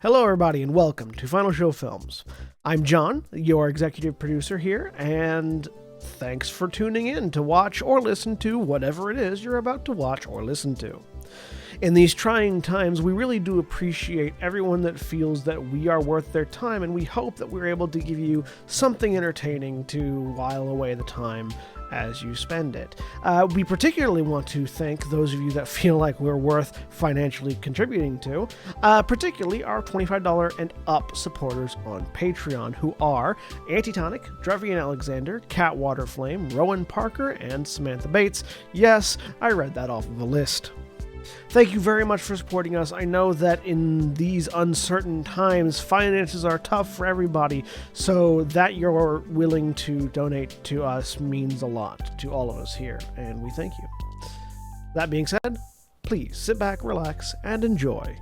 Hello, everybody, and welcome to Final Show Films. I'm John, your executive producer here, and thanks for tuning in to watch or listen to whatever it is you're about to watch or listen to. In these trying times, we really do appreciate everyone that feels that we are worth their time, and we hope that we're able to give you something entertaining to while away the time as you spend it. We particularly want to thank those of you that feel like we're worth financially contributing to, particularly our $25 and up supporters on Patreon, who are Antitonic, Drevian Alexander, Cat Waterflame, Rowan Parker, and Samantha Bates. Yes, I read that off of a list. Thank you very much for supporting us. I know that in these uncertain times, finances are tough for everybody, so that you're willing to donate to us means a lot to all of us here, and we thank you. That being said, please sit back, relax, and enjoy.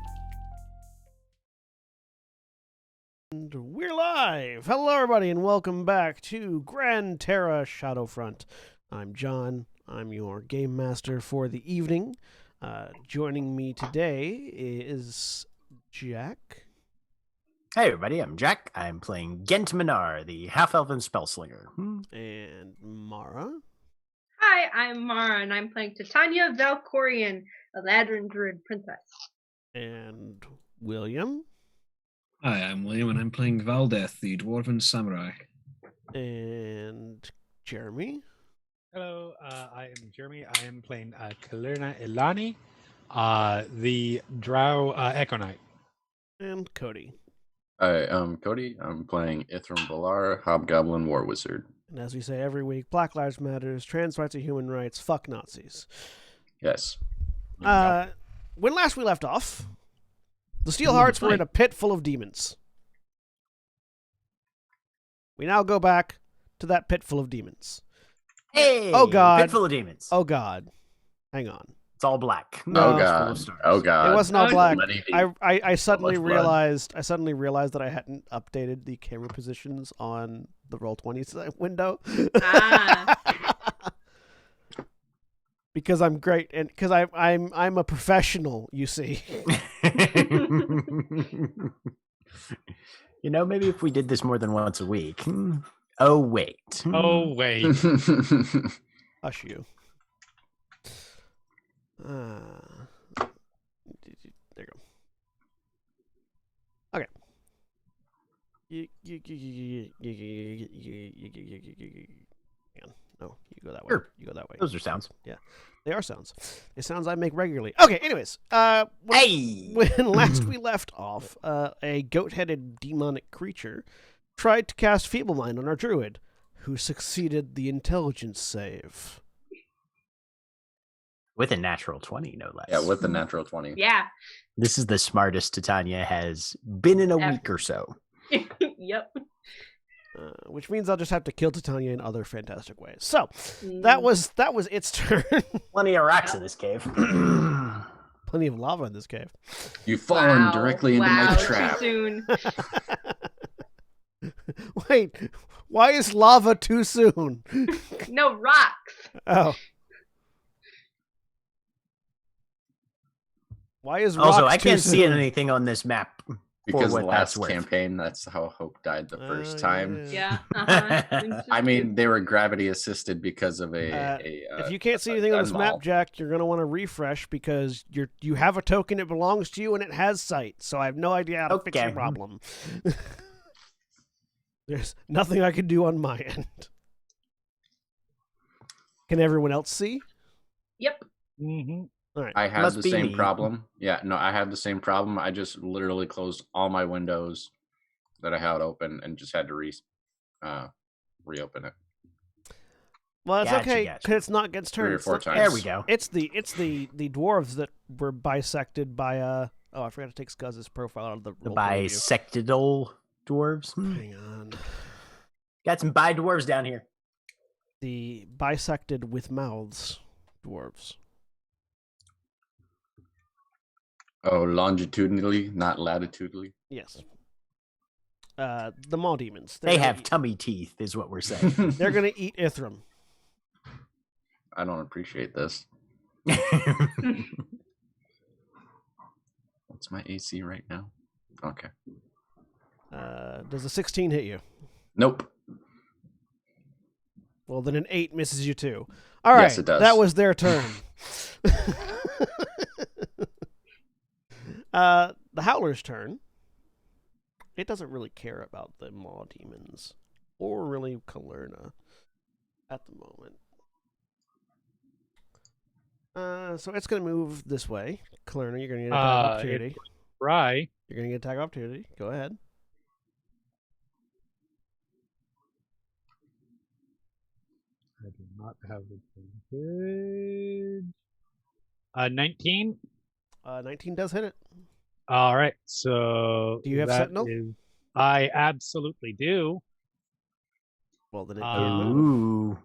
And we're live! Hello, everybody, and welcome back to Gran, Terra, Shadowfront. I'm John. I'm your game master for the evening. Joining me today is Jack. Hey everybody, I'm Jack. I'm playing Gent Minar, the half-elven spellslinger. And Mara. Hi, I'm Mara, and I'm playing Titania Valkorian, a Ladrin Druid Princess. And William. Hi, I'm William, and I'm playing Valdeth, the Dwarven Samurai. And Jeremy. Hello, I am Jeremy. I am playing Kalerna Ilani, the Drow Echo Knight. And Cody. Hi, I'm Cody. I'm playing Ithram Valar, Hobgoblin War Wizard. And as we say every week, Black Lives Matters, trans rights are human rights, fuck Nazis. Yes. When last we left off, the Steel Hearts were in a pit full of demons. We now go back to that pit full of demons. Hey! Oh God! Pit full of demons. Oh God! Hang on. It's all black. No, Oh God! Oh God! It wasn't all black. Many I suddenly much blood. realized. I suddenly realized that I hadn't updated the camera positions on the Roll20 window. Because I'm great, and because I'm a professional. You see. You know, maybe if we did this more than once a week. Oh wait. Oh wait. Hush you. There you go. Okay. Hang on. No, you go that way. Sure. You go that way. Those are sounds. They are sounds. They're sounds I make regularly. Okay, anyways. Hey! When last we left off, a goat-headed demonic creature tried to cast Feeble Mind on our druid, who succeeded the intelligence save. With a natural 20, no less. Yeah, with the natural 20. Yeah. This is the smartest Titania has been in a Ever. week or so. Yep. Which means I'll just have to kill Titania in other fantastic ways. So, that was its turn. Plenty of rocks in this cave. Plenty of lava in this cave. You've fallen directly into my trap. Too soon. Wait, why is lava too soon? No rocks. Oh. Why is Also, rocks I too can't see soon? anything on this map. Because for the what that's last worth. campaign, that's how Hope died the first time. Yeah. Uh-huh. I mean, they were gravity assisted because of if you can't see anything on this map, Jack, you're gonna want to refresh because you have a token, it belongs to you, and it has sight. So I have no idea how to fix your Okay. problem. There's nothing I can do on my end. Can everyone else see? Yep. Mm-hmm. All right. I had Must the be same me. problem. Yeah, no, I had the same problem. I just literally closed all my windows that I had open and just had to reopen it. Well, it's Gotcha, okay gotcha. because it's not against turn. 3 or It's 4 not- times. There we go. It's the dwarves that were bisected by Oh, I forgot to take Scuzz's profile out of the The roll preview. bisectidal dwarves. Hang on. Got some bi dwarves down here. The bisected with mouths dwarves. Oh, longitudinally, not latitudinally. Yes. The maw demons. They have tummy teeth, is what we're saying. They're gonna eat Ithram. I don't appreciate this. What's my AC right now? Okay. Does a 16 hit you? Nope. Well, then an 8 misses you too. All right, Yes, it does. that was their turn. The Howler's turn. It doesn't really care about the Maw Demons or really Kalerna at the moment. So it's going to move this way. Kalerna, you're going to get an attack opportunity. Right. You're going to get an attack opportunity. Go ahead. I do not have advantage. 19. 19 does hit it. All right. So Do you have that Sentinel? I absolutely do. Well, then it Uh, can't move. Ooh.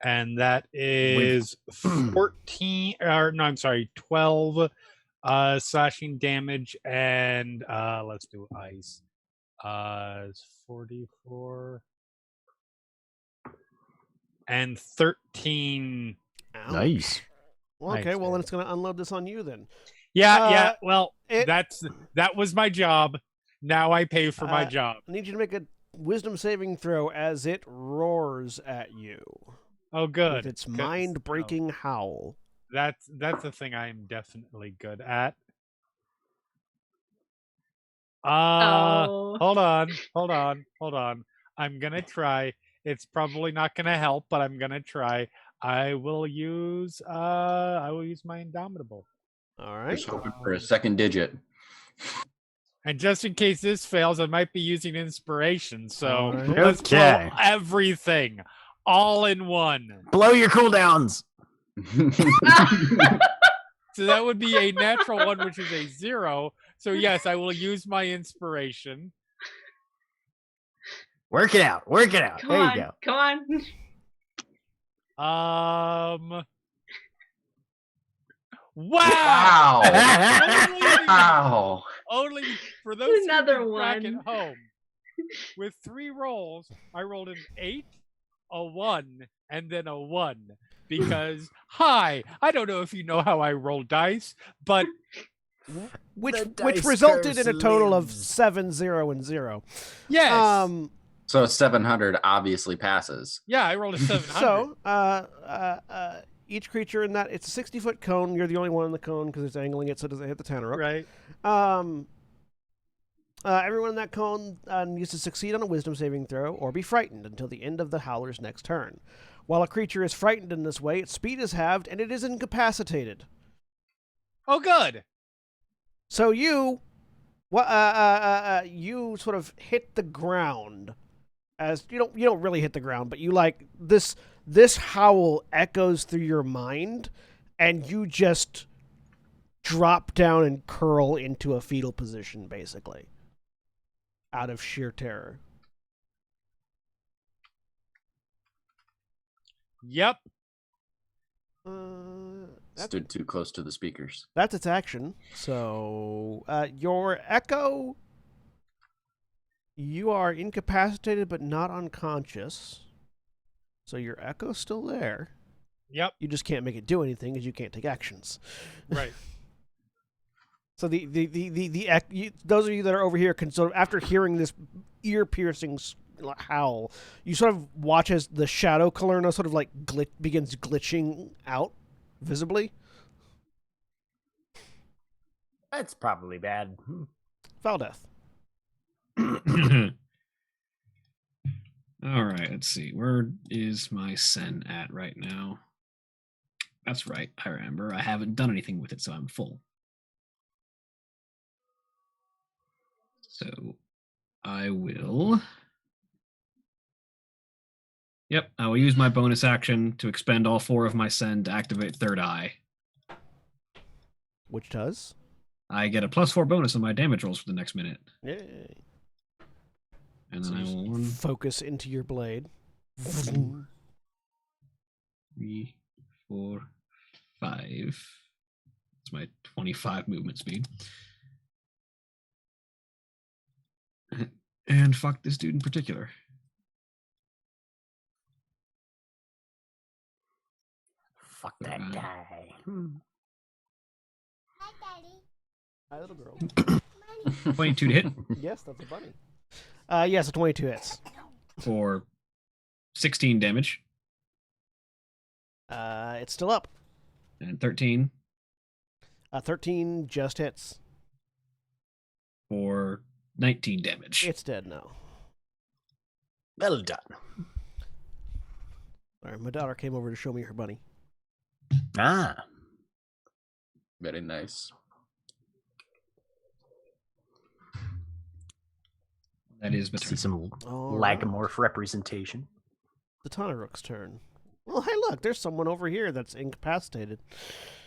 And that is 14 or no, I'm sorry, 12 slashing damage, and let's do ice. 44 and 13. Ouch. Nice. Well, okay, Nice, well, then Dad. it's going to unload this on you then. Yeah. Well, it- that was my job. Now I pay for my job. I need you to make a wisdom saving throw as it roars at you. Oh, good. With its 'cause- mind-breaking howl. That's the thing I am definitely good at. Oh. Hold on. I'm gonna try. It's probably not gonna help, but I'm gonna try. I will use my Indomitable. All right. Just hoping for a second digit. And just in case this fails, I might be using inspiration. So All right. let's Okay. blow everything all in one. Blow your cooldowns. So that would be a natural one, which is a 0. So yes, I will use my inspiration. Work it out. Work it out. Come there on. you go. Come on. Wow! Wow. Only for those who Another keep track one. at home. With 3 rolls, I rolled an 8, a 1, and then a 1. Because, hi, I don't know if you know how I roll dice, but Which The dice resulted in a curse total of lives. 7, 0, and 0. yes. So 700 obviously passes. Yeah, I rolled a 700. So, each creature in that, it's a 60-foot cone. You're the only one in the cone because it's angling it so it doesn't hit the Tanaruk. Right. Everyone in that cone needs to succeed on a wisdom saving throw or be frightened until the end of the Howler's next turn. While a creature is frightened in this way, its speed is halved and it is incapacitated. Oh, good. So you sort of hit the ground. As you don't really hit the ground, but you like this howl echoes through your mind, and you just drop down and curl into a fetal position, basically, out of sheer terror. Yep. Stood too close to the speakers. That's its action. So your echo, you are incapacitated but not unconscious. So your echo's still there. Yep. You just can't make it do anything because you can't take actions. Right. So those of you that are over here can sort of, after hearing this ear-piercing howl, you sort of watch as the shadow Kalerna sort of like begins glitching out visibly. That's probably bad. Valdeth. All right, let's see. Where is my Sen at right now? That's right. I remember. I haven't done anything with it, so I'm full. So I will. Yep, I will use my bonus action to expend all 4 of my Sen to activate Third Eye. Which does? I get a +4 bonus on my damage rolls for the next minute. Yay. And So then I you will focus into your blade. 3, 4, 5. That's my 25 movement speed. And fuck this dude in particular. Fuck that guy. Hi, little girl. 22 to hit Yes, that's a bunny. Yes, a 22 hits. for 16 damage. It's still up. And 13 13 just hits. for 19 damage. It's dead now. Well done. All right, my daughter came over to show me her bunny. Ah. Very nice. That is my See turn. some All right. lagomorph representation. The Tanarook's turn. Well, hey, look, there's someone over here that's incapacitated.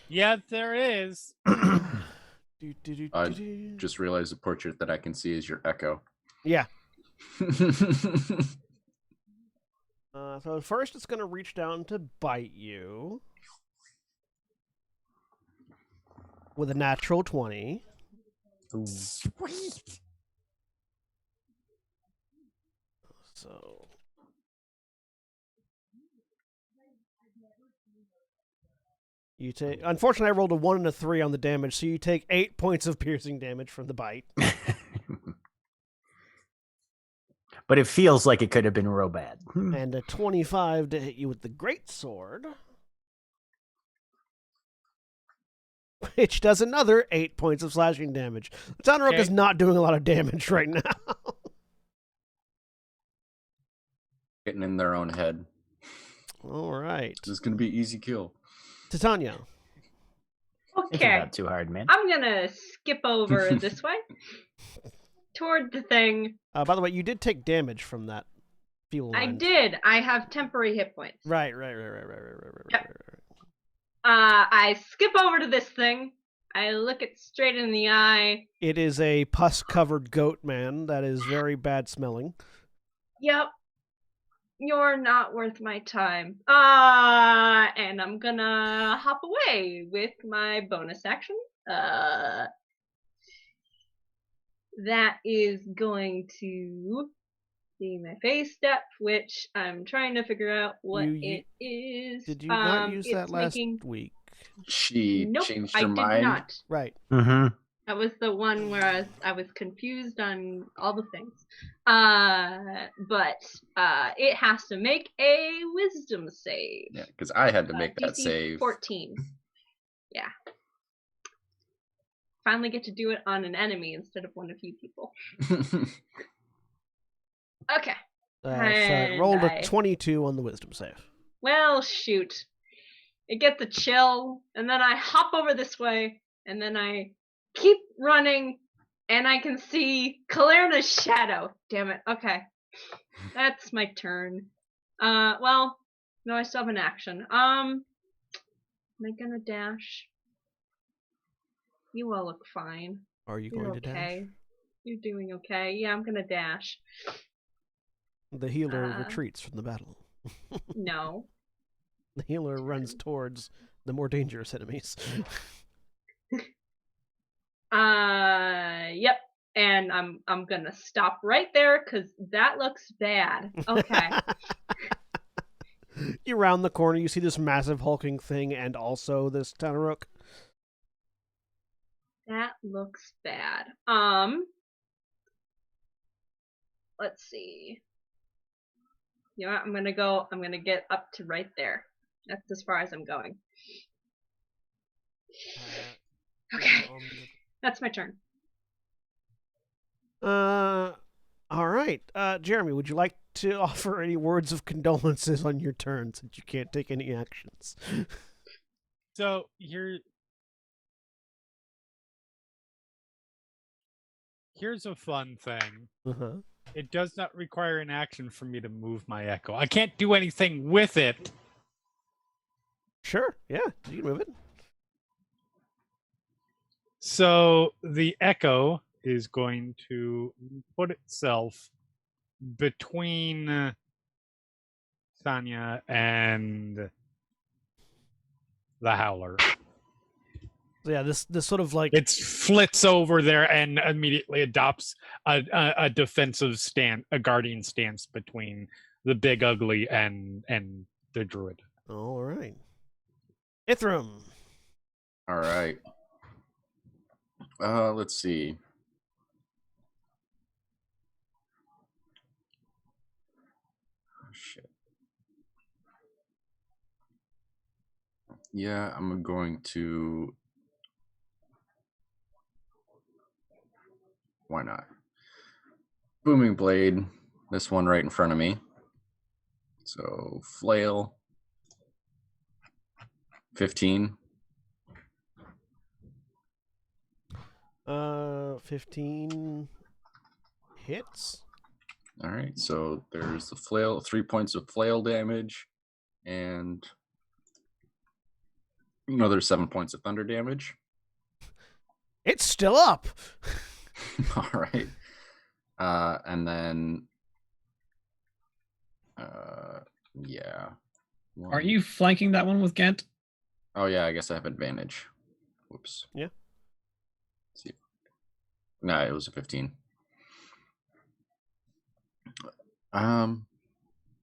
Yes, there is. I just realized the portrait that I can see is your echo. Yeah. So first it's going to reach down to bite you with a natural 20. Ooh. Sweet. So you take. Unfortunately, I rolled a 1 and a 3 on the damage, so you take 8 points of piercing damage from the bite. But it feels like it could have been real bad. And a 25 to hit you with the great sword, which does another 8 points of slashing damage. The Tanarok is not doing a lot of damage right now. Getting in their own head. All right. This is going to be easy kill. Titania. Thinking Okay. about too hard, man. I'm gonna skip over this way toward the thing. By the way, you did take damage from that feline. I did. I have temporary hit points. Right. Yep. I skip over to this thing. I look it straight in the eye. It is a pus-covered goat man that is very bad smelling. Yep. You're not worth my time. And I'm gonna hop away with my bonus action. That is going to be my phase step, which I'm trying to figure out what it is. Did you not use it's that last making... week? She Nope, changed I her did mind. not. Right. Mm-hmm. That was the one where I was confused on all the things. But it has to make a wisdom save. Yeah, because I had to make that DC save. 14. Yeah. Finally get to do it on an enemy instead of one of you people. Okay. So I rolled a 22 on the wisdom save. Well, shoot. It gets a chill, and then I hop over this way, and then I keep running, and I can see Kalerna's shadow. Damn it. Okay. That's my turn. Well, no, I still have an action. Am I gonna dash? You all look fine. Are you You're going to okay. dash? You're doing okay. Yeah, I'm gonna dash. The healer retreats from the battle. No. The healer runs towards the more dangerous enemies. Yep. And I'm gonna stop right there because that looks bad. Okay. You round the corner, you see this massive hulking thing and also this Tanarook. That looks bad. Let's see. You know what? I'm gonna get up to right there. That's as far as I'm going. Okay. That's my turn. All right. Jeremy, would you like to offer any words of condolences on your turn since you can't take any actions? So here's a fun thing. Uh-huh. It does not require an action for me to move my echo. I can't do anything with it. Sure. Yeah, you can move it. So the echo is going to put itself between Sanya and the Howler. So yeah, this sort of like It flits over there and immediately adopts a defensive stand, a guardian stance between the big ugly and the druid. all right. Ithram. All right. Let's see. shit. Yeah, I'm going to. Why not? Booming Blade. This one right in front of me. So flail. 15. 15 hits. All right, so there's the flail, 3 points of flail damage, and another 7 points of thunder damage. It's still up. All right, and then, yeah. Are you flanking that one with Ghent? Oh yeah, I guess I have advantage. Whoops. Yeah. Let's see. No, it was a 15.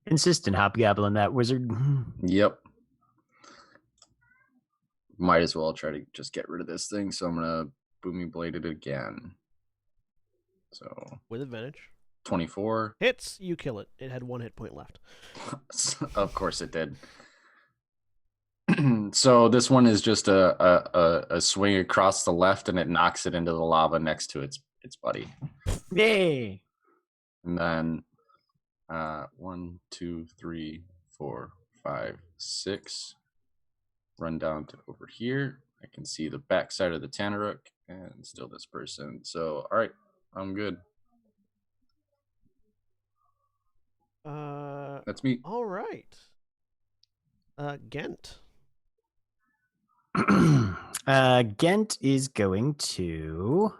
Consistent hobgoblin, that wizard. Yep. Might as well try to just get rid of this thing, so I'm gonna booming blade it again. So With advantage. 24. Hits, you kill it. It had 1 hit point left. Of course it did. So this one is just a swing across the left, and it knocks it into the lava next to its buddy. Yay! And then 1, 2, 3, 4, 5, 6. Run down to over here. I can see the back side of the Tanaruk and still this person. So all right, I'm good. That's me. All right. Ghent. Ghent is going to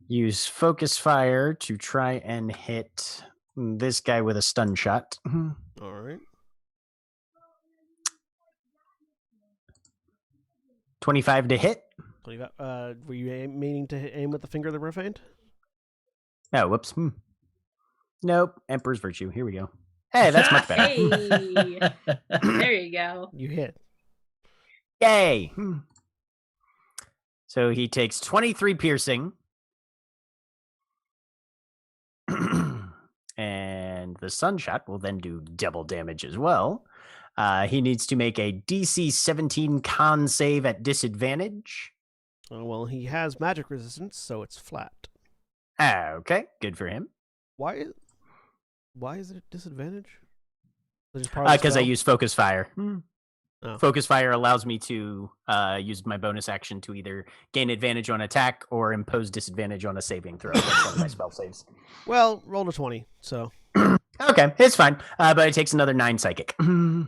use focus fire to try and hit this guy with a stun shot. All right. 25 to hit. 25. Were you meaning to aim with the finger of the refined? Oh, whoops. Nope. Emperor's Virtue. Here we go. Hey, that's much better. Hey, there you go. You hit. Yay! So he takes 23 piercing. And the sunshot will then do double damage as well. He needs to make a DC 17 con save at disadvantage. Oh, well, he has magic resistance, so it's flat. Okay, good for him. Why is it a disadvantage? Is it part of the Because I spell? use focus fire. Oh. Focus fire allows me to use my bonus action to either gain advantage on attack or impose disadvantage on a saving throw. That's one of my spell saves. Well, roll a 20, so. Okay, it's fine. But it takes another 9 psychic. Yeah,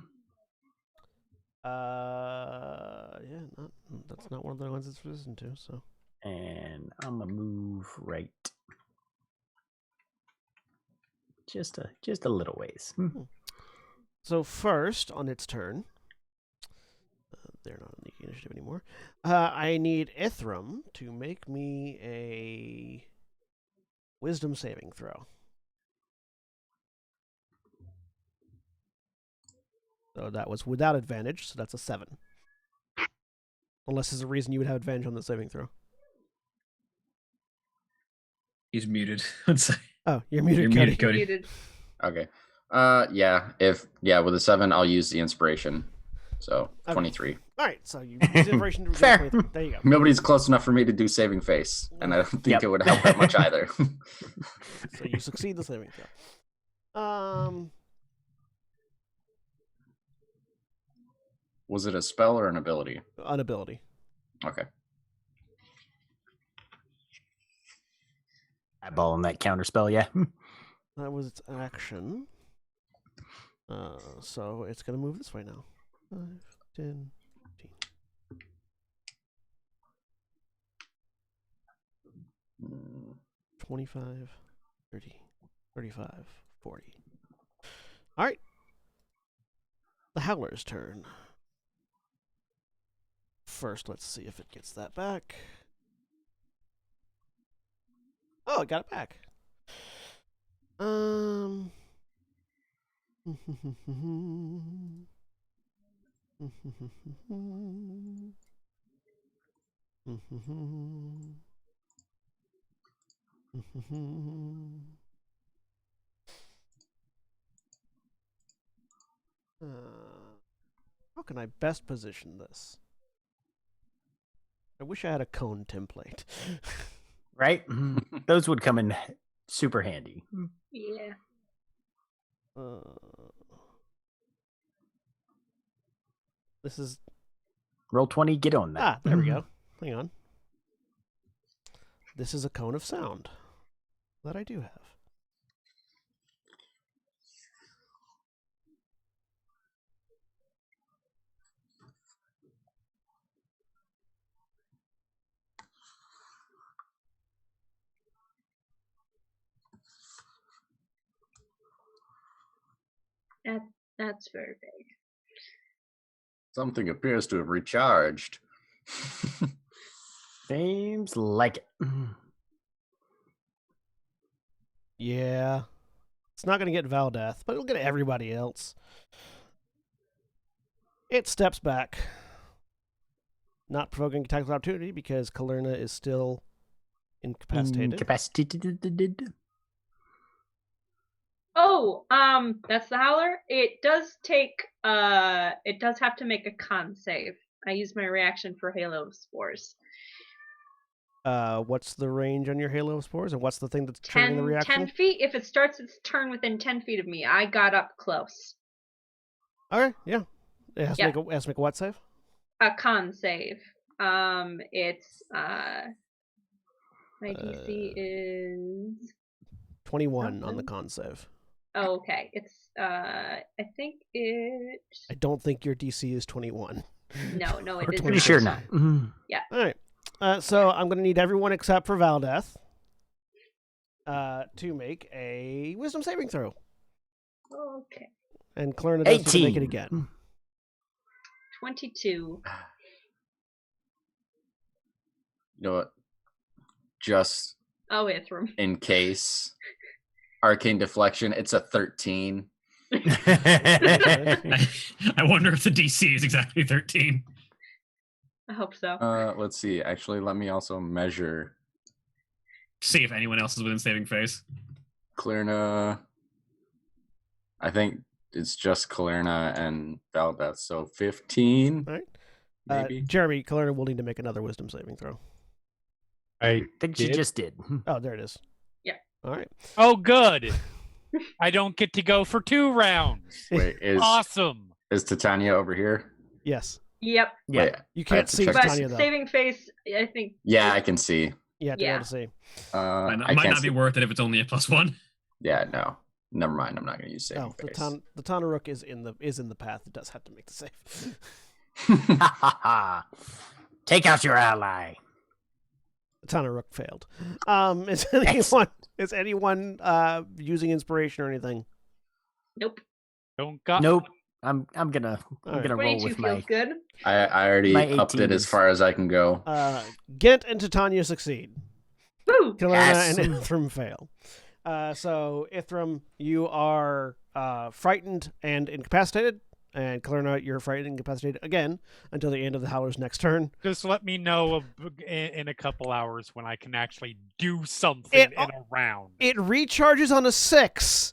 that's not one of the ones it's resistant to, so. And I'm gonna move right. Just a little ways. So first, on its turn, they're not on the initiative anymore. I need Ithram to make me a wisdom saving throw. So that was without advantage, so that's a 7. Unless there's a reason you would have advantage on the saving throw. He's muted. Let's say. Oh, you're muted, You're Cody. muted, Cody. Muted. Okay. With a 7, I'll use the inspiration. So Okay. 23. All right, so you use inspiration to Fair. regain 23. There you go. Nobody's close enough for me to do saving face, and I don't think Yep. it would help that much either. So you succeed the saving throw. Was it a spell or an ability? An ability. Okay. Eyeball on that counter spell, yeah. That was its action. So it's going to move this way now. 5, 10, 15. Mm, 25, 30, 35, 40. All right. The Howler's turn. First, let's see if it gets that back. Oh, it got it back. How can I best position this? I wish I had a cone template. Right? Those would come in super handy. Yeah. This is Roll 20, get on that. there we go. Hang on. This is a cone of sound that I do have. That's very big. Something appears to have recharged. Seems like it. Yeah. It's not going to get Valdeth, but it'll get everybody else. It steps back. Not provoking attack of opportunity because Kalerna is still incapacitated. Incapacitated. Oh, that's the howler. It does have to make a con save. I use my reaction for Halo Spores. What's the range on your Halo Spores, and what's the thing that's triggering the reaction? 10 feet. If it starts its turn within 10 feet of me, I got up close. Okay, yeah. It has, to make a what save? A con save. It's my DC is 21 on the con save. Oh, okay. It's I think it. I don't think your DC is 21. No, it isn't. Pretty sure not. Yeah. All right. So I'm going to need everyone except for Valdeth to make a Wisdom saving throw. Okay. And Kalerna does 18. make it again. 22. You know what? Just Ithram. in case. Arcane Deflection, it's a 13. I wonder if the DC is exactly 13. I hope so. Let's see. Actually, let me also measure. See if anyone else is within saving phase. Kalerna. I think it's just Kalerna and Valdeth, so 15. All right. Maybe. Jeremy, Kalerna will need to make another Wisdom saving throw. I think she just did. Oh, there it is. Yeah. All right. Oh, good. I don't get to go for 2 rounds. Wait, Awesome. Is Titania over here? Yes. Yep. Yeah. Wait, You I can't have to see check But Titania, though. saving face, I think. Yeah, I can see. Yeah, to be able to see. It I might can't not be see. worth it if it's only a +1. Yeah, no. Never mind. I'm not going to use saving Oh, the face. Tanaruk is in the path. It does have to make the save. Take out your ally. The Tanaruk failed. Is anyone using inspiration or anything? Nope. Don't got. Nope. I'm gonna roll 22 with feels my. good. I already My upped it 18 as is- far as I can go. Gent and Titania succeed. Woo! Kalerna Yes. and Ithram fail. So Ithram, you are frightened and incapacitated, and Kalerna, you're frightened and incapacitated again until the end of the Howler's next turn. Just let me know in a couple hours when I can actually do something It- in a round. It recharges on a 6,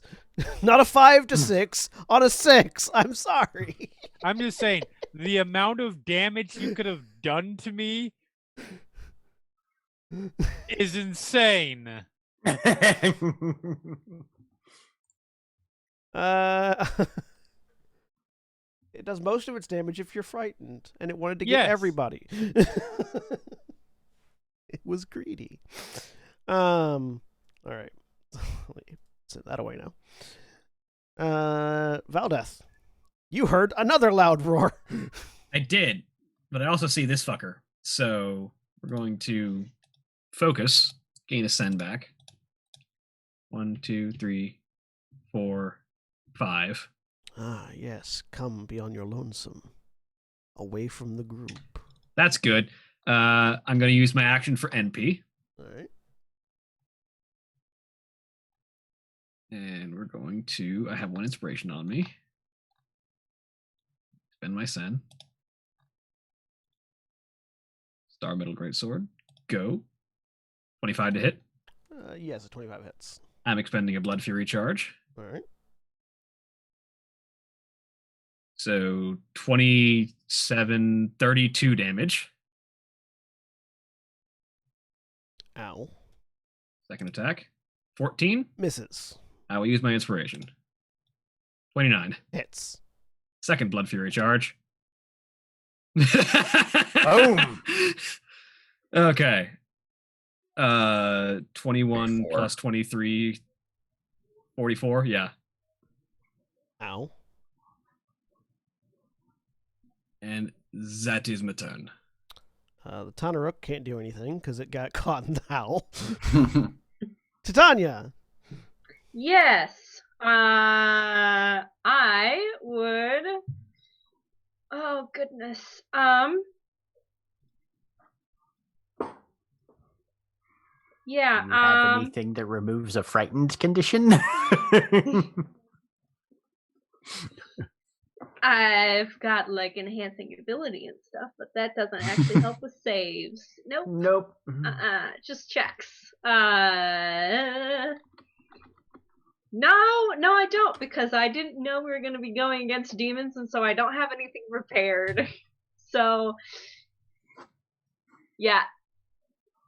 not a 5 to 6, on a 6. I'm sorry. I'm just saying, the amount of damage you could have done to me is insane. It does most of its damage if you're frightened, and it wanted to get Yes. everybody. It was greedy. All right. Let me set that away now. Valdeth, you heard another loud roar. I did, but I also see this fucker. So we're going to focus, gain a send back. 1, 2, 3, 4, 5. Ah, yes. Come be on your lonesome. Away from the group. That's good. I'm going to use my action for NP. All right. And we're going to. I have 1 inspiration on me. Spend my send. Star Metal Greatsword. Go. 25 to hit. Yes, a 25 hits. I'm expending a Blood Fury charge. All right. So 27, 32 damage. Ow. Second attack. 14. Misses. I will use my inspiration. 29. Hits. Second Blood Fury charge. Boom. Okay. 21 24. plus 23. 44. Yeah. Ow. And that is my turn. The Tanaruk can't do anything because it got caught in the howl. Titania. Yes. I would. Oh goodness. Yeah. Do you have anything that removes a frightened condition? I've got like enhancing ability and stuff, but that doesn't actually help with saves. Nope. Nope. Just checks. No, I don't, because I didn't know we were going to be going against demons, and so I don't have anything prepared. So, yeah,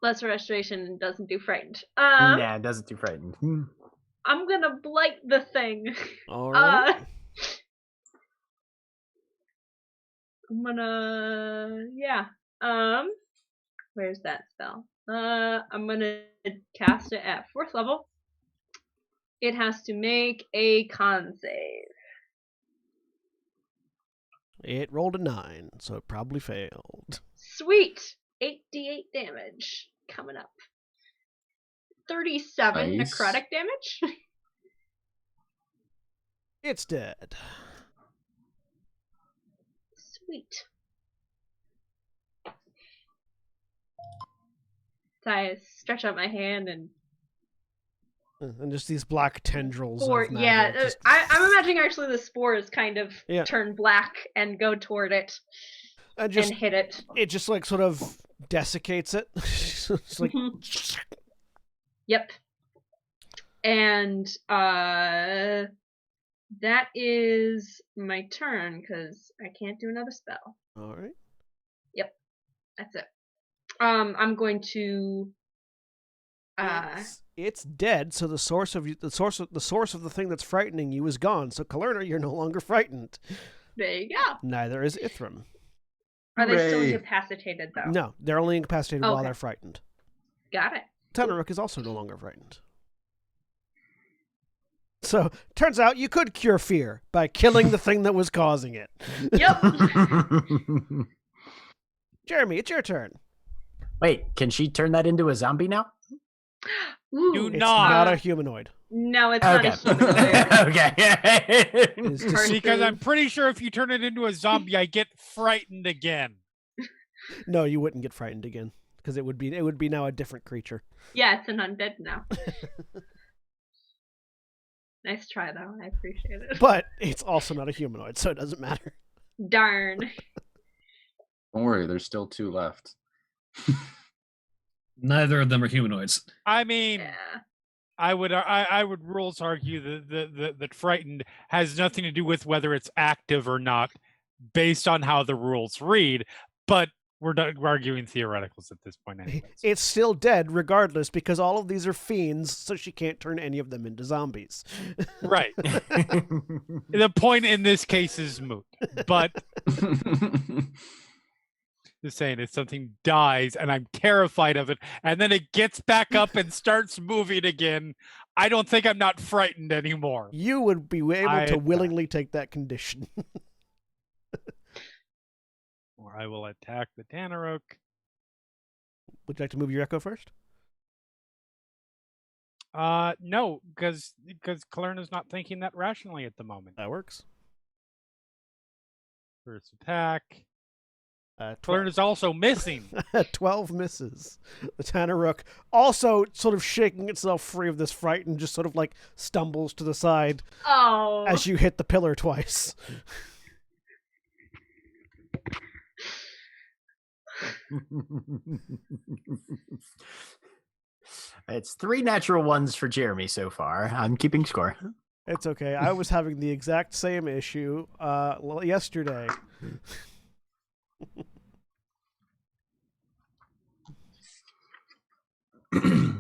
lesser restoration doesn't do frightened. Yeah, it doesn't do frightened. I'm gonna blight the thing. All right. I'm gonna, yeah. Where's that spell? I'm gonna cast it at 4th level. It has to make a con save. It rolled a 9, so it probably failed. Sweet! 8d8 damage coming up. 37 Nice. necrotic damage. It's dead. Sweet. So I stretch out my hand and And just these black tendrils. spore. Of Yeah, magic just- I'm imagining actually the spores kind of Yeah. turn black and go toward it and just and hit it. it just like sort of desiccates it. It's like Yep. And that is my turn because I can't do another spell. all right. That's it. I'm going to. It's dead, so the source of the thing that's frightening you is gone. So Kalerna, you're no longer frightened. There you go. Neither is Ithram. Are they still Hooray. incapacitated though? No, they're only incapacitated while Okay. they're frightened. Got it. Tanaruk is also no longer frightened. So, turns out you could cure fear by killing the thing that was causing it. Yep. Jeremy, it's your turn. Wait, can she turn that into a zombie now? Ooh, Do It's not. not a humanoid. No, it's Okay. not a humanoid. Okay. It's just- Person. Because I'm pretty sure if you turn it into a zombie, I get frightened again. no, you wouldn't get frightened again because it would be now a different creature. Yeah, it's an undead now. Nice try though. I appreciate it. But it's also not a humanoid, so it doesn't matter. Darn. Don't worry, there's still 2 left. Neither of them are humanoids. I mean, Yeah. I would rules argue that frightened has nothing to do with whether it's active or not, based on how the rules read. But we're arguing theoreticals at this point, anyways. It's still dead regardless because all of these are fiends, so she can't turn any of them into zombies. Right. The point in this case is moot. But just saying, if something dies and I'm terrified of it, and then it gets back up and starts moving again, I don't think I'm not frightened anymore. You would be able I- to willingly take that condition. Or I will attack the Tanaruk. Would you like to move your echo first? No, because Kalerna's not thinking that rationally at the moment. That works. First attack. 12, Kalerna's also missing. 12 misses. The Tanaruk, also sort of shaking itself free of this fright and just sort of like stumbles to the side Oh. as you hit the pillar twice. It's 3 natural ones for Jeremy so far. I'm keeping score. It's okay. I was having the exact same issue yesterday.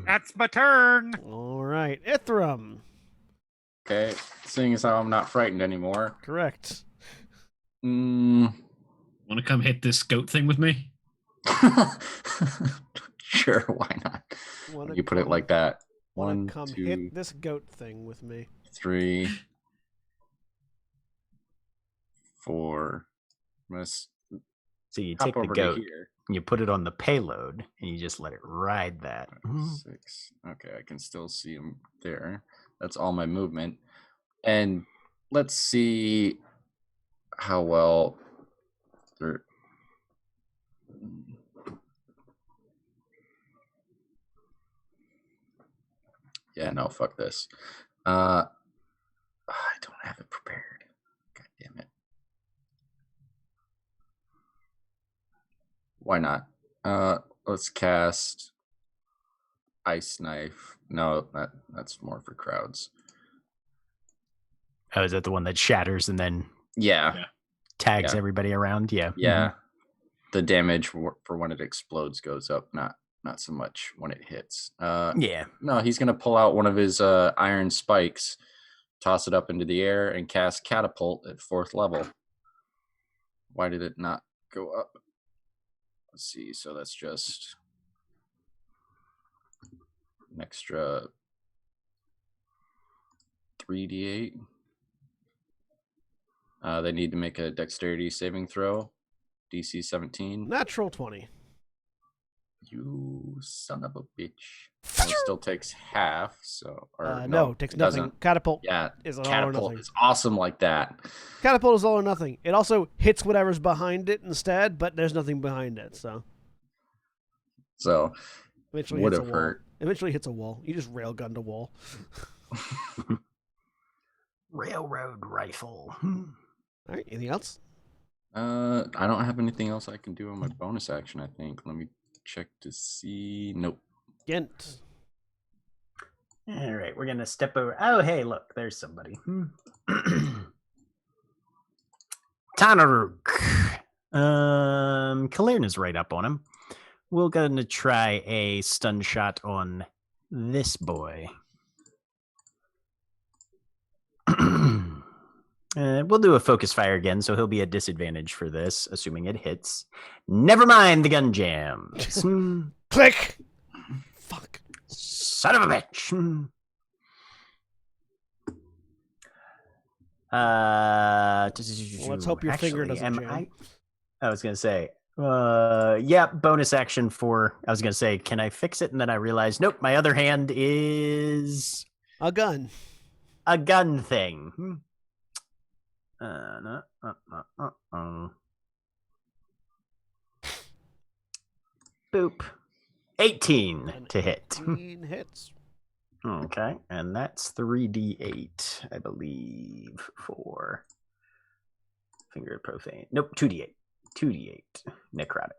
That's my turn. All right, Ithram. Okay, seeing as how I'm not frightened anymore. Correct. Mm. Want to come hit this goat thing with me? Sure, why not? Wanna You put it come- like that. Wanna 1, come 2, hit this goat thing with me? 3, 4. Must So you hop take the over goat, to here. you put it on the payload, and you just let it ride that. 6. Okay, I can still see him there. That's all my movement. And let's see how well they're. Yeah, no, fuck this. I don't have it prepared. God damn it. Why not? Let's cast Ice Knife. No, that's more for crowds. Oh, is that the one that shatters and then Yeah, tags Yeah. everybody around? Yeah. yeah. The damage for when it explodes goes up, not so much when it hits. Yeah. No, he's gonna pull out one of his iron spikes, toss it up into the air, and cast Catapult at 4th level. Why did it not go up? Let's see. So that's just an extra 3d8. They need to make a dexterity saving throw. DC 17. Natural 20. You son of a bitch. Well, it still takes half, so No, it takes nothing. doesn't. Catapult Yeah, is an all or Catapult nothing. is awesome like that. Catapult is all or nothing. It also hits whatever's behind it instead, but there's nothing behind it, so So eventually would hits a have wall. hurt. Eventually hits a wall. You just railgunned a wall. Railroad rifle. All right, anything else? I don't have anything else I can do on my bonus action, I think. Let me check to see. Nope. Gent. All right, we're gonna step over. Oh, hey, look, there's somebody. Tanaruk. Kalirna's right up on him. We're gonna try a stun shot on this boy. We'll do a focus fire again, so he'll be at disadvantage for this, assuming it hits. Never mind the gun jams. Click! Fuck. Son of a bitch. Let's hope your finger doesn't jam. I was gonna say, yeah, bonus action for. I was gonna say, can I fix it? And then I realized, nope, my other hand is A gun. a gun thing. Boop. 18 to hit. 18 hits. Okay, and that's 3d8, I believe, for Finger of Profane. Nope, 2d8. 2d8 necrotic.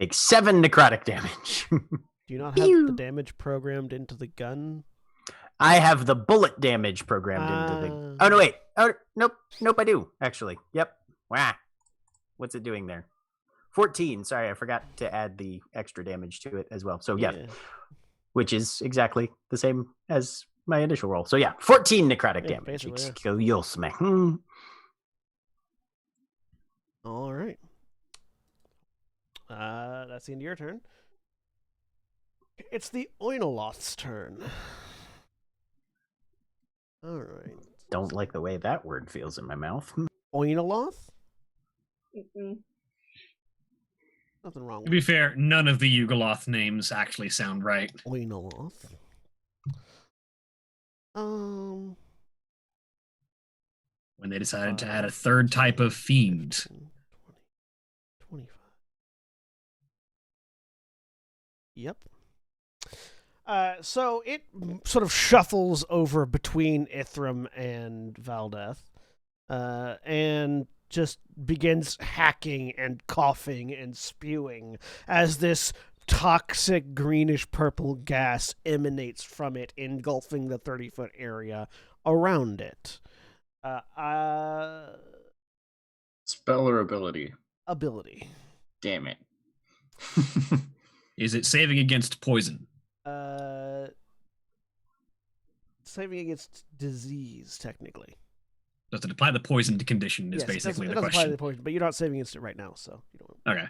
Take 7 necrotic damage. Do you not have the damage programmed into the gun? I have the bullet damage programmed into the. Oh no, wait. Oh nope, I do actually. Yep. Wow. What's it doing there? 14. Sorry, I forgot to add the extra damage to it as well. So yeah, which is exactly the same as my initial roll. So yeah, 14 necrotic damage. Go you'll smack. All right. That's the end of your turn. It's the Oinoloth's turn. All right. Don't like the way that word feels in my mouth. Oinoloth? Mm-mm. Nothing wrong To with be fair, none of the Yugoloth names actually sound right. Oinoloth. When they decided to add a third type of fiend. 25. Yep. So it sort of shuffles over between Ithram and Valdeth, and just begins hacking and coughing and spewing as this toxic greenish purple gas emanates from it, engulfing the 30-foot area around it. Spell or ability? Ability. Damn it. Is it saving against poison? Saving against disease, technically. Does it apply the poisoned condition? Is Yes, basically it the doesn't apply to question. the poison, but you're not saving against it right now, so you don't. Okay.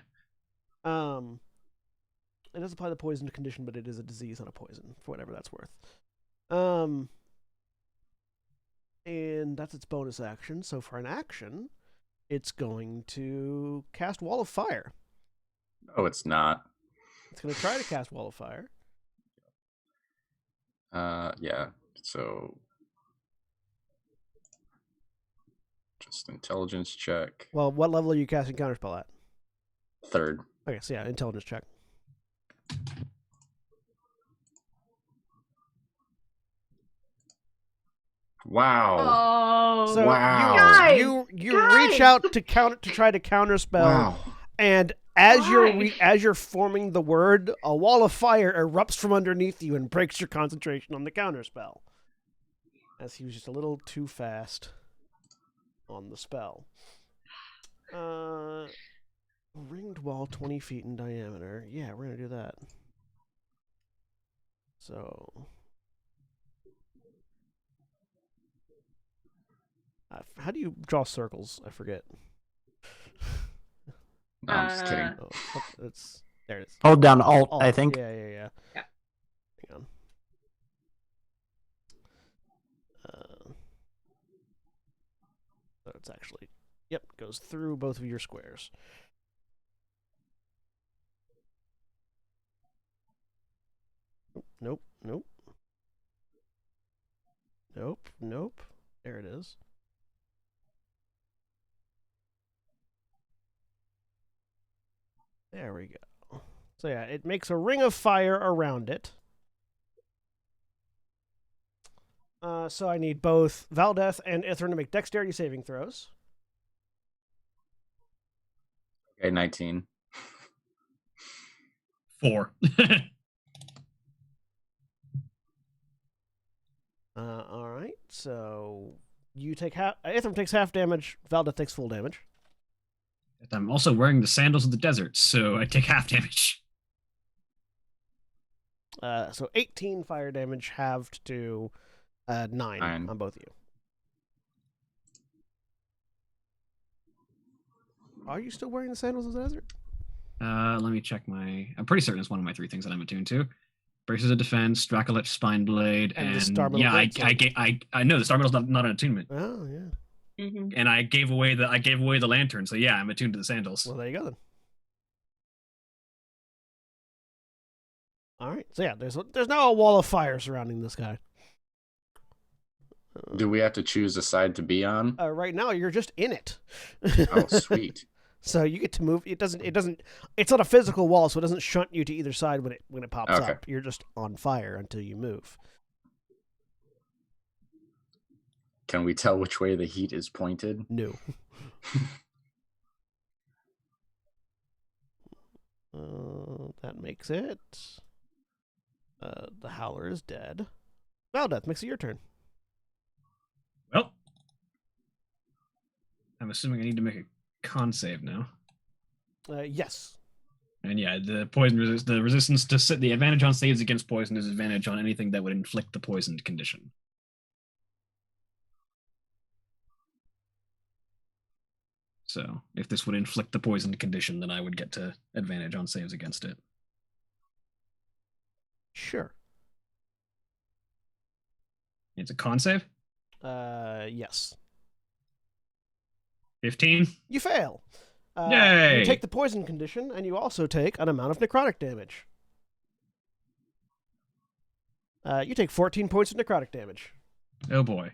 It does apply the poison condition, but it is a disease, not a poison, for whatever that's worth. And that's its bonus action. So for an action, it's going to cast Wall of Fire. No, it's not. It's going to try to cast Wall of Fire. Yeah. So just intelligence check. Well, what level are you casting Counterspell at? 3rd. Okay, so yeah, intelligence check. Wow. Oh, So Wow. Guys, you guys. reach out to try to counterspell, Wow. and as Why? you're forming the word, a wall of fire erupts from underneath you and breaks your concentration on the counterspell. As he was just a little too fast on the spell. Ringed wall 20 feet in diameter. Yeah, we're gonna do that. So how do you draw circles? I forget. No, I'm just kidding. Oh, it's there. It is. Hold down Alt, I Alt. think. Yeah. Yeah. Hang on. So it's actually, yep, goes through both of your squares. Nope. There it is. There we go. So yeah, it makes a ring of fire around it. So I need both Valdeth and Ithrin to make dexterity saving throws. Okay, 19. 4. All right. So you take half. Ithrim takes half damage. Valdeth takes full damage. I'm also wearing the sandals of the desert, so I take half damage. So 18 fire damage halved to 9 on both of you. Are you still wearing the sandals of the desert? Let me check I'm pretty certain it's one of my 3 things that I'm attuned to. Braces of Defense, Dracolich Spine Blade, And the Star Metal yeah, Greatsword. I know the Star Metal's not an attunement, Oh yeah. Mhm. and I gave away the lantern, so yeah, I'm attuned to the sandals. Well, there you go then. All right. So yeah, there's now a wall of fire surrounding this guy. Do we have to choose a side to be on? Right now, you're just in it. Oh, sweet. So you get to move. It doesn't. It's not a physical wall, so it doesn't shunt you to either side when it pops Okay. up. You're just on fire until you move. Can we tell which way the heat is pointed? No. That makes it. The Howler is dead. Valdeth, makes it your turn. Well, I'm assuming I need to make a con save now. Yes. And yeah, the resistance to the advantage on saves against poison is advantage on anything that would inflict the poisoned condition. So if this would inflict the poisoned condition, then I would get to advantage on saves against it. Sure. It's a con save? Yes. 15? You fail. Yay! You take the poison condition, and you also take an amount of necrotic damage. You take 14 points of necrotic damage. Oh boy.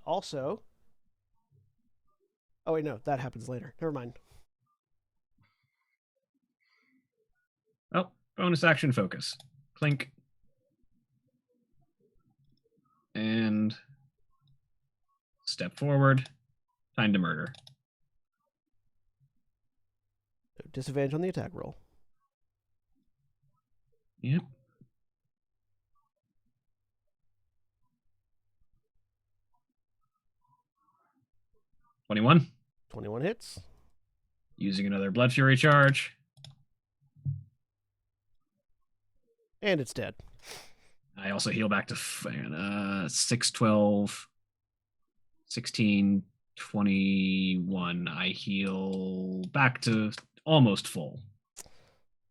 Also. Oh wait, no, that happens later. Never mind. Oh, bonus action focus. Clink. And step forward. Time to murder. disadvantage on the attack roll. Yep. $21. 21 hits. Using another Blood Fury charge. And it's dead. I also heal back to 6, 12, 16, 21. I heal back to almost full.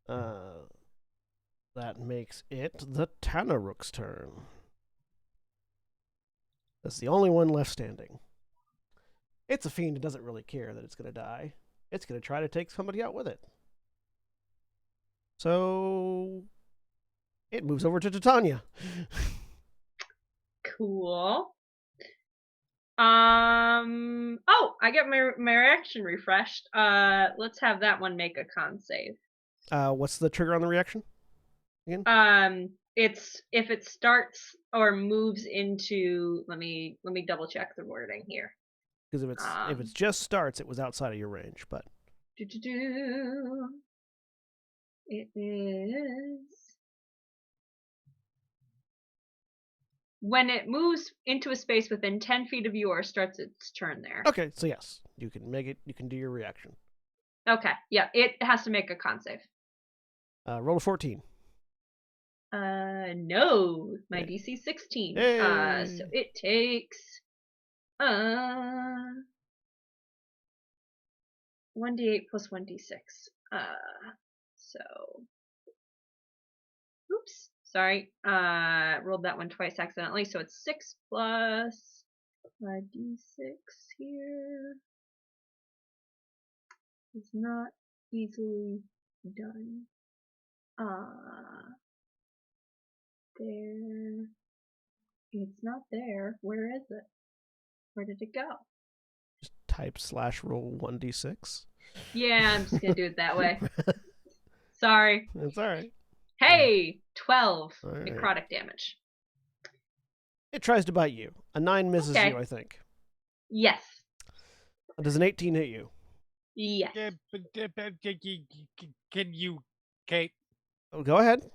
That makes it the Tanaruk's turn. That's the only one left standing. It's a fiend. It doesn't really care that it's going to die. It's going to try to take somebody out with it. So it moves over to Titania. Cool. Oh, I get my reaction refreshed. Let's have that one make a con save. What's the trigger on the reaction again? It's if it starts or moves into. Let me double check the wording here. Because if it's just starts, it was outside of your range. But it is when it moves into a space within 10 feet of you or starts its turn there. okay, so yes, you can make it. You can do your reaction. Okay, yeah, it has to make a con save. Roll a 14. No, my DC 16. Hey. So it takes 1d8 plus 1d6. So oops, sorry. Rolled that one twice accidentally, so it's 6 plus 5d6 here. It's not easily done. There. It's not there. Where is it? Where did it go? Just type /roll 1d6. Yeah, I'm just gonna do it that way. Sorry. That's all right. Hey, 12 All right. necrotic damage. It tries to bite you. A 9 misses Okay. you, I think. Yes. Does an 18 hit you? Yes. Can you, Kate? Oh, go ahead.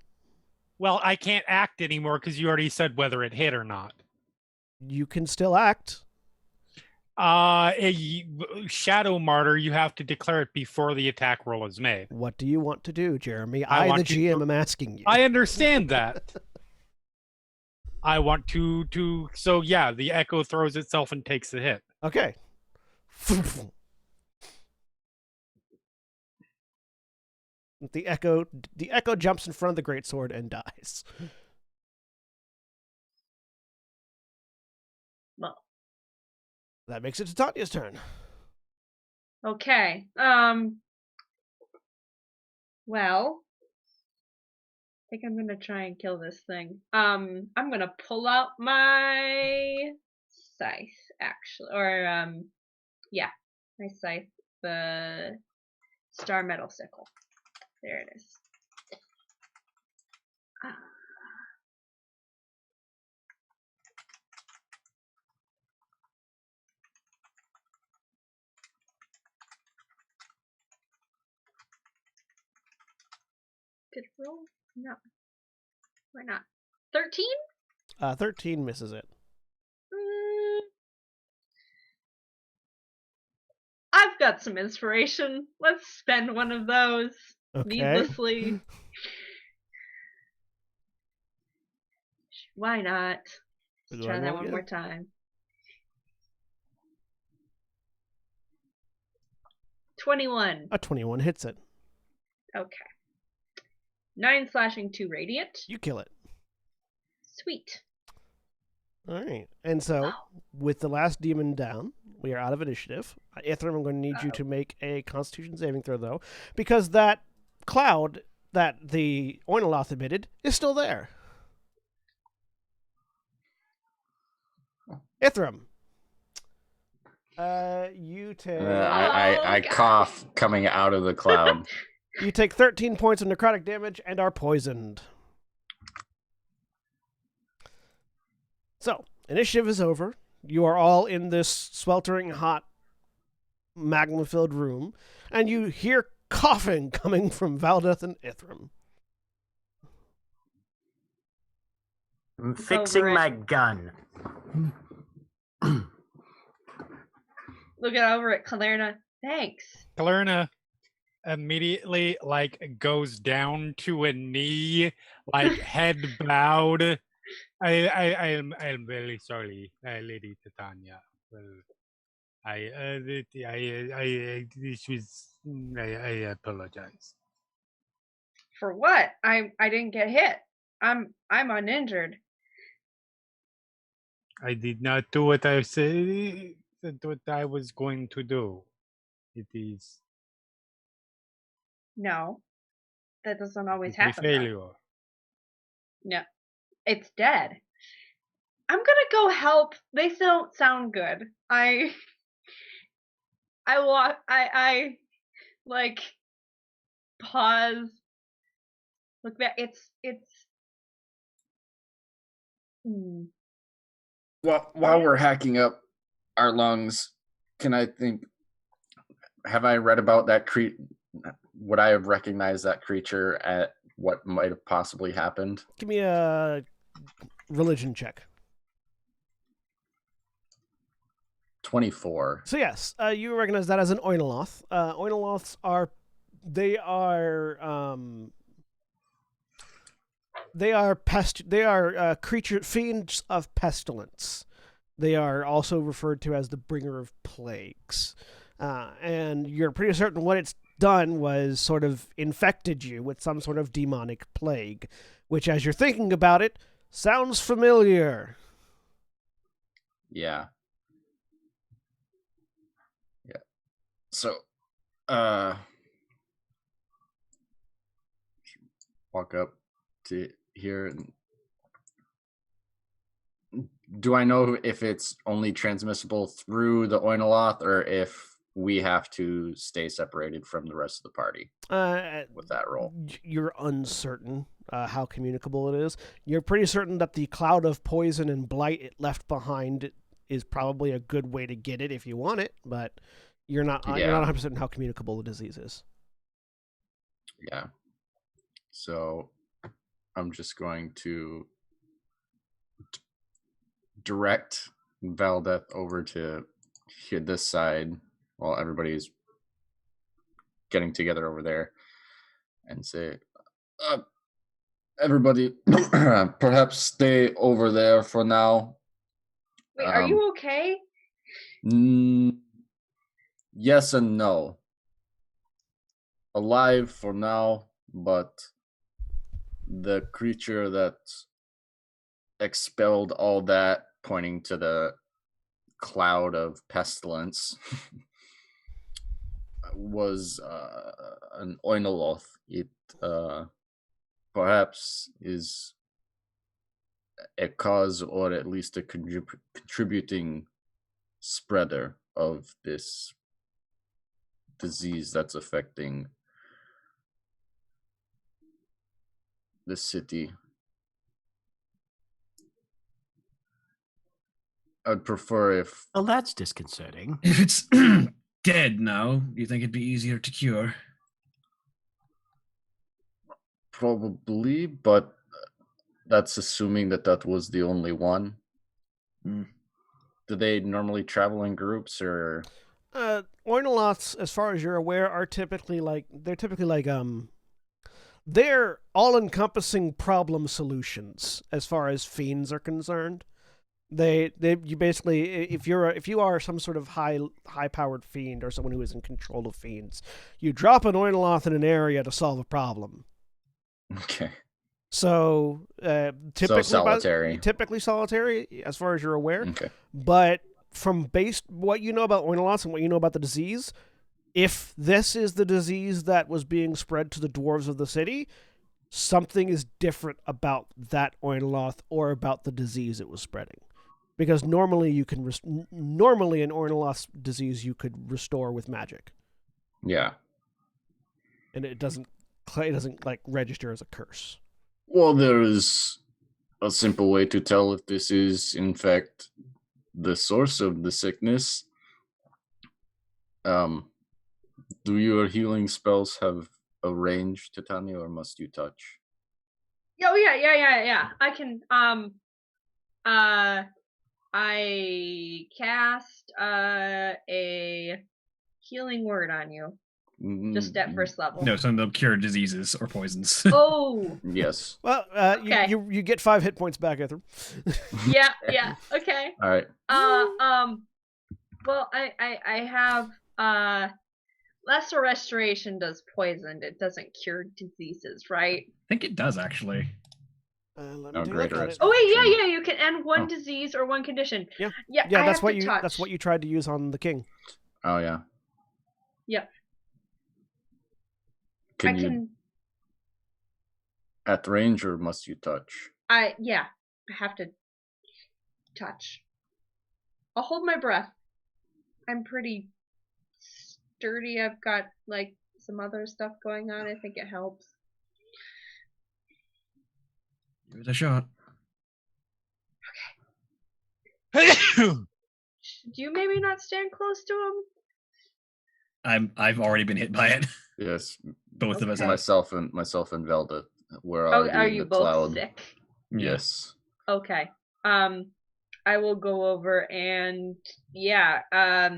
Well, I can't act anymore because you already said whether it hit or not. You can still act. Shadow Martyr, you have to declare it before the attack roll is made. What do you want to do, Jeremy? I I the want to- GM, am asking you. I understand that. I want to. So yeah, the echo throws itself and takes the hit. Okay. The echo jumps in front of the greatsword and dies. Well. That makes it to Tanya's turn. Okay. Well, I think I'm gonna try and kill this thing. I'm gonna pull out my scythe, actually, or yeah, my scythe, the star metal sickle. There it is. Did it roll? No. Why not? 13? 13 misses it. I've got some inspiration. Let's spend one of those Okay. needlessly. Why not? Let's Do try I that roll one again? more time. 21. A 21 hits it. Okay. 9 slashing, 2 radiant. You kill it. Sweet. All right. And so, with the last demon down, we are out of initiative. Ithram, I'm going to need you to make a Constitution saving throw, though, because that cloud that the Oinoloth emitted is still there. Ithram. You take... I God. cough coming out of the cloud. You take 13 points of necrotic damage and are poisoned. So, initiative is over. You are all in this sweltering hot, magma-filled room, and you hear coughing coming from Valdeth and Ithram. I'm It's fixing over it. my gun. Looking over at Kalerna. Thanks. Kalerna immediately goes down to a knee, head bowed. I am very sorry, Lady Titania. Well, this was I apologize. For what? I didn't get hit. I'm uninjured. I did not do what I said. What I was going to do. It is No. That doesn't always it's a happen. though. failure. No. It's dead. I'm gonna go help. They don't sound good. I pause. Look back. It's While we're hacking up our lungs, can I think? Have I read about that would I have recognized that creature at what might have possibly happened? Give me a religion check. 24. So yes, you recognize that as an Oinoloth. Oinoloths are creature fiends of pestilence. They are also referred to as the bringer of plagues. And you're pretty certain what it's done was sort of infected you with some sort of demonic plague, which, as you're thinking about it, sounds familiar. Yeah. So, walk up to here. And do I know if it's only transmissible through the Oinoloth, or if we have to stay separated from the rest of the party with that roll? You're uncertain how communicable it is. You're pretty certain that the cloud of poison and blight it left behind is probably a good way to get it if you want it, but you're not 100% certain how communicable the disease is. Yeah. So I'm just going to direct Valdeth over to here this side while everybody's getting together over there, and say, everybody, perhaps stay over there for now. Wait, are you okay? Yes and no. Alive for now, but the creature that expelled all that, pointing to the cloud of pestilence, was an Oinoloth. It perhaps is a cause, or at least a contributing spreader of this disease that's affecting the city. I'd prefer if... Well, that's disconcerting. If it's dead now, do you think it'd be easier to cure? Probably, but that's assuming that was the only one. Do they normally travel in groups, or... Oinoloths, as far as you're aware, are typically they're all-encompassing problem solutions as far as fiends are concerned. You basically, if you are some sort of high-powered fiend or someone who is in control of fiends, you drop an Oinoloth in an area to solve a problem. Okay. So typically solitary. Typically solitary, as far as you're aware. Okay. But from what you know about Oinoloths and what you know about the disease, if this is the disease that was being spread to the dwarves of the city, something is different about that Oinoloth or about the disease it was spreading. Because normally an Oinoloth's disease you could restore with magic. Yeah. And it doesn't register as a curse. Well, there is a simple way to tell if this is, in fact, the source of the sickness. Do your healing spells have a range, Titania, or must you touch? Oh yeah. I can I cast a healing word on you. Just at first level. No, some of them cure diseases or poisons. Oh. Yes. Well, Okay. you get 5 hit points back, Ithram. Yeah. Okay. All right. Well, I have lesser restoration does poison. It doesn't cure diseases, right? I think it does actually. Let me No, take a look greater at it. Oh wait, Sure. yeah. You can end one Oh. disease or one condition. Yeah. Yeah. Yeah, I that's have what to you touch. that's what you tried to use on the king. Oh yeah. Yep. Can I you can. at range or must you touch? I have to touch. I'll hold my breath. I'm pretty sturdy. I've got like some other stuff going on. I think it helps. Give it a shot. Should you maybe not stand close to him? I've already been hit by it. Yes. Both of us Okay. have. Myself and Velda. We're Oh, already are in you the both cloud. sick? Yeah. Yes. Okay. I will go over and I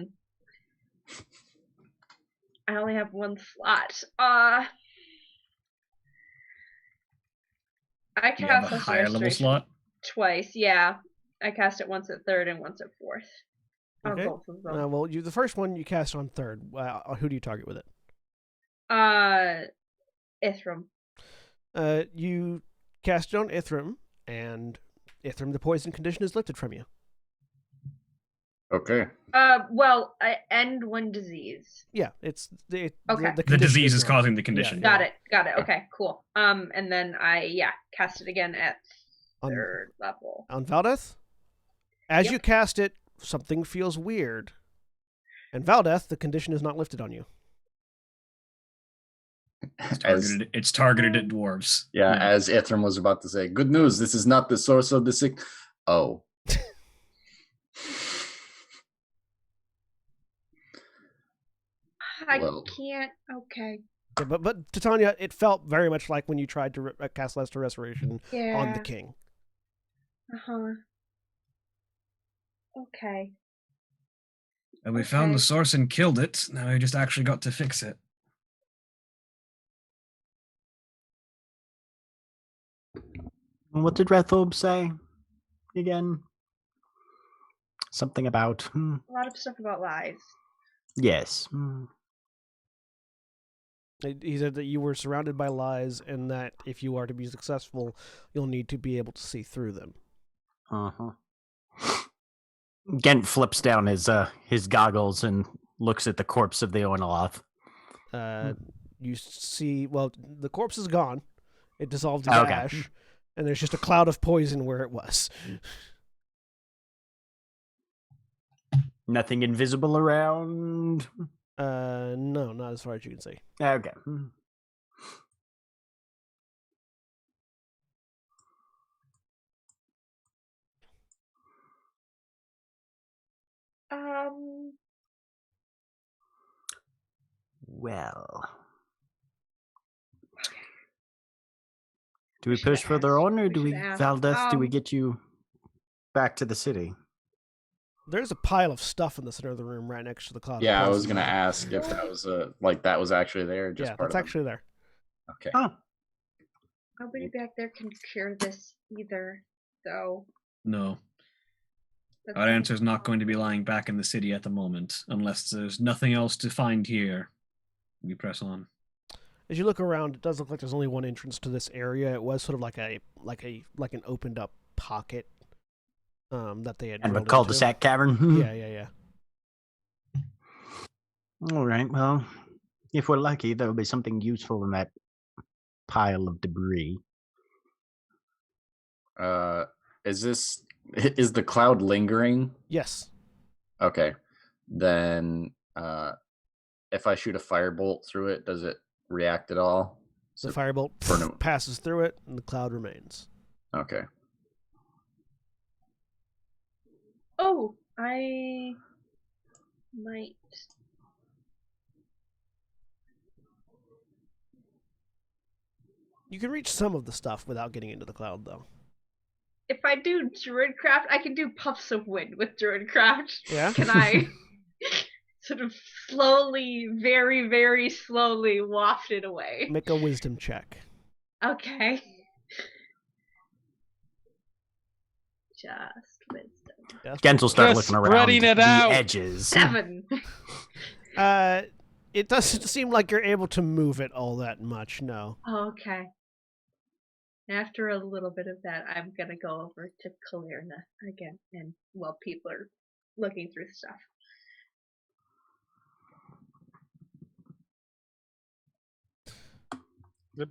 only have one slot. I Do you have cast a Lesser higher level Restoration slot? twice. Yeah, I cast it once at third and once at fourth. On Okay. both of them. Well, the first one you cast on third. Who do you target with it? Ithram. You cast it on Ithram, and Ithram, the poison condition is lifted from you. Okay. Well, I end one disease. Yeah, it's Okay. the The condition disease is gone. causing the condition. Got it. Okay, cool. And then I cast it again at third level. On Valdeth, as Yep. you cast it, something feels weird. And Valdeth, the condition is not lifted on you. It's targeted at dwarves. As Ithram was about to say, good news, this is not the source of the sick. Oh. I Well. can't. Okay. Yeah, but Titania, it felt very much like when you tried to cast Lesser Restoration Yeah. on the king. Okay. And we found the Okay. source and killed it. Now we just actually got to fix it. What did Rethorb say again? Something about A lot of stuff about lies. yes. He said that you were surrounded by lies, and that if you are to be successful, you'll need to be able to see through them. Gent flips down his goggles and looks at the corpse of the Oinoloth. You see, well, the corpse is gone. It dissolved to Okay. ash, and there's just a cloud of poison where it was. Nothing invisible around. No, not as far as you can see. Okay. Well, do we We should push further ask. on, or We do we, should ask. Valdeth? Do we get you back to the city? There's a pile of stuff in the center of the room right next to the cloud. of Yeah, I was poison. gonna ask if that was that was actually there. Just Yeah, part that's of it. actually there. Okay. Oh, Nobody back there can cure this either. So No. that's Our answer is not going to be lying back in the city at the moment, unless there's nothing else to find here. We press on. As you look around, it does look like there's only one entrance to this area. It was sort of like an opened up pocket that they had. and a drilled cul-de-sac cavern. into. Yeah. All right. Well, if we're lucky, there'll be something useful in that pile of debris. Is the cloud lingering? Yes. Okay. Then if I shoot a firebolt through it, does it react at all? The firebolt passes through it, and the cloud remains. Okay. Oh, I might You can reach some of the stuff without getting into the cloud, though. If I do Druidcraft, I can do puffs of wind with Druidcraft. Yeah? Can I sort of slowly, very, very slowly waft it away? Make a wisdom check. Okay. Just wisdom. Yes. Gens will start Just looking around spreading it the out. edges. 7. It doesn't seem like you're able to move it all that much, no. Okay. After a little bit of that, I'm gonna go over to Kalerna again, and while people are looking through stuff.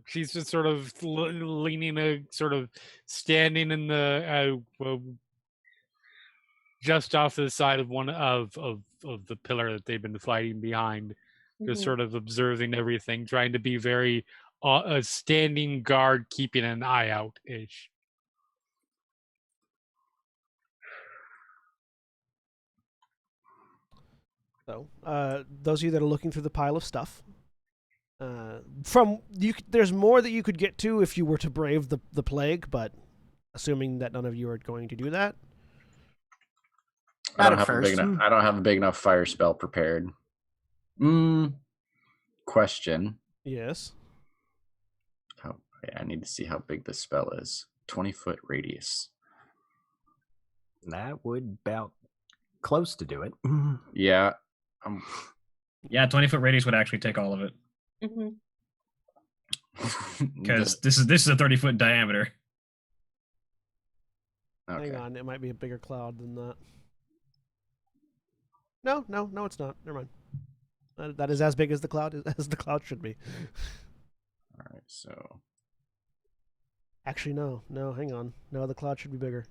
She's just sort of leaning, sort of standing in the just off to the side of one of the pillar that they've been fighting behind, just Mhm. sort of observing everything, trying to be very a standing guard, keeping an eye out ish. So, those of you that are looking through the pile of stuff, there's more that you could get to if you were to brave the plague, but assuming that none of you are going to do that. I Not don't at have a big first. enough. I don't have a big enough fire spell prepared. Question. Yes. I need to see how big this spell is. 20-foot radius. That would about close to do it. Yeah. Yeah, 20-foot radius would actually take all of it Mhm. because this is a 30-foot diameter. Okay. Hang on, it might be a bigger cloud than that. No, it's not. Never mind. That is as big as the cloud should be. All right. So Actually, no. Hang on. No, the cloud should be bigger.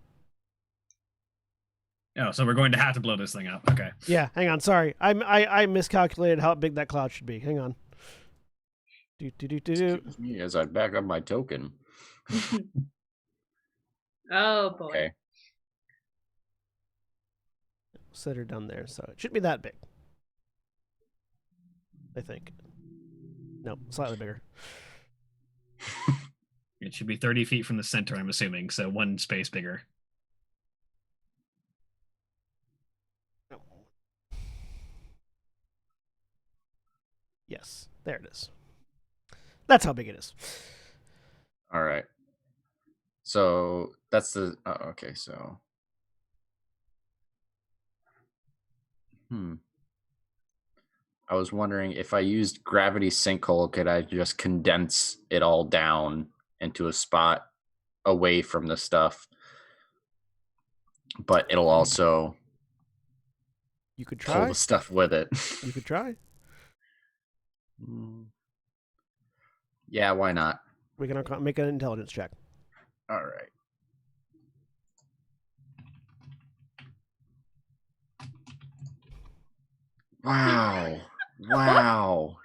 Oh, so we're going to have to blow this thing up. Okay. Yeah, hang on. Sorry, I miscalculated how big that cloud should be. Hang on. excuse me as I back up my token. Oh boy. Okay. Set her down there, so it shouldn't be that big. I think. No, slightly bigger. It should be 30 feet from the center, I'm assuming, so one space bigger. Yes, there it is. That's how big it is. All right. So that's the. Okay. So. I was wondering if I used gravity sinkhole, could I just condense it all down into a spot away from the stuff? But it'll also You could pull try. the stuff with it. You could try. Yeah, why not? We can make an intelligence check. All right. Wow. Wow.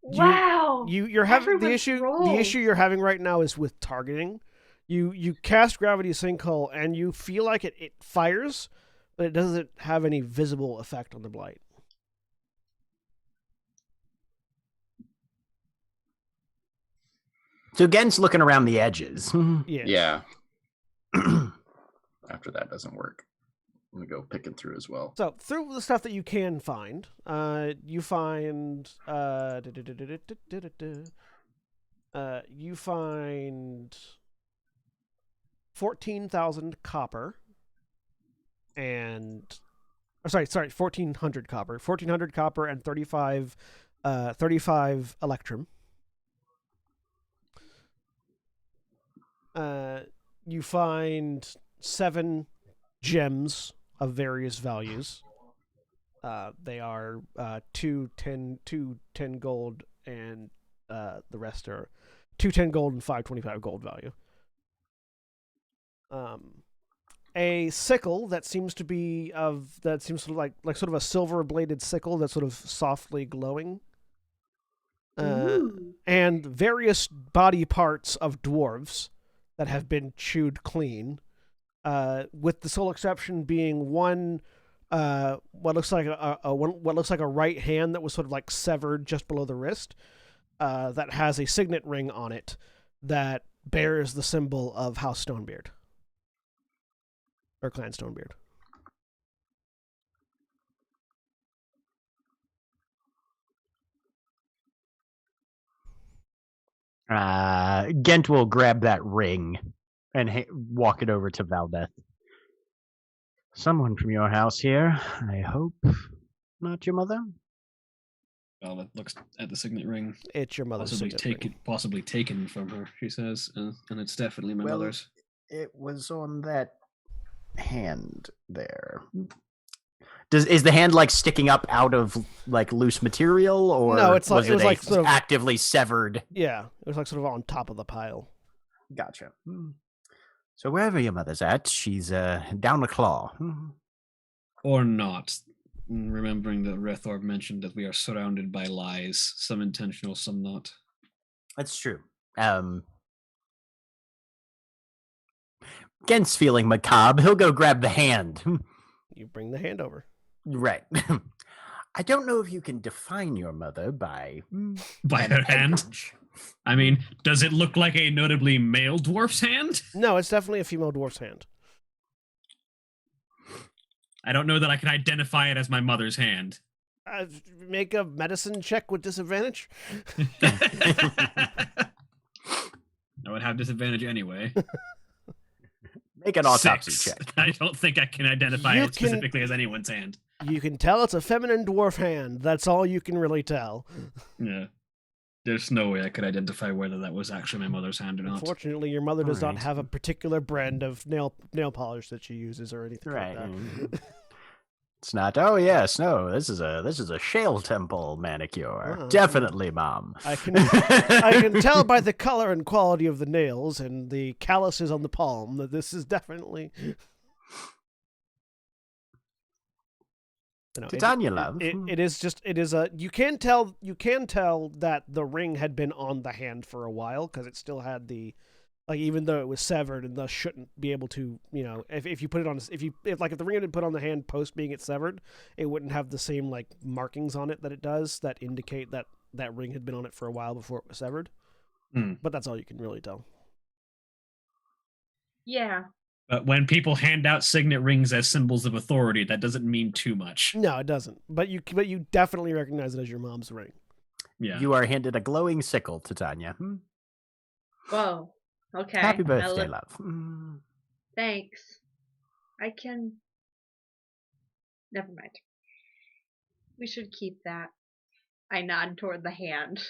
Wow. You're having the Everyone's issue. The rolled. issue you're having right now is with targeting. You cast gravity sinkhole and you feel like it fires, but it doesn't have any visible effect on the blight. So Gen's looking around the edges. Yes. Yeah. After that doesn't work, I'm gonna go picking through as well. So through the stuff that you can find, you find you find 14,000 copper and 1,400 copper. 1,400 copper and 35 electrum. You find 7 gems of various values. They are 2 10 gold, and the rest are 2 10 gold and 5 25 gold value. A sickle that seems to be like sort of a silver bladed sickle that's sort of softly glowing. Ooh. And various body parts of dwarves that have been chewed clean, with the sole exception being one what looks like a right hand that was sort of like severed just below the wrist, that has a signet ring on it that bears the symbol of House Stonebeard. Or Clan Stonebeard. Gent will grab that ring and walk it over to Valdeth. Someone from your house here. I hope not your mother. Valdeth looks at the signet ring. It's your mother's signet ring. Possibly taken from her, she says, and it's definitely my mother's. It was on that hand there. Is the hand like sticking up out of like loose material, or no? It's like was it was like sort of actively severed. Yeah, it was like sort of on top of the pile. Gotcha. So wherever your mother's at, she's down the claw. Or not. Remembering that Rethorb mentioned that we are surrounded by lies, some intentional, some not. That's true. Gent's feeling macabre. He'll go grab the hand. You bring the hand over. Right. I don't know if you can define your mother by her hand. I mean, does it look like a notably male dwarf's hand? No, it's definitely a female dwarf's hand. I don't know that I can identify it as my mother's hand. Make a medicine check with disadvantage. I would have disadvantage anyway. Make an autopsy check. I don't think I can identify it specifically as anyone's hand. You can tell it's a feminine dwarf hand. That's all you can really tell. Yeah. There's no way I could identify whether that was actually my mother's hand or not. Unfortunately, your mother does not have a particular brand of nail polish that she uses or anything like that. It's not. Oh yes, no. This is a Shale Temple manicure. Definitely, Mom. I can tell by the color and quality of the nails and the calluses on the palm that this is definitely. Titania, love. It is a. You can tell that the ring had been on the hand for a while because it still had the. Like, even though it was severed and thus shouldn't be able to, if you put it on, if the ring had been put on the hand post being it severed, it wouldn't have the same like markings on it that it does that indicate that that ring had been on it for a while before it was severed. But that's all you can really tell. Yeah. But when people hand out signet rings as symbols of authority, that doesn't mean too much. No, it doesn't. But you definitely recognize it as your mom's ring. Yeah. You are handed a glowing sickle, Titania. Whoa. Okay. Happy birthday, love. Thanks. I can. Never mind. We should keep that. I nod toward the hand.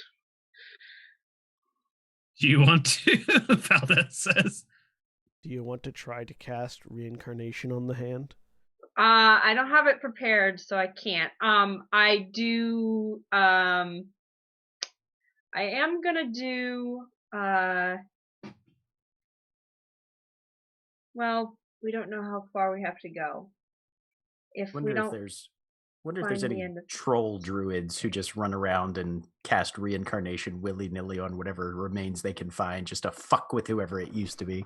Do you want to? Valdeth says. Do you want to try to cast reincarnation on the hand? I don't have it prepared, so I can't. I do. I am gonna do. Well, we don't know how far we have to go. Wonder if there's any troll druids who just run around and cast reincarnation willy-nilly on whatever remains they can find just to fuck with whoever it used to be.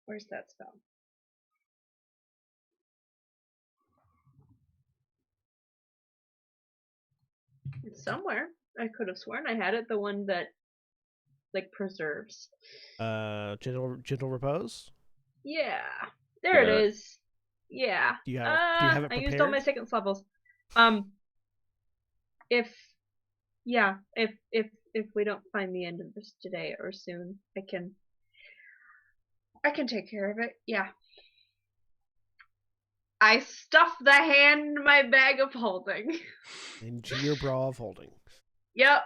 Where's that spell? It's somewhere. I could have sworn I had it. The one that like preserves. Gentle repose. Yeah, there it is. Yeah. Do you have it prepared? I used all my second levels. If we don't find the end of this today or soon, I can take care of it. Yeah. I stuff the hand in my bag of holding. Into your bra of holding. Yep.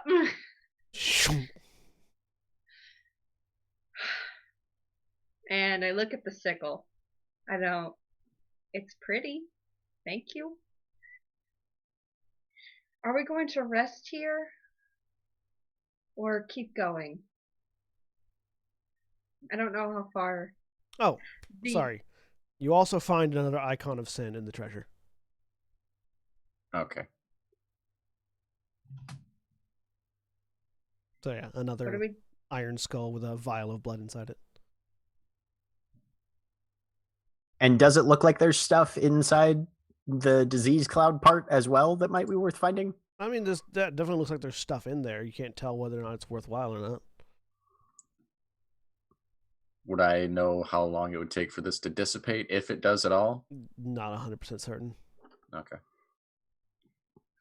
And I look at the sickle. It's pretty. Thank you. Are we going to rest here? Or keep going? I don't know how far. Oh, sorry. You also find another icon of sin in the treasure. Okay. So yeah, another iron skull with a vial of blood inside it. And does it look like there's stuff inside the disease cloud part as well that might be worth finding? I mean, that definitely looks like there's stuff in there. You can't tell whether or not it's worthwhile or not. Would I know how long it would take for this to dissipate, if it does at all? Not 100% certain. Okay.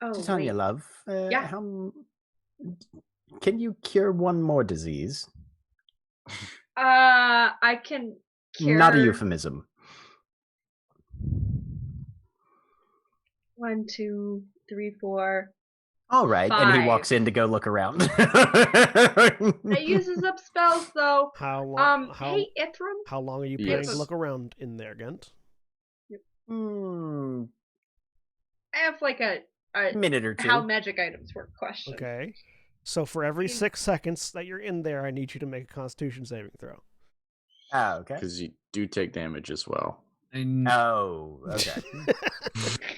Oh, Titania, wait. love. Yeah. Can you cure one more disease? I can cure. Not a euphemism. 1, 2, 3, 4. All right, and he 5. walks in to go look around. That uses up spells though. How long? Hey, Ithram. How long are you planning to Yes. look around in there, Gent? Hmm, I have like a minute or two. how magic items work question. Okay. So for every 6 seconds that you're in there, I need you to make a Constitution saving throw. Oh, okay. Because you do take damage as well. And Oh, okay.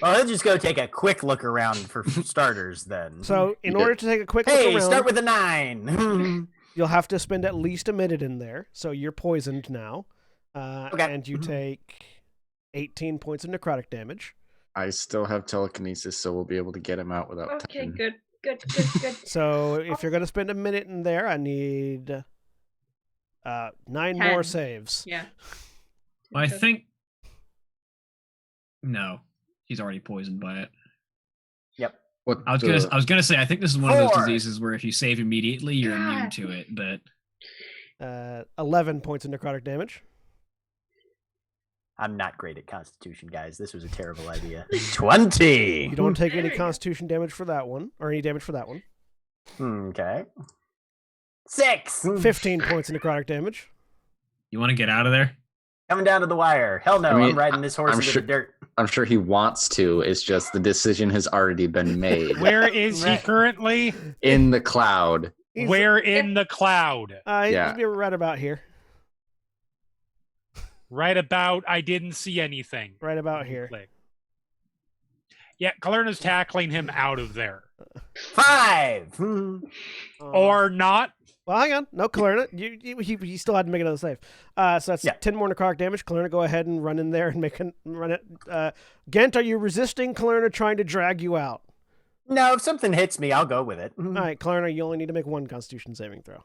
Well, let's just go take a quick look around for starters then. So in You order to take a quick look hey, around, start with a 9. you'll have to spend at least a minute in there. So you're poisoned now, Okay. and you take 18 points of necrotic damage. I still have telekinesis, so we'll be able to get him out without Okay, touching. good. So if you're going to spend a minute in there, I need 9 more 10. saves. Yeah. I think no, he's already poisoned by it. Yep. What I was the- gonna say I think this is one of those 4. diseases where if you save immediately, you're immune God. to it. But 11 points of necrotic damage. I'm not great at Constitution, guys. This was a terrible idea. 20. You don't take There any you go. Constitution damage for that one, or any damage for that one. Okay. 6. 15 points of necrotic damage. you want to get out of there? Coming down to the wire. Hell no, I mean, I'm riding this horse I'm into sure- the dirt. I'm sure he wants to. It's just the decision has already been made. Where is he Right. currently? In the cloud. He's- Where in the cloud? He's Yeah. gonna be right about here. Right about. I didn't see anything. Right about here. Yeah, Kalerna's tackling him out of there. 5. Or not. Well, hang on. No, Kalerna. He still had to make another save. So that's Yeah. 10 more necrotic damage. Kalerna, go ahead and run in there and run it. Gent, are you resisting Kalerna trying to drag you out? No, if something hits me, I'll go with it. All right, Kalerna, you only need to make 1 Constitution saving throw.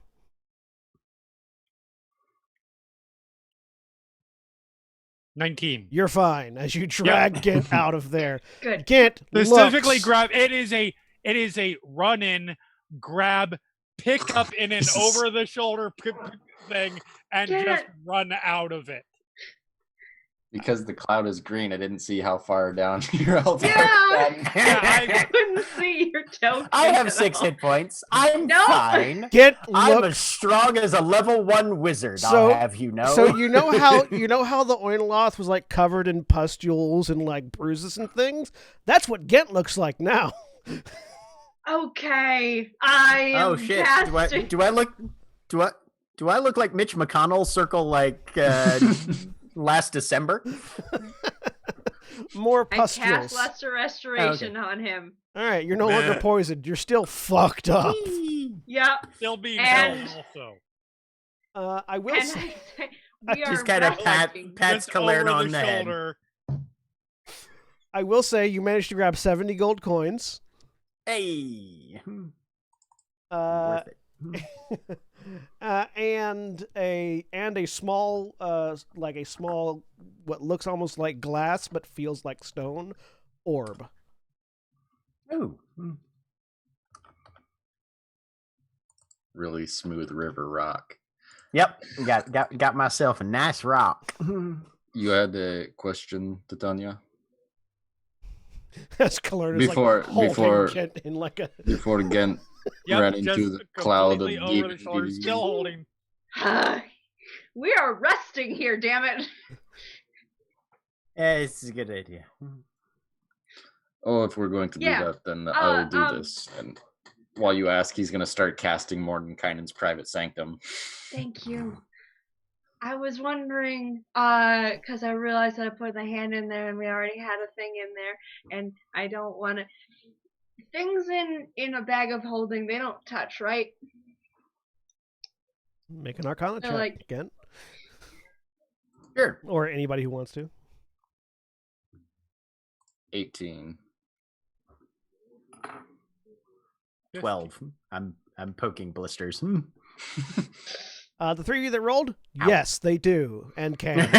$19. You're fine as you drag Gent out of there. Good. Gent Specifically, looks, grab. It is a run in, grab, pick up in an over the shoulder thing, and Get just it. run out of it. Because the cloud is green, I didn't see how far down your health Yeah. I- I couldn't see your token. I have at 6 all. hit points. I'm No. fine. Gent I'm as looks. strong as a level 1 wizard, So- I'll have you know. So you know how the Oinoloth was like covered in pustules and like bruises and things? That's what Gent looks like now. Okay, I am Oh shit. casting. Do I look like Mitch McConnell circle like last December? More I pustules. cast Lesser Restoration on him. All right, you're no longer Meh. poisoned. You're still fucked up. Yep. Still being And- held also. I will And say, I say we are Just kind of wrestling. pats Just Kalerna over on the the head. shoulder. you managed to grab 70 gold coins. Hey. Uh, Worth it. and a small what looks almost like glass but feels like stone orb. Ooh. Really smooth river rock. Yep. Got myself a nice rock. You had a question, Titania? As Kalerna's Before- like holding before- Gent in like a Before Gent Yep, ran into just the cloud of completely over the deep- shoulder, deep- still holding. We are resting here, damn it. Yeah, it's a good idea. Oh, if we're going to do Yeah. that, then I will do um, this. And while you ask, he's going to start casting Mordenkainen's private sanctum. Thank you. I was wondering, because I realized that I put the hand in there and we already had a thing in there, and I don't want to. Things in a bag of holding, they don't touch, right? make an Arcana They're check like- again, Sure. or anybody who wants to. 18. 12. I'm poking blisters. The three of you that rolled, Ow. yes, they do and can.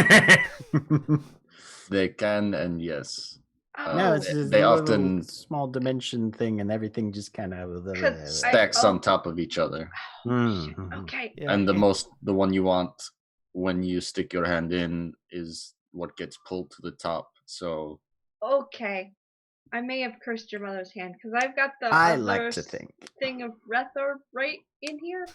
They can, and yes. No, it's just they a little often small dimension thing, and everything just kind of 'Cause stacks on top of each other. Okay. Yeah, And the one you want when you stick your hand in is what gets pulled to the top. So Okay. I may have cursed your mother's hand because I've got the I other like to think. thing of Rethor right in here.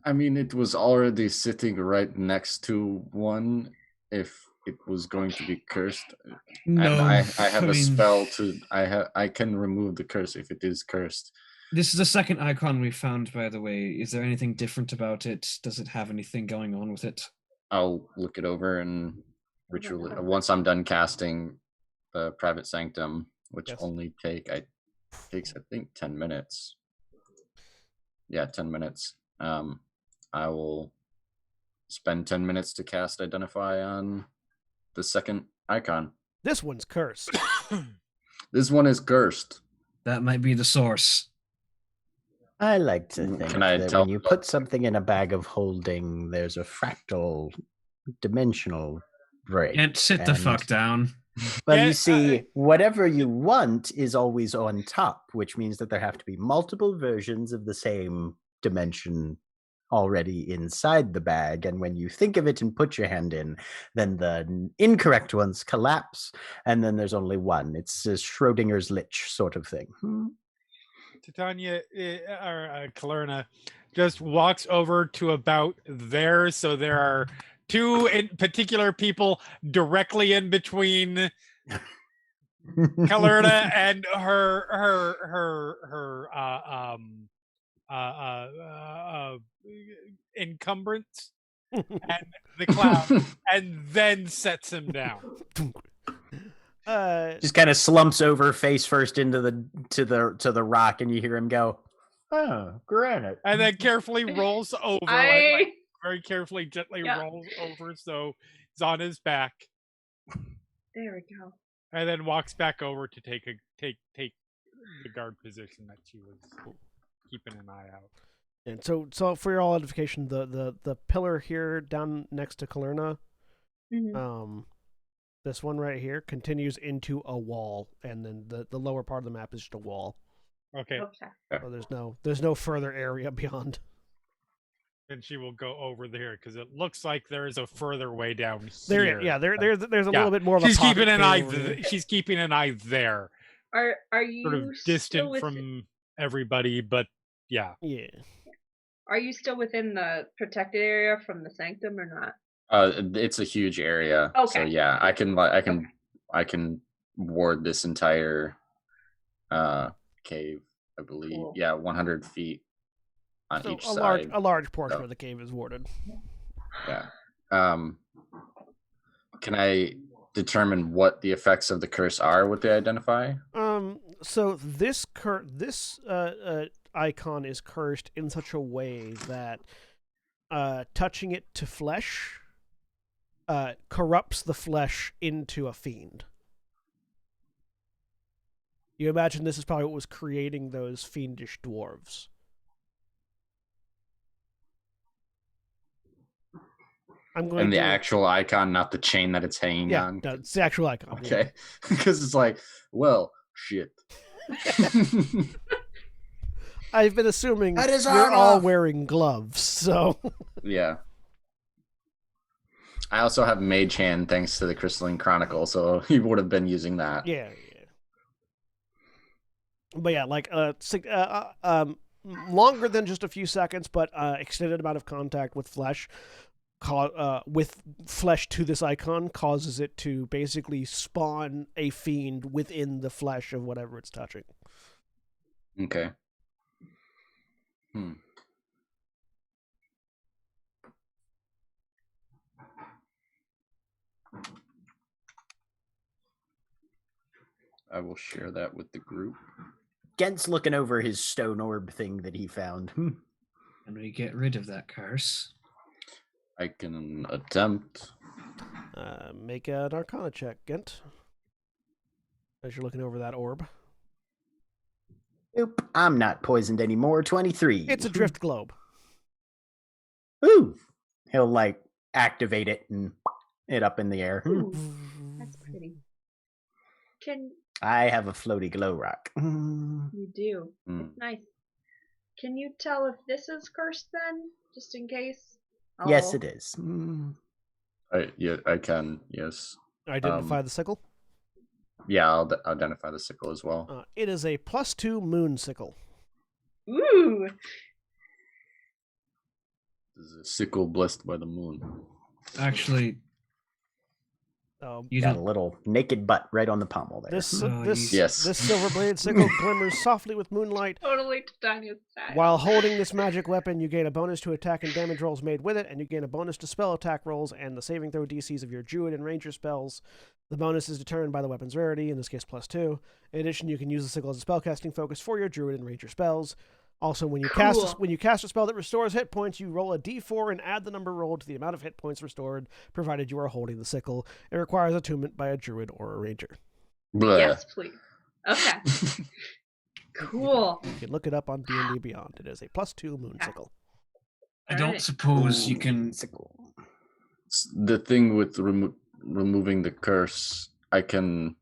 I mean, it was already sitting right next to one if it was going to be cursed. No, And I have a mean, spell to I can remove the curse if it is cursed. This is the second icon we found, by the way. Is there anything different about it? Does it have anything going on with it? I'll look it over and ritual it once I'm done casting the private sanctum, which Yes. only takes I think 10 minutes. Yeah, 10 minutes. I will spend 10 minutes to cast Identify on the second icon. this one's cursed. This one is cursed. That might be the source. I like to think Can I that tell when you put something in a bag of holding, there's a fractal dimensional break. Can't sit the and- fuck down. Well, Yeah, you see, whatever you want is always on top, which means that there have to be multiple versions of the same dimension already inside the bag. And when you think of it and put your hand in, then the incorrect ones collapse, and then there's only one. It's a Schrodinger's lich sort of thing. Titania or Kalerna just walks over to about there, so there are two in particular people directly in between Kalerna and her encumbrance and the clown, and then sets him down. Just kind of slumps over face first into the rock, and you hear him go, "Oh, granite." And then carefully rolls over, like, very carefully, gently rolls over, so he's on his back. There we go. And then walks back over to take the guard position that she was keeping an eye out. And so for your all edification, the pillar here down next to Kalerna, this one right here continues into a wall, and then the lower part of the map is just a wall. Okay. So there's no further area beyond. And she will go over there because it looks like there is a further way down There, here. yeah, there's a little bit more of She's a pocket keeping an cave eye. over here. She's keeping an eye there, Are you sort of distant from everybody, but yeah. Yeah. Are you still within the protected area from the sanctum or not? It's a huge area. Okay. So yeah, I can ward this entire cave, I believe. Cool. Yeah, 100 feet on So each a side. large portion So- of the cave is warded. Yeah. Can I determine what the effects of the curse are with the Identify? So this icon is cursed in such a way that touching it to flesh corrupts the flesh into a fiend. You imagine this is probably what was creating those fiendish dwarves. I'm going And the to actual icon, not the chain that it's hanging yeah, on. no, it's the actual icon. yeah. Okay. Because it's like, well, shit. I've been assuming That is you're armor! all wearing gloves, so Yeah. I also have Mage Hand thanks to the Crystalline Chronicle, so he would have been using that. yeah. But yeah, like longer than just a few seconds, but extended amount of contact with flesh, with flesh to this icon causes it to basically spawn a fiend within the flesh of whatever it's touching. Okay. I will share that with the group. Gent's looking over his stone orb thing that he found. And we get rid of that curse. I can attempt. Make an Arcana check, Gent. as you're looking over that orb. Nope, I'm not poisoned anymore. 23. It's a drift globe. Ooh. He'll like activate it and it up in the air. Ooh, that's pretty. Can I have a floaty glow rock. you do? Mm. It's nice. Can you tell if this is cursed then, just in case? Yes, Oh. it is. I can. Yes. Identify the sickle. Yeah, I'll identify the sickle as well. It is a +2 moon sickle. Ooh. This is a sickle blessed by the moon. Actually, you Got a don't. little naked butt right on the pommel there. This Yes. silver-bladed sickle glimmers softly with moonlight. Totally Titania's style. While holding this magic weapon, you gain a bonus to attack and damage rolls made with it, and you gain a bonus to spell attack rolls and the saving throw DCs of your druid and ranger spells. The bonus is determined by the weapon's rarity, in this case +2. In addition, you can use the sickle as a spellcasting focus for your druid and ranger spells. Also, when you cast a spell that restores hit points, you roll a d4 and add the number rolled to the amount of hit points restored, provided you are holding the sickle. It requires attunement by a druid or a ranger. Blah. Yes, please. Okay. Cool. You can look it up on D&D Beyond. It is a +2 moon sickle. I don't Alright. suppose you can. Sickle. The thing with removing the curse, the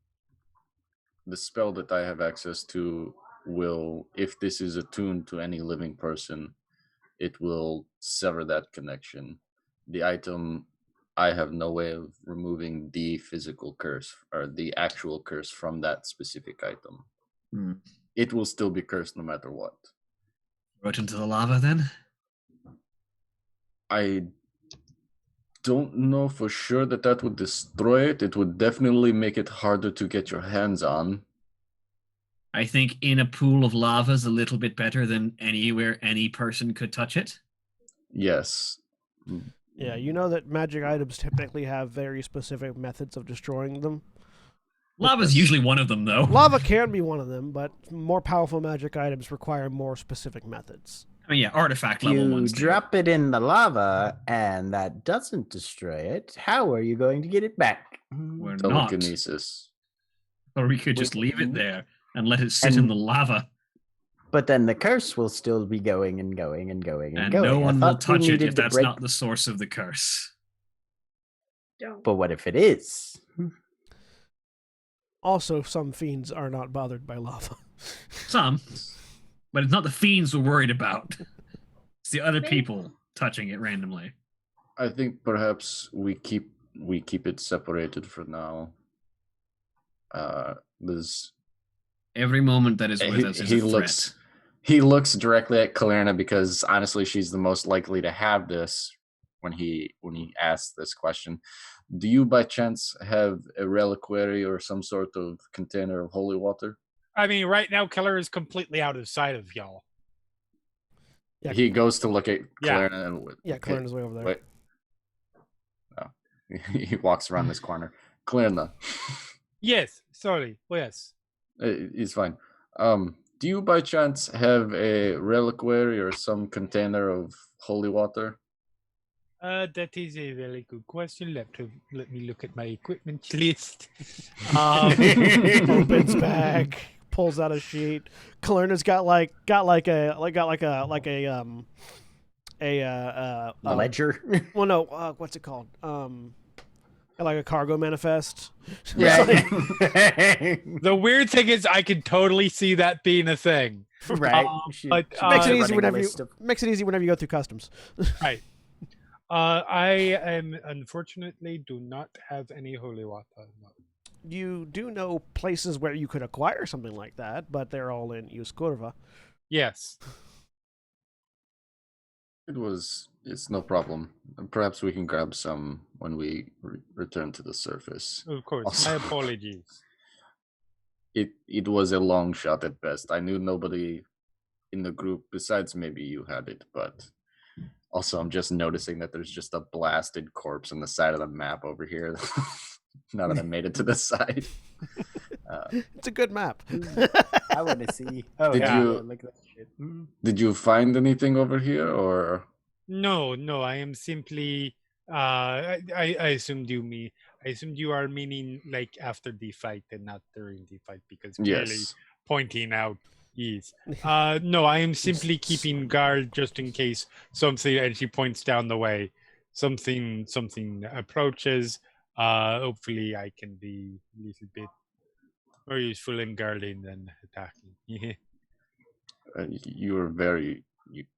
spell that I have access to will, if this is attuned to any living person, it will sever that connection. The item, I have no way of removing the physical curse or the actual curse from that specific item. Hmm. It will still be cursed no matter what. Throw it into the lava then? I don't know for sure that would destroy it. It would definitely make it harder to get your hands on. I think in a pool of lava is a little bit better than anywhere any person could touch it. Yes. Yeah, you know that magic items typically have very specific methods of destroying them. Lava's usually one of them, though. Lava can be one of them, but more powerful magic items require more specific methods. I mean, yeah, artifact level You ones. do. drop it in the lava and that doesn't destroy it. How are you going to get it back? We're not. Telekinesis. Or we could just leave it there and let it sit in And- the lava. But then the curse will still be going and going and going and And going. no I one will thought we touch it needed if to that's break- not the source of the curse. Don't. But what if it is? Also, some fiends are not bothered by lava. Some. But it's not the fiends we're worried about. It's the other Maybe. people touching it randomly. I think perhaps we keep it separated for now. There's Every moment that is with us is a threat. he looks directly at Kalerna because honestly she's the most likely to have this when he asks this question. Do you by chance have a reliquary or some sort of container of holy water? I mean, right now, Keller is completely out of sight of y'all. Yeah. He goes to look at Yeah. Kalerna and Yeah, Kalerna's way over there. Wait. No. He walks around this corner. Kalerna. Yes, sorry. Yes. It's fine. Do you by chance have a reliquary or some container of holy water? That is a very good question. Let me look at my equipment list. Opens bag, pulls out a sheet. Kalerna's got a Ledger? well, no, what's it called? Like a cargo manifest. Yeah. The weird thing is, I can totally see that being a thing. Right. But Makes it running easy a whenever list of- makes it easy whenever you go through customs. Right. I am unfortunately do not have any holy water. No. You do know places where you could acquire something like that, but they're all in Uskurva. Yes. It's no problem. Perhaps we can grab some when we return to the surface. Of course. Also- My apologies. It was a long shot at best. I knew nobody in the group besides maybe you had it, but also I'm just noticing that there's just a blasted corpse on the side of the map over here. Now that I made it to the side. It's a good map. I want to see. Oh, Did yeah. you- Look at that shit. Did you find anything over here or No, I am simply I assumed I assumed you are meaning like after the fight and not during the fight because clearly Yes. pointing out yes. No, I am simply keeping guard just in case something. And she points down the way. Something approaches. Hopefully, I can be a little bit more useful in guarding than attacking. You were very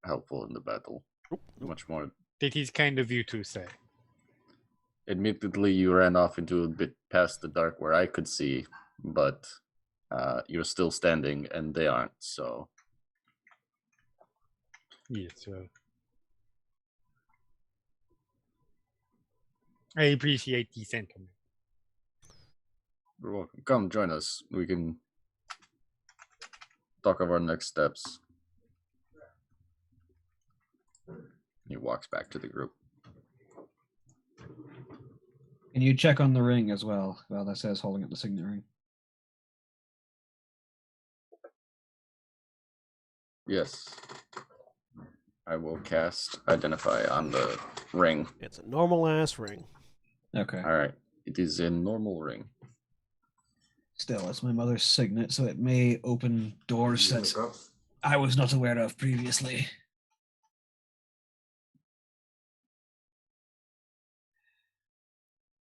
helpful in the battle. Much more. It is kind of you to say. Admittedly, you ran off into a bit past the dark where I could see, but you're still standing and they aren't, so. Yes, well. I appreciate the sentiment. You're welcome. Come join us. We can talk of our next steps. He walks back to the group. Can you check on the ring as well? Well, that says holding up the signet ring. Yes. I will cast Identify on the ring. It's a normal ass ring. Okay. All right. It is a normal ring. Still, it's my mother's signet, so it may open doors that I was not aware of previously.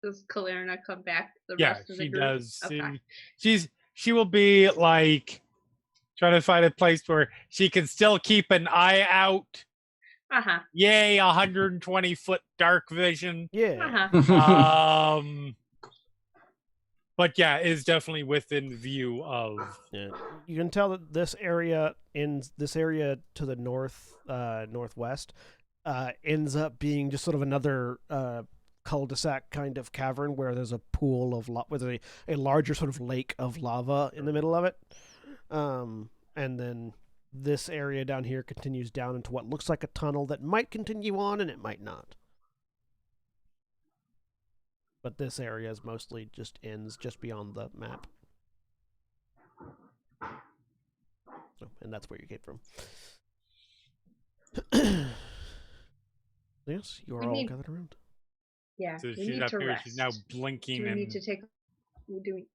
Does Kalerna come back to the Yeah, rest of the she group? does. Okay. She will be like trying to find a place where she can still keep an eye out. Uh-huh. Yay, 120-foot dark vision. Yeah. Uh-huh. But yeah, is definitely within view of. Yeah. You can tell that this area to the northwest ends up being just sort of another cul-de-sac kind of cavern where there's a pool of with a larger sort of lake of lava in the middle of it. And then this area down here continues down into what looks like a tunnel that might continue on and it might not. But this area is mostly just ends just beyond the map. Oh, and that's where you came from. Yes, you are all gathered around. Yeah, So we she's need up to here. rest. She's now blinking Do we and. need to take? Do we?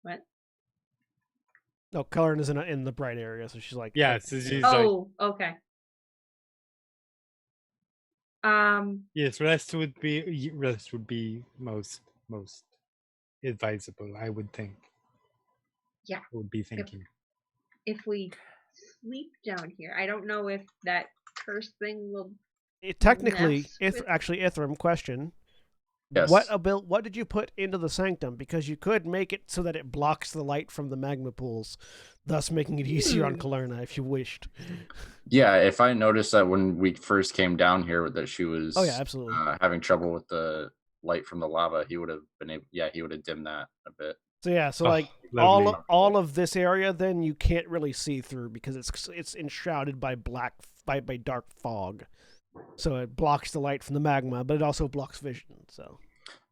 What? No, Cullen is in the bright area, so she's like. Yeah, like, so she's Oh, okay. Yes, rest would be most advisable, I would think. Yeah. I would be thinking. If we sleep down here, I don't know if that curse thing will. Technically, mess with- actually, Ithram, question. Yes. What did you put into the sanctum? Because you could make it so that it blocks the light from the magma pools, thus making it easier on Kalerna if you wished. Yeah, if I noticed that when we first came down here that she was Oh yeah, absolutely. having trouble with the light from the lava, he would have been able. Yeah, he would have dimmed that a bit. So yeah, so Oh, like lovely. all of this area, then you can't really see through because it's enshrouded by dark fog. So it blocks the light from the magma, but it also blocks vision. So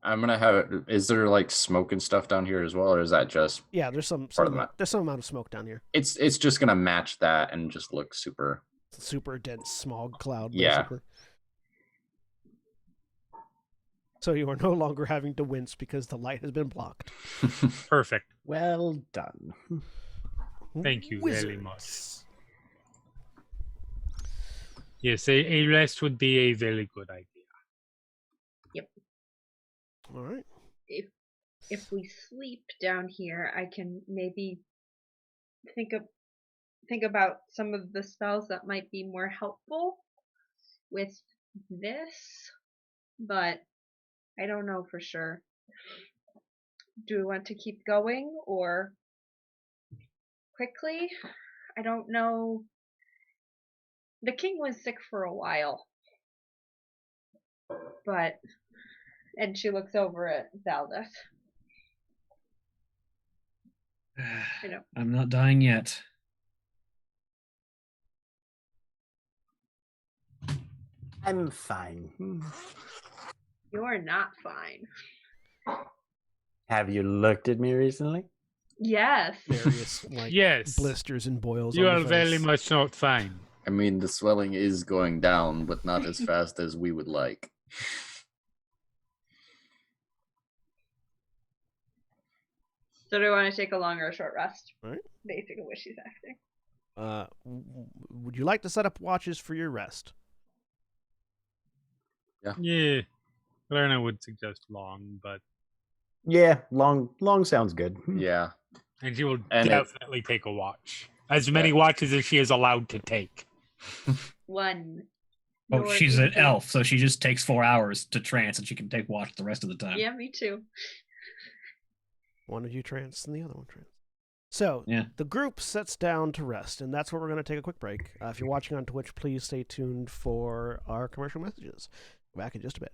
I'm gonna have it. Is there like smoke and stuff down here as well, or is that just? yeah, there's some Part of the map. there's some amount of smoke down here. It's just gonna match that and just look super. It's a super dense smog cloud, Yeah. basically. So you are no longer having to wince because the light has been blocked. Perfect. Well done. Thank you very Wizards. much. Yes, a rest would be a very good idea. All right. If we sleep down here, I can maybe think about some of the spells that might be more helpful with this, but I don't know for sure. Do we want to keep going or quickly? I don't know. The king was sick for a while, and she looks over at Valdeth. I know. I'm not dying yet. I'm fine. You're not fine. Have you looked at me recently? Yes. Various like Yes. blisters and boils. You on are the very face. much not fine. I mean, the swelling is going down, but not as fast as we would like. So do I want to take a long or a short rest? Right. Basically what she's asking. Would you like to set up watches for your rest? Yeah. Lerna would suggest long, but Yeah, long sounds good. Yeah. and she will And definitely take a watch. As many watches as she is allowed to take. One. Oh, Yours she's is an the- elf, so she just takes 4 hours to trance, and she can take watch the rest of the time. Yeah, me too. One of you trance and the other one trance. So, Yeah. the group sets down to rest, and that's where we're going to take a quick break. If you're watching on Twitch, please stay tuned for our commercial messages. Back in just a bit.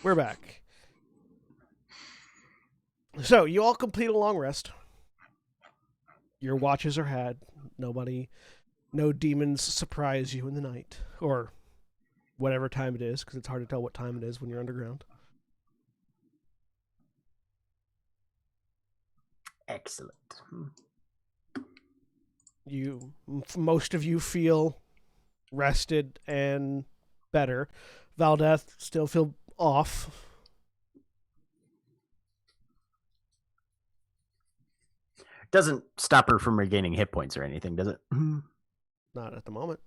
We're back. So, you all complete a long rest. Your watches are had. No demons surprise you in the night. Or whatever time it is, because it's hard to tell what time it is when you're underground. Excellent. Most of you feel rested and better. Valdeth still feel off. Doesn't stop her from regaining hit points or anything, does it? Not at the moment.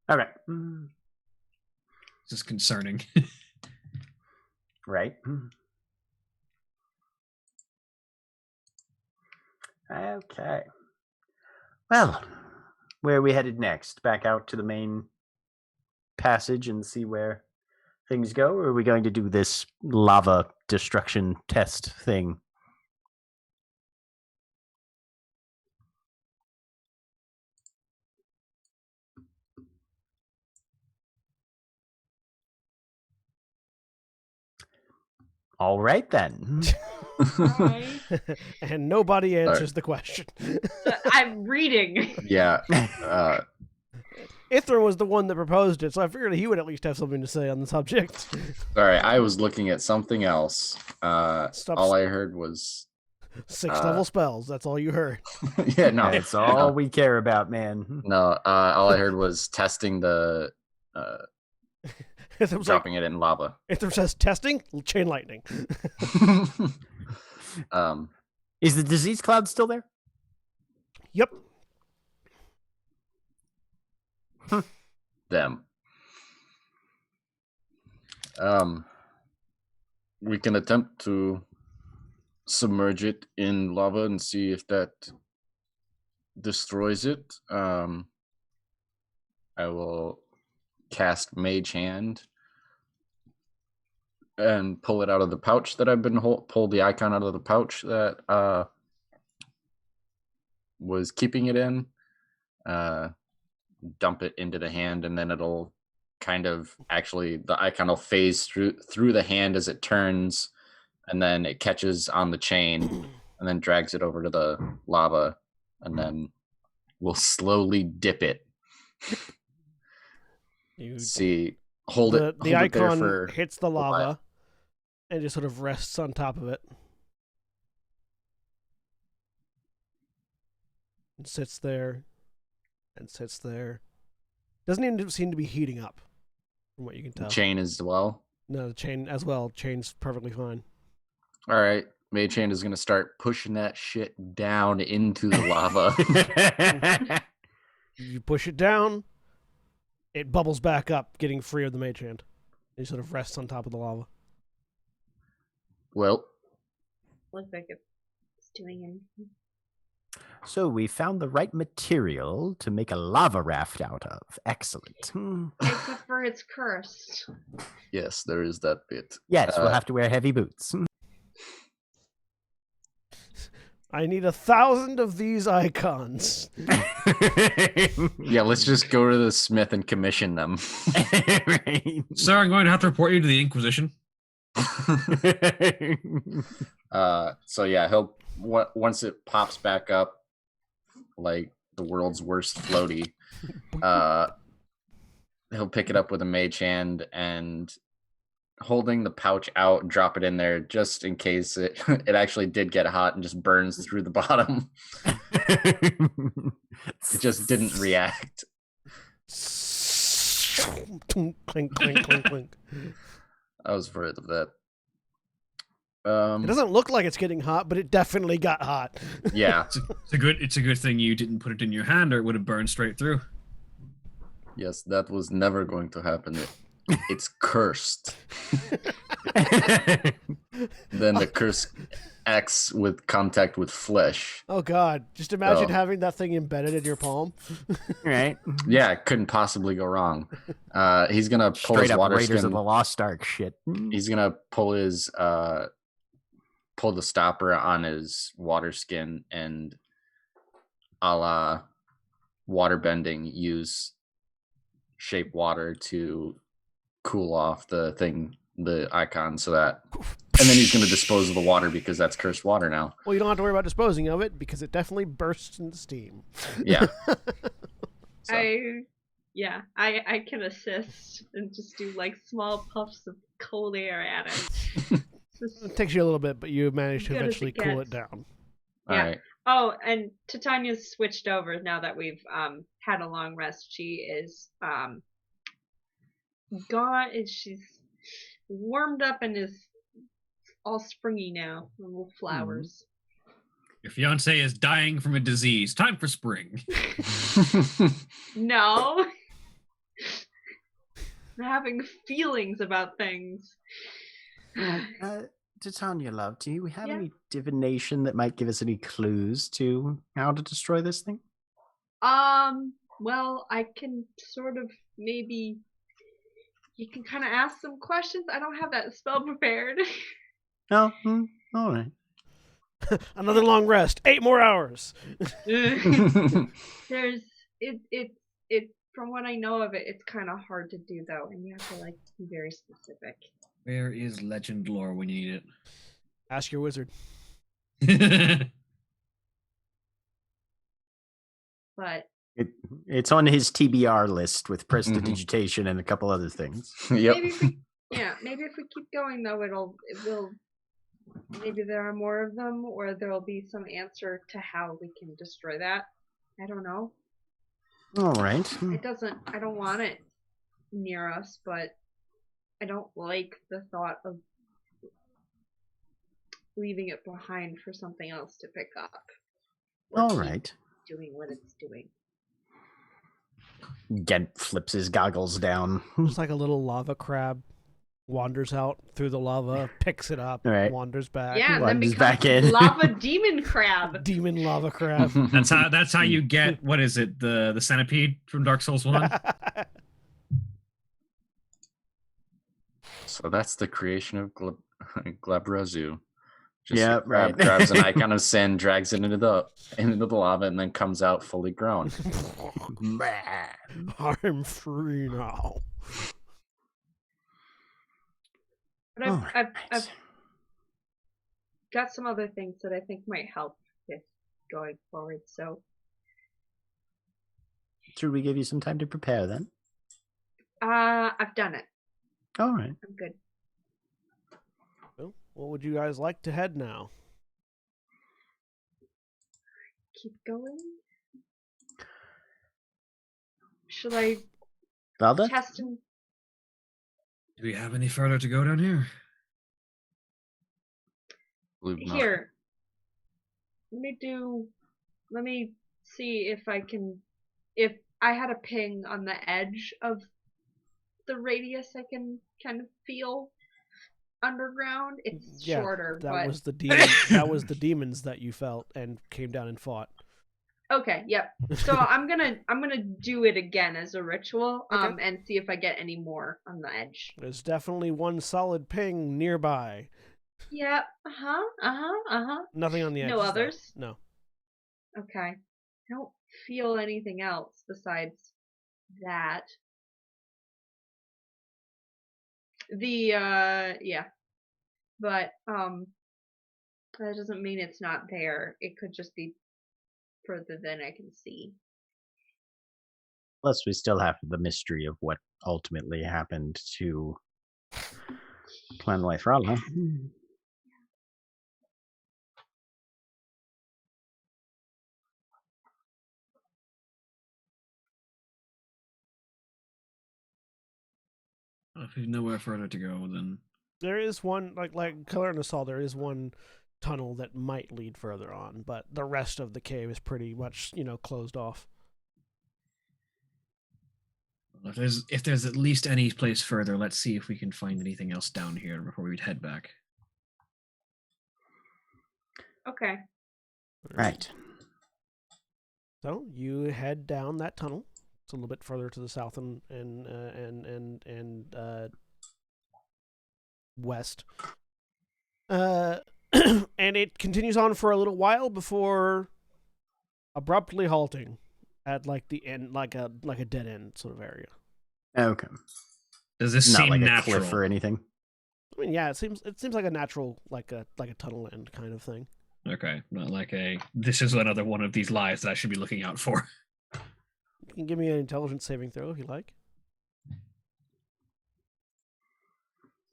Okay. This is concerning. Right. Okay. Well, where are we headed next? Back out to the main passage and see where things go? Or are we going to do this lava destruction test thing? All right, then. Hi. And nobody answers the question. I'm reading. Yeah. Ithra was the one that proposed it, so I figured he would at least have something to say on the subject. Sorry, I was looking at something else. Stop. All I heard was 6 level spells. That's all you heard. yeah, no, That's all we care about, man. no. All I heard was testing the Ithra was like, dropping it in lava. Ithra says testing, chain lightning. Is the disease cloud still there? Yep. Them. We can attempt to submerge it in lava and see if that destroys it. I will cast Mage Hand and pull it out of the pouch that I've been pull the icon out of the pouch that was keeping it in. Dump it into the hand, and then it'll kind of actually the icon will phase through the hand as it turns, and then it catches on the chain and then drags it over to the lava, and then we'll slowly dip it. Hold The it there icon for hits the lava and just sort of rests on top of it. And sits there and sits there. Doesn't even seem to be heating up, from what you can tell. chain as well. No, the chain as well. Chain's perfectly fine. All right, Mage Hand is gonna start pushing that shit down into the lava. You push it down, it bubbles back up, getting free of the mage hand. It sort of rests on top of the lava. Well, Looks like it's doing anything. So we found the right material to make a lava raft out of. Excellent. Except for it's cursed. yes, there is that bit. Yes, we'll have to wear heavy boots. I need 1,000 of these icons. Yeah, let's just go to the smith and commission them. Right. Sir, I'm going to have to report you to the Inquisition. So yeah, he'll once it pops back up, like the world's worst floaty, he'll pick it up with a mage hand and holding the pouch out, drop it in there just in case it actually did get hot and just burns through the bottom. It just didn't react. Clink, clink, clink, clink. I was afraid of that. It doesn't look like it's getting hot, but it definitely got hot. Yeah. It's a good thing you didn't put it in your hand, or it would have burned straight through. Yes, that was never going to happen. It's cursed. Then the curse acts with contact with flesh. Oh god, just imagine Oh. having that thing embedded in your palm. Right. Yeah, it couldn't possibly go wrong. He's gonna pull Straight his up water Raiders skin. of the Lost Ark shit. He's gonna pull the stopper on his water skin and a la water bending, use shape water to cool off the thing the icon so that, and then he's going to dispose of the water because that's cursed water now. Well, you don't have to worry about disposing of it because it definitely bursts into steam. Yeah. So, I can assist and just do like small puffs of cold air at it. It takes you a little bit, but you manage to Good as eventually it cool it gets. down. all Yeah. right. Oh, and Titania's switched over now that we've had a long rest. She is gone. She's warmed up and is all springy now. Little flowers. Your fiance is dying from a disease. Time for spring. No. I'm having feelings about things. Titania, love, do you have Yeah. any divination that might give us any clues to how to destroy this thing? Well, I can sort of maybe you can kind of ask some questions. I don't have that spell prepared. No? All right. Another long rest. 8 more hours. There's it from what I know of it, it's kind of hard to do though, and you have to like be very specific. Where is legend lore when you need Ask your wizard. it? But It's on his TBR list with prestidigitation and a couple other things. Yep. maybe if we keep going though, it will. Maybe there are more of them, or there will be some answer to how we can destroy that. I don't know. All right. I don't want it near us, but I don't like the thought of leaving it behind for something else to pick up. Or All keep right. doing what it's doing. Gent flips his goggles down. It's like a little lava crab. Wanders out through the lava, picks it up, All right. wanders back. Yeah, and then Wanders becomes back in. lava demon crab. Demon lava crab. That's how you get, what is it, the centipede from Dark Souls 1? So that's the creation of Glabrazu. Yeah, right. Grabs an icon of sin, drags it into the lava, and then comes out fully grown. I'm free now. But All right. I've got some other things that I think might help with going forward. So Should we give you some time to prepare then? I've done it. All right. I'm good. Well, what would you guys like to head now? Keep going. Should I Valda? test and Do we have any further to go down here? Believe not. here? Let me see if I can. If I had a ping on the edge of the radius, I can kind of feel underground. It's Yeah, shorter, That but was the demon. That was the demons that you felt and came down and fought. okay, yep. So I'm gonna do it again as a ritual, Okay. and see if I get any more on the edge. There's definitely one solid ping nearby. Yep. Nothing on the edge. No others? No. Okay. I don't feel anything else besides that. Yeah. But that doesn't mean it's not there. It could just be further than I can see. Plus, we still have the mystery of what ultimately happened to Clan Liferala. If there's nowhere further to go, then There is one, like Kalerna saw, there is one tunnel that might lead further on, but the rest of the cave is pretty much, closed off. if there's at least any place further, let's see if we can find anything else down here before we head back. Okay. Right. So you head down that tunnel. It's a little bit further to the south and west. And it continues on for a little while before abruptly halting at the end, like a dead end sort of area. Okay. Does this Not seem like a natural? cliff or anything. mean, yeah, it seems like a natural, like a tunnel end kind of thing. Okay, not like this is another one of these lies that I should be looking out for. You can give me an intelligence saving throw if you like.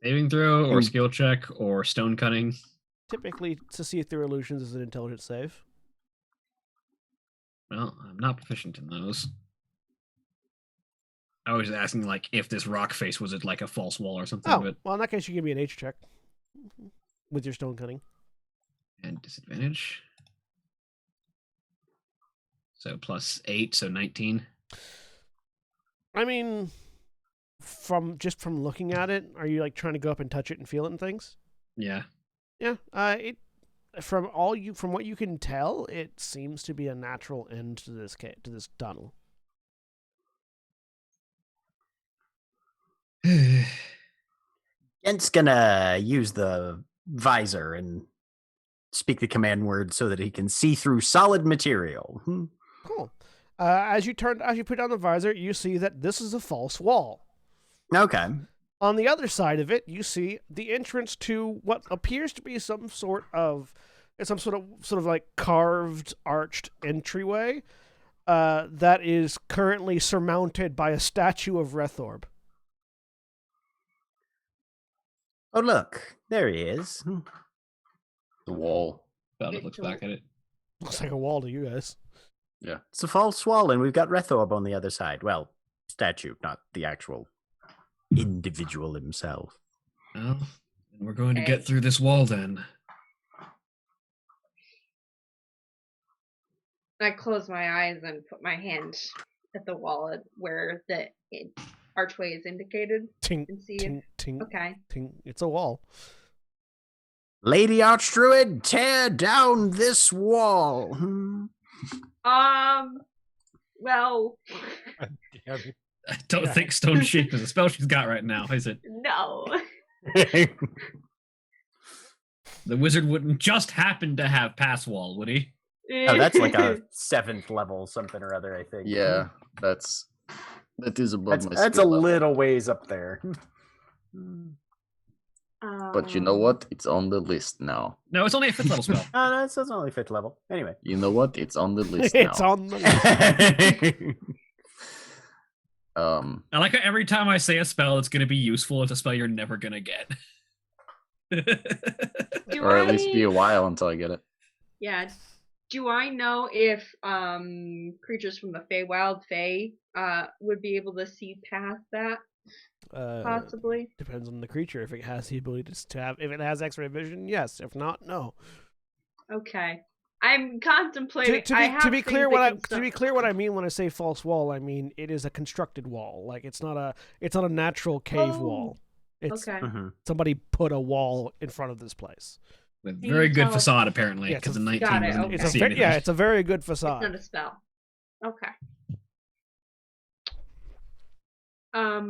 Saving throw or skill check or stone cutting. Typically, to see through illusions is an intelligence save. Well, I'm not proficient in those. I was asking like if this rock face was it like a false wall or something. Oh, But... well, in that case, you give me an H check with your stone cutting. And disadvantage. So +8, so 19. I mean, from looking at it, are you like trying to go up and touch it and feel it and things? Yeah. Yeah. From what you can tell, it seems to be a natural end to this tunnel. Kent's gonna use the visor and speak the command word so that he can see through solid material. Cool. As you put down the visor, you see that this is a false wall. Okay. On the other side of it, you see the entrance to what appears to be some sort of like carved, arched entryway that is currently surmounted by a statue of Rethorb. Oh, look. There he is. The wall. Valda looks back at it. Looks like a wall to you guys. Yeah. It's a false wall, and we've got Rethorb on the other side. Well, statue, not the actual individual himself. Well, we're going to get through this wall then. I close my eyes and put my hand at the wall where the archway is indicated. Tink, and see tink, tink, okay. tink. It's a wall. Lady Archdruid, tear down this wall. Well. Damn it. I don't think Stone Shape is a spell she's got right now, is it? No. The wizard wouldn't just happen to have pass wall, would he? Oh, that's like a 7th level something or other, I think. Yeah, that is above my That's a skill level. little ways up there. But you know what? It's on the list now. No, it's only a 5th level spell. Oh, no, that's only 5th level. Anyway. You know what? It's on the list It's now. on the list. I like how every time I say a spell, it's going to be useful. It's a spell you're never going to get. Or at least be a while until I get it. Yeah. Do I know if creatures from the Feywild would be able to see past that? Possibly. Depends on the creature. If it has the ability to have, if it has X-ray vision, yes. If not, no. Okay. I'm contemplating. To be clear, what I mean when I say false wall, I mean it is a constructed wall. Like it's not a natural cave wall. It's okay. Somebody put a wall in front of this place. With very good facade, apparently, because the 19 Got it, doesn't okay. see anything. Yeah, it's a very good facade. It's not a spell. Okay. I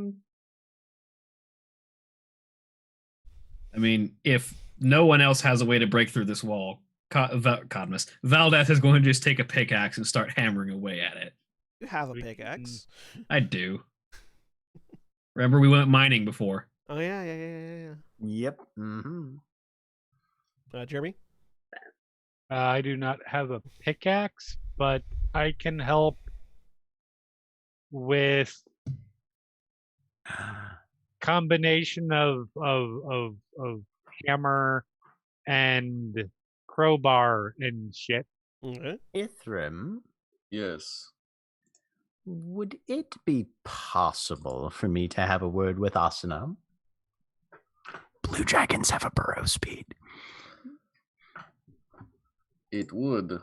mean, if no one else has a way to break through this wall, Valdeth is going to just take a pickaxe and start hammering away at it. You have a pickaxe. I do. Remember, we went mining before. Oh yeah. Yep. Mm-hmm. Jeremy? I do not have a pickaxe, but I can help with combination of hammer and crowbar and shit. Okay. Ithrim, Yes. would it be possible for me to have a word with Asuna? Blue dragons have a burrow speed. It would.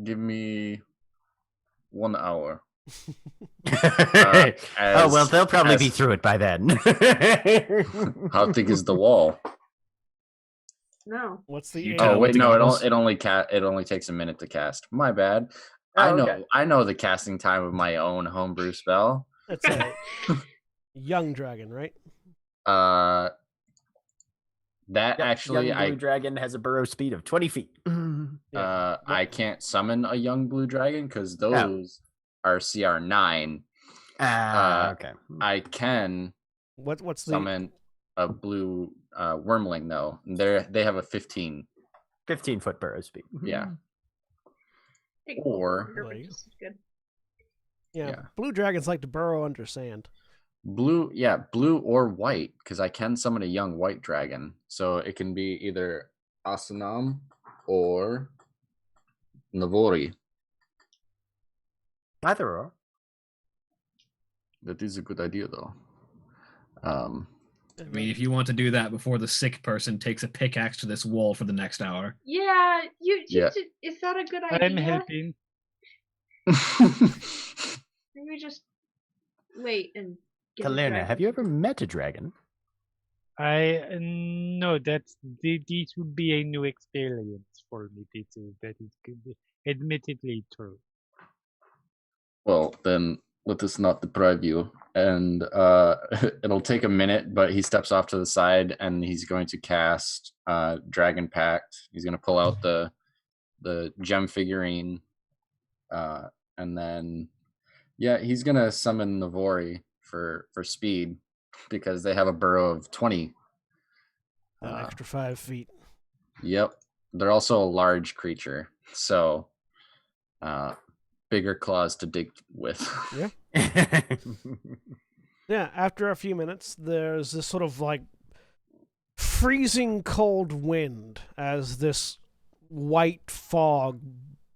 Give me 1 hour. Oh, well, they'll probably be through it by then. How thick is the wall? No. What's the You age? tell Oh wait, the no, goggles. it only takes a minute to cast. My bad. Oh, okay. I know the casting time of my own homebrew spell. That's a young dragon, right? That actually young blue dragon has a burrow speed of 20 feet. I can't summon a young blue dragon because those are CR9. Okay. I can What's the summon a blue wormling though. They have a 15. 15-foot burrow speed. Yeah. Hey, Or your purchase is good. yeah, blue dragons like to burrow under sand. blue or white, because I can summon a young white dragon. So it can be either Asanam or Navori. Either or. That is a good idea though. I mean, if you want to do that before the sick person takes a pickaxe to this wall for the next hour. Yeah, Yeah. is that a good I'm idea? helping. Maybe just wait and get a Kalerna, dragon. have you ever met a dragon? No, this would be a new experience for me. That is admittedly true. Well, then let us not deprive you. And it'll take a minute, but he steps off to the side and he's going to cast Dragon Pact. He's going to pull out the gem figurine, and then he's going to summon Navori for speed because they have a burrow of 20. An extra 5 feet. Yep, they're also a large creature, so bigger claws to dig with. Yeah. Yeah, after a few minutes, there's this sort of like freezing cold wind as this white fog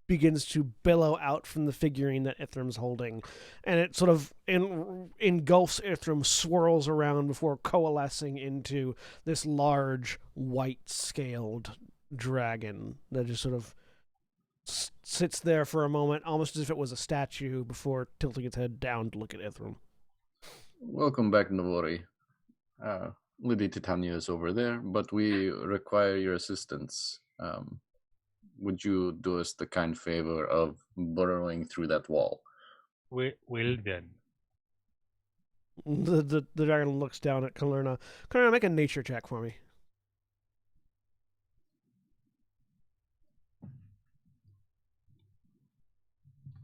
begins to billow out from the figurine that Ithram's holding. And it sort of engulfs Ithram, swirls around before coalescing into this large, white-scaled dragon that just sort of sits there for a moment, almost as if it was a statue, before tilting its head down to look at Ithram. Welcome back, Navori. Lady Titania is over there, but we require your assistance. Would you do us the kind favor of burrowing through that wall? Well then. The dragon looks down at Kalerna. Kalerna, make a nature check for me.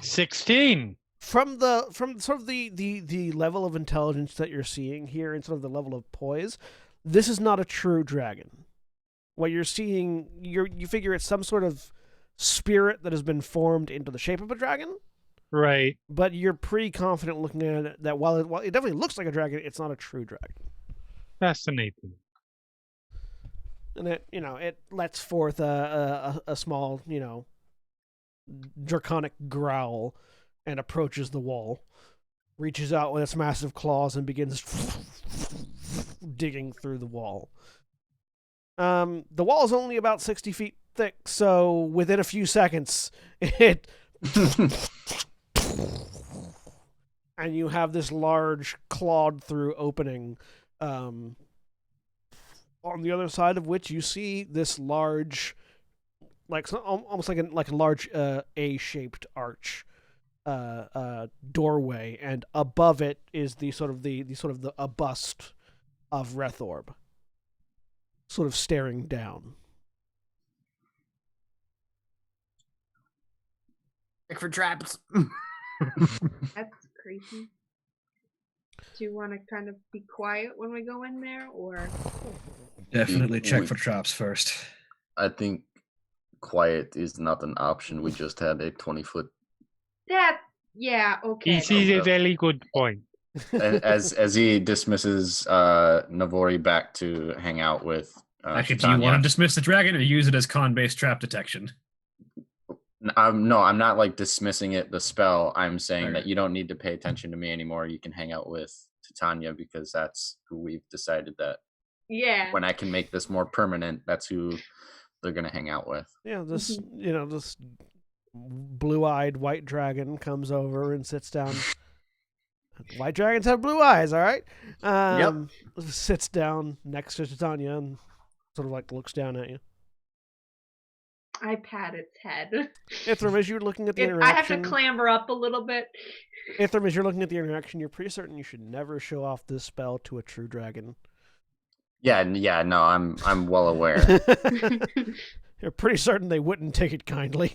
16. From sort of the level of intelligence that you're seeing here and sort of the level of poise, this is not a true dragon. What you're seeing, you figure it's some sort of spirit that has been formed into the shape of a dragon. Right. But you're pretty confident looking at it that while it definitely looks like a dragon, it's not a true dragon. Fascinating. And it lets forth a small, draconic growl and approaches the wall, reaches out with its massive claws and begins digging through the wall. The wall is only about 60 feet thick, so within a few seconds, it and you have this large clawed through opening, on the other side of which you see this large, almost like a large A-shaped arch, doorway, and above it is a bust of Rethorb, sort of staring down. Check for traps. That's creepy. Do you want to kind of be quiet when we go in there, or? Definitely check for traps first. I think quiet is not an option. We just had a 20-foot. Yeah, okay. This is a very good point. As he dismisses Navori back to hang out with Actually, do you want to dismiss the dragon or use it as con-based trap detection? No, I'm not like dismissing the spell. I'm saying that you don't need to pay attention to me anymore. You can hang out with Titania because that's who we've decided that. Yeah. When I can make this more permanent, that's who they're gonna hang out with. Yeah, this this blue-eyed white dragon comes over and sits down. White dragons have blue eyes, all right? Yep. Sits down next to Titania and sort of like looks down at you. I pat its head. Ithram, as you're looking at the I interaction, have to clamber up a little bit. Ithram, as you're looking at the interaction, you're pretty certain you should never show off this spell to a true dragon. Yeah, no, I'm well aware. You're pretty certain they wouldn't take it kindly.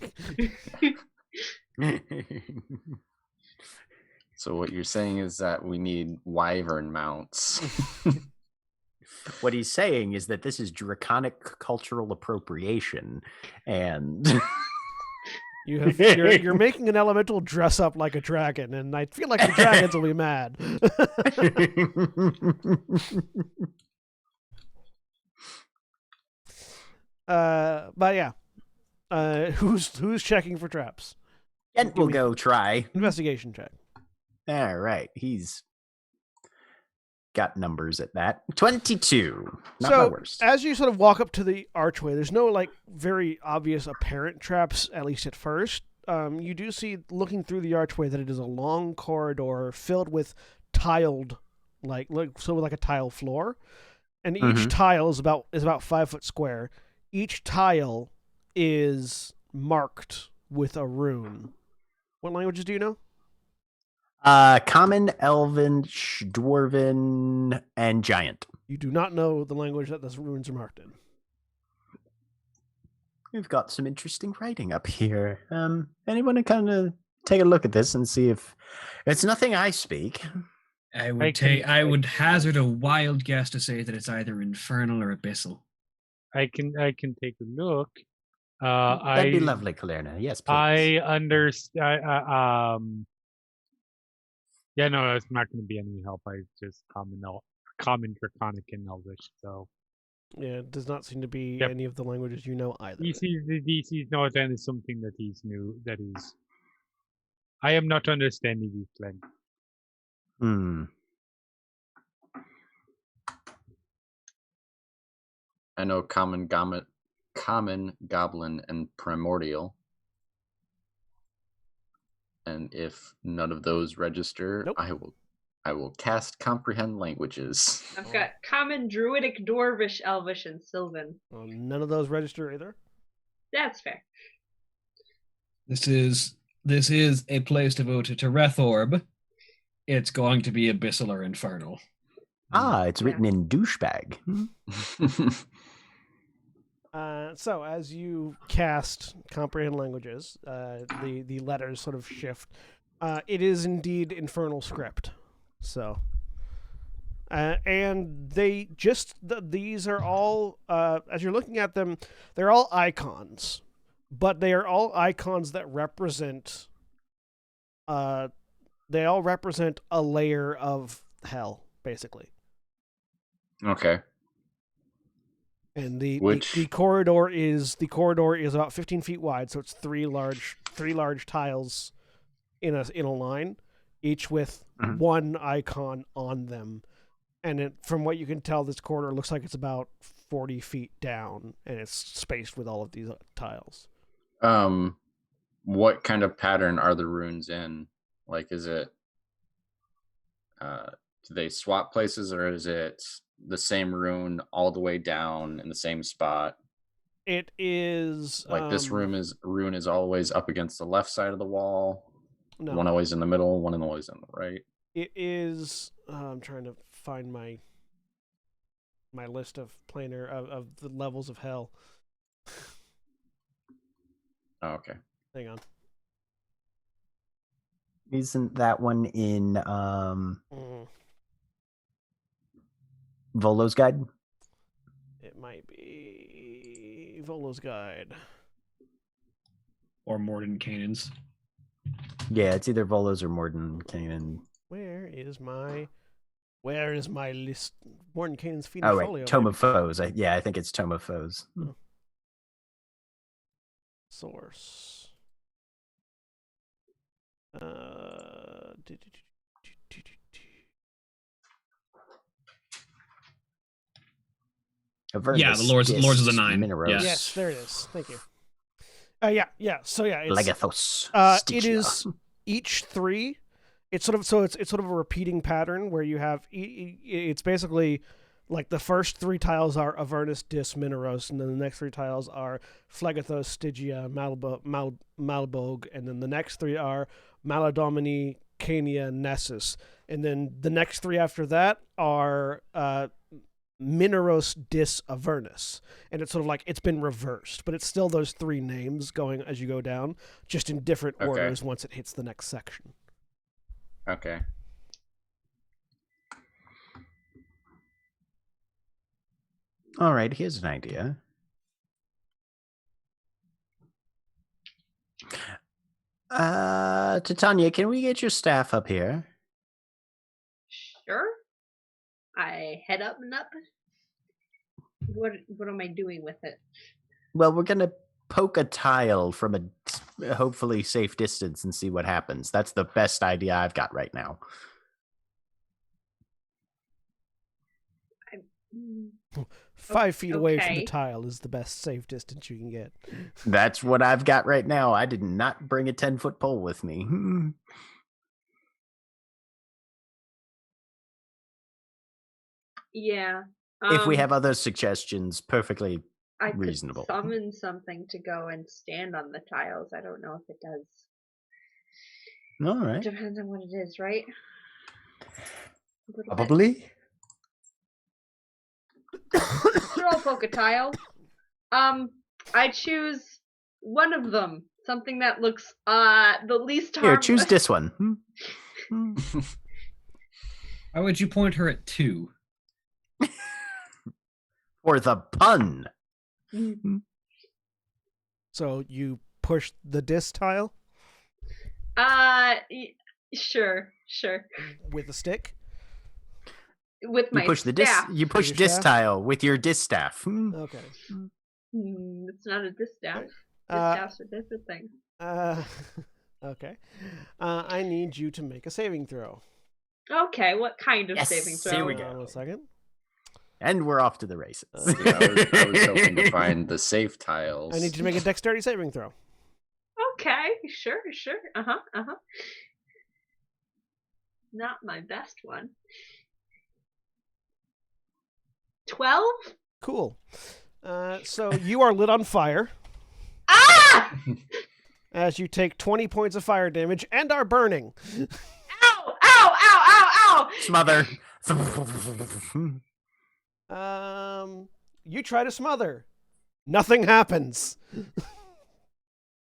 So what you're saying is that we need wyvern mounts. What he's saying is that this is draconic cultural appropriation, and You're making an elemental dress up like a dragon, and I feel like the dragons will be mad. But yeah, who's checking for traps? Kent will go try. Investigation check. All right, he's got numbers at that. 22. Not my worst. As you sort of walk up to the archway, there's no like very obvious apparent traps, at least at first. You do see, looking through the archway, that it is a long corridor filled with tiled, like a tile floor, and each tile is about 5 foot square. Each tile is marked with a rune. What languages do you know? Common, Elven, Dwarven, and Giant. You do not know the language that those runes are marked in. We've got some interesting writing up here. Anyone to kind of take a look at this and see if it's nothing I speak? I would hazard a wild guess to say that it's either infernal or abyssal. I can take a look. That'd be lovely, Kalerna. Yes, please. I understand. Yeah, no, it's not going to be any help. I just common draconic and elvish. So yeah, it does not seem to be any of the languages you know either. DC's knows and is something that he's new. That is, I am not understanding these languages. I know common, goblin, and primordial. And if none of those register, nope. I will cast comprehend languages. I've got common, druidic, dwarvish, elvish, and sylvan. Well, none of those register either. That's fair. This is a place devoted to Rethorb. It's going to be abyssal or infernal. It's written in douchebag. So as you cast comprehend languages, the letters sort of shift. It is indeed infernal script. So, and they just these are all as you're looking at them, they're all icons, but they are all icons that represent. They all represent a layer of hell, basically. Okay. And the corridor is about 15 feet wide, so it's three large tiles in a line, each with one icon on them. And from what you can tell, this corridor looks like it's about 40 feet down, and it's spaced with all of these tiles. What kind of pattern are the runes in? Like, is it do they swap places, or is it the same rune all the way down in the same spot? It is like this rune is always up against the left side of the wall. No. One always in the middle, one always on the right. It is. I'm trying to find my list of planar of the levels of hell. Oh, okay. Hang on. Isn't that one in Volo's Guide? It might be Volo's Guide. Or Morden Canaan's. Yeah, it's either Volo's or Morden Canaan. Where is my list? Morden Canaan's feeding folio. folio. Tome of Foes. I think it's Tome of Foes. Source. Yeah, the Lords of the Nine. Yes, there it is. Thank you. Yeah. So yeah, it's Legathos. It is each three. It's sort of a repeating pattern where you have. It's basically like the first three tiles are Avernus, Dis, Mineros, and then the next three tiles are Phlegathos, Stygia, Malbog, and then the next three are Maladomini, Cania, Nessus, and then the next three after that are Mineros, Dis, Avernus, and it's sort of like it's been reversed, but it's still those three names going as you go down, just in different orders once it hits the next section. Okay. All right, here's an idea. Titania, can we get your staff up here? Sure. I head up and up. What am I doing with it? Well, we're gonna poke a tile from a hopefully safe distance and see what happens. That's the best idea I've got right now. Mm, 5 feet away from the Okay. tile is the best safe distance you can get. That's what I've got right now. I did not bring a 10-foot pole with me. Yeah. If we have other suggestions, perfectly I could reasonable. summon something to go and stand on the tiles. I don't know if it does. All It right. depends on what it is, right? A little bit. Probably. Sure, I'll poke a tile. I choose one of them. Something that looks the least Here, harmless. choose this one. Why would you point her at 2? For the pun. So you push the disc tile Sure. with a stick. With You my push the disc. staff. You push your disc staff? tile with your disc staff. Okay. It's not a distaff. Uh, Distaffs are different things. Okay. I need you to make a saving throw. Okay, what kind of Yes, saving throw? here we Hold go. on a second. And we're off to the races. Yeah, I was hoping to find the safe tiles. I need you to make a dexterity saving throw. Okay, sure. Uh-huh. Not my best one. 12? Cool. So you are lit on fire Ah! as you take 20 points of fire damage and are burning. Ow! Smother. You try to smother. Nothing happens.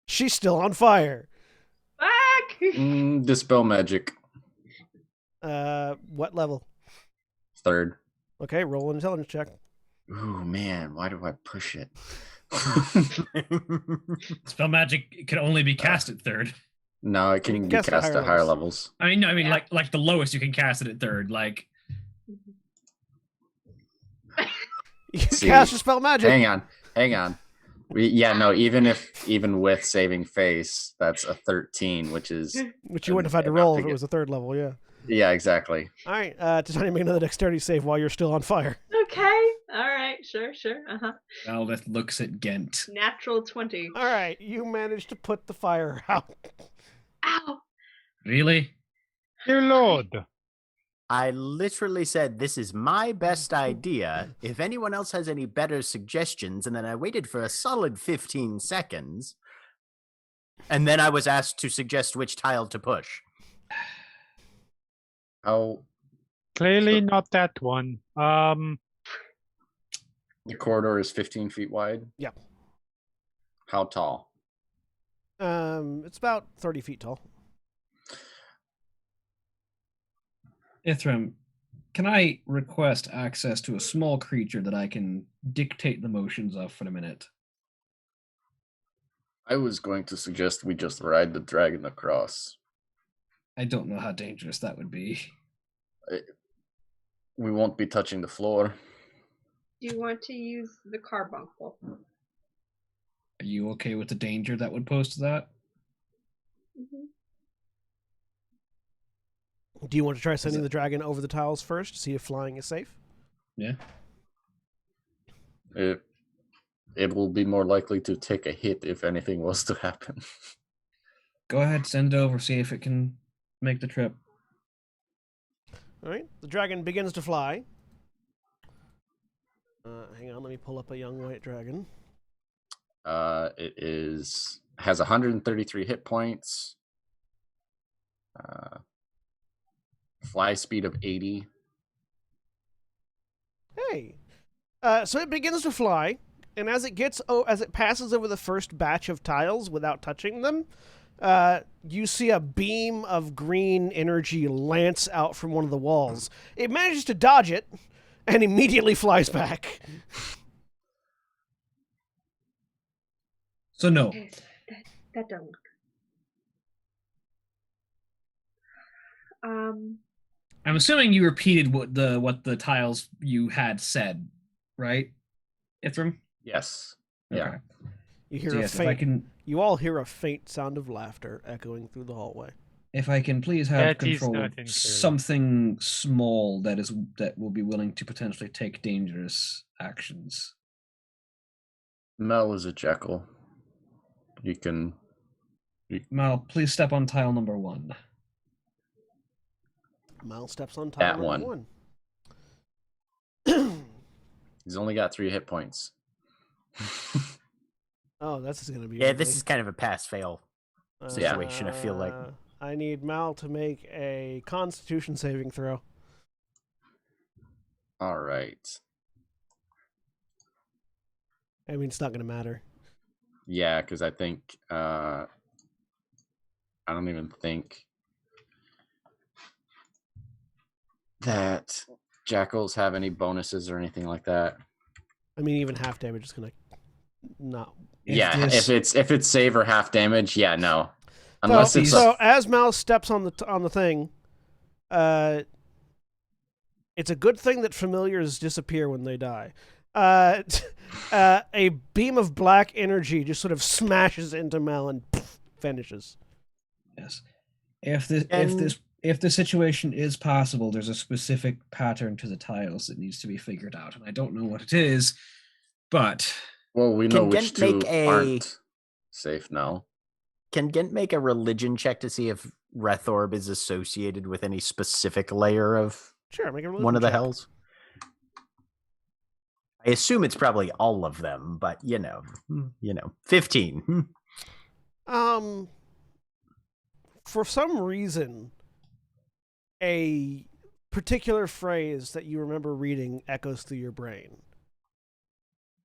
She's still on fire. Fuck! Dispel magic. What level? 3rd. Okay, roll an intelligence check. Ooh, man, why do I push it? Spell magic can only be cast at 3rd. No, it You can can be cast cast at at higher higher levels. levels. I mean, Yeah. like the lowest you can cast it at 3rd. Like, You See, cast your spell magic. Hang on. Even with saving face, that's a 13, which is Which you wouldn't have had to enough roll to if it get- was a 3rd level, yeah. yeah, exactly. All right, Titania, make another dexterity save while you're still on fire. Okay, alright, sure. Uh-huh. Valdeth looks at Gent. Natural 20. All right, you managed to put the fire out. Ow! Really? Dear Lord. I literally said, this is my best idea. If anyone else has any better suggestions, and then I waited for a solid 15 seconds, and then I was asked to suggest which tile to push. How Clearly not that one. the corridor is 15 feet wide? Yeah. How tall? It's about 30 feet tall. Ithram, can I request access to a small creature that I can dictate the motions of for a minute? I was going to suggest we just ride the dragon across. I don't know how dangerous that would be. We won't be touching the floor. Do you want to use the carbuncle? Are you okay with the danger that would pose to that? Mm-hmm. Do you want to try sending the dragon over the tiles first to see if flying is safe? Yeah. It will be more likely to take a hit if anything was to happen. Go ahead, send it over, see if it can make the trip. All right, the dragon begins to fly. Hang on, let me pull up a young white dragon. It has 133 hit points. Fly speed of 80. Hey, so it begins to fly, and as it passes over the first batch of tiles without touching them, you see a beam of green energy lance out from one of the walls. It manages to dodge it and immediately flies back. So no. Okay, so that doesn't look good. I'm assuming you repeated what the tiles you had said, right? Ithram? Yes. Okay. Yeah. You hear So a yes, if I faint. can, You all hear a faint sound of laughter echoing through the hallway. if I can please have That is control not of encouraging. something small that will be willing to potentially take dangerous actions. Mel is a Jekyll. You can. Mal, please step on tile number 1. Mal steps on tile That number one. 1. He's only got 3 hit points. Oh, this is going to be Yeah, ugly. this is kind of a pass-fail situation, I feel like. I need Mal to make a Constitution saving throw. All right. I mean, it's not going to matter. Yeah, because I think I don't even think that jackals have any bonuses or anything like that. I mean, even half damage is going to not. If it's save or half damage, yeah, no. Unless so, it's so as Mal steps on the thing, it's a good thing that familiars disappear when they die. A beam of black energy just sort of smashes into Mal and vanishes. Yes. If the situation is possible, there's a specific pattern to the tiles that needs to be figured out, and I don't know what it is, but well, we know which Gent two aren't safe now. Can Gent make a religion check to see if Rethorb is associated with any specific layer of Sure, make a religion one of the check. hells? I assume it's probably all of them, but 15. For some reason, a particular phrase that you remember reading echoes through your brain.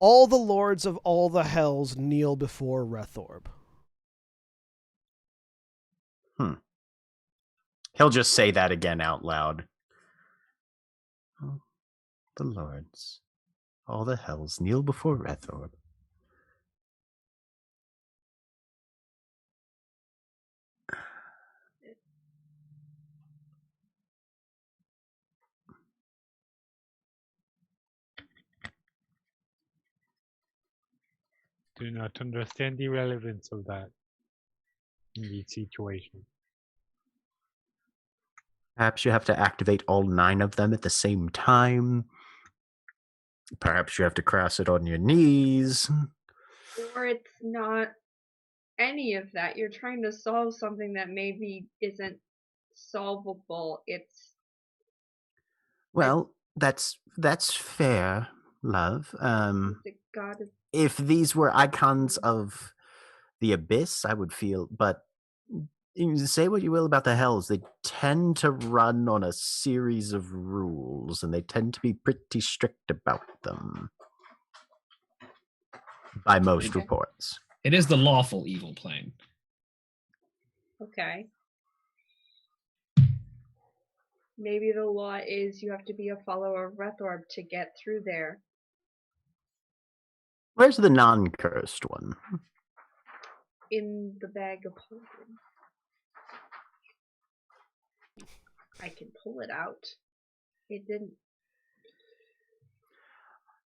All the lords of all the hells kneel before Rethorb. He'll just say that again out loud. Oh, the lords, all the hells kneel before Rethorb. Do not understand the relevance of that in this situation. Perhaps you have to activate all 9 of them at the same time. Perhaps you have to cross it on your knees. Or it's not any of that. You're trying to solve something that maybe isn't solvable. Well, that's fair, love. The god of If these were icons of the abyss, I would feel, but you say what you will about the hells, they tend to run on a series of rules, and they tend to be pretty strict about them. By most reports. it is the lawful evil plane. Okay. Maybe the law is you have to be a follower of Rethorb to get through there. Where's the non-cursed one? In the bag of holding. I can pull it out. It didn't.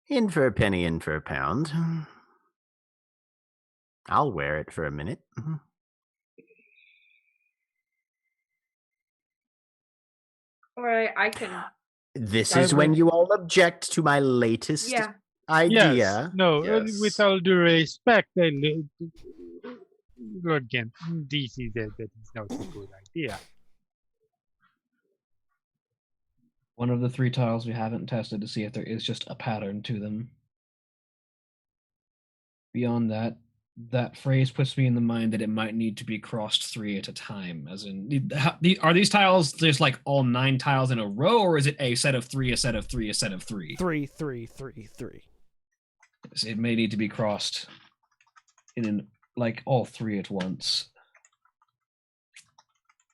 In for a penny, in for a pound. I'll wear it for a minute. Or I can. This is when you all object to my latest idea. Yes. No, Yes. with all due respect, again, this is that is not a good idea. One of the 3 tiles we haven't tested to see if there is just a pattern to them. Beyond that, that phrase puts me in the mind that it might need to be crossed 3 at a time. As in, are these tiles just like all 9 tiles in a row, or is it a set of 3, a set of 3, a set of 3? 3, 3, 3, 3. It may need to be crossed in like all 3 at once.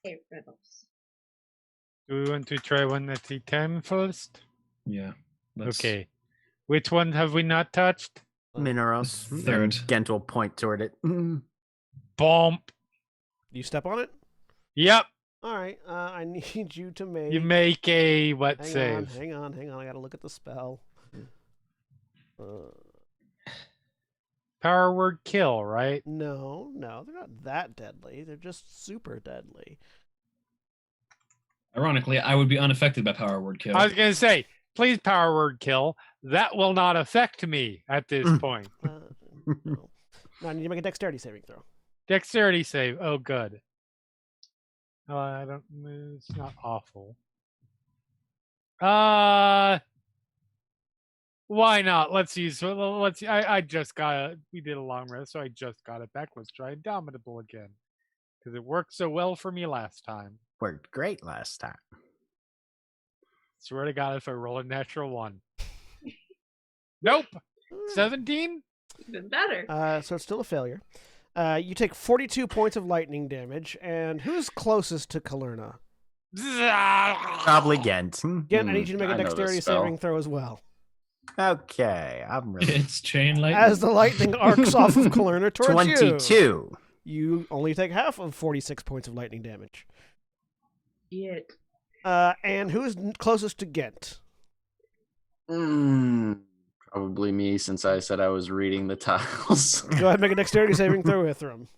Hey, riddles. Do we want to try one at the 10 first? Yeah. Okay. Which one have we not touched? Mineros. Third. And Gent will point toward it. Bump. You step on it? Yep. All right. I need you to make. You make a what hang save? Hang on. I gotta look at the spell. Power word kill, right? No, they're not that deadly. They're just super deadly. Ironically, I would be unaffected by power word kill. I was gonna say, please power word kill. That will not affect me at this point. No. No, I need to make a dexterity saving throw. Dexterity save. Oh, good. I don't. It's not awful. Why not? Let's use. Let's. I just got. We did a long rest, so I just got it back. Let's try Indomitable again, because it worked so well for me last time. Worked great last time. Swear to God, if I roll a natural 1. Nope. 17. Even better. So it's still a failure. You take 42 points of lightning damage, and who's closest to Kalerna? Probably Gent. Again, I need you to make a I know this dexterity spell. saving throw as well. Okay, I'm ready. It's chain lightning. As the lightning arcs off of Kalerna towards you. 22. You only take half of 46 points of lightning damage. Shit. And who's closest to Gent? Probably me, since I said I was reading the tiles. Go ahead and make a dexterity saving throw, Ithram.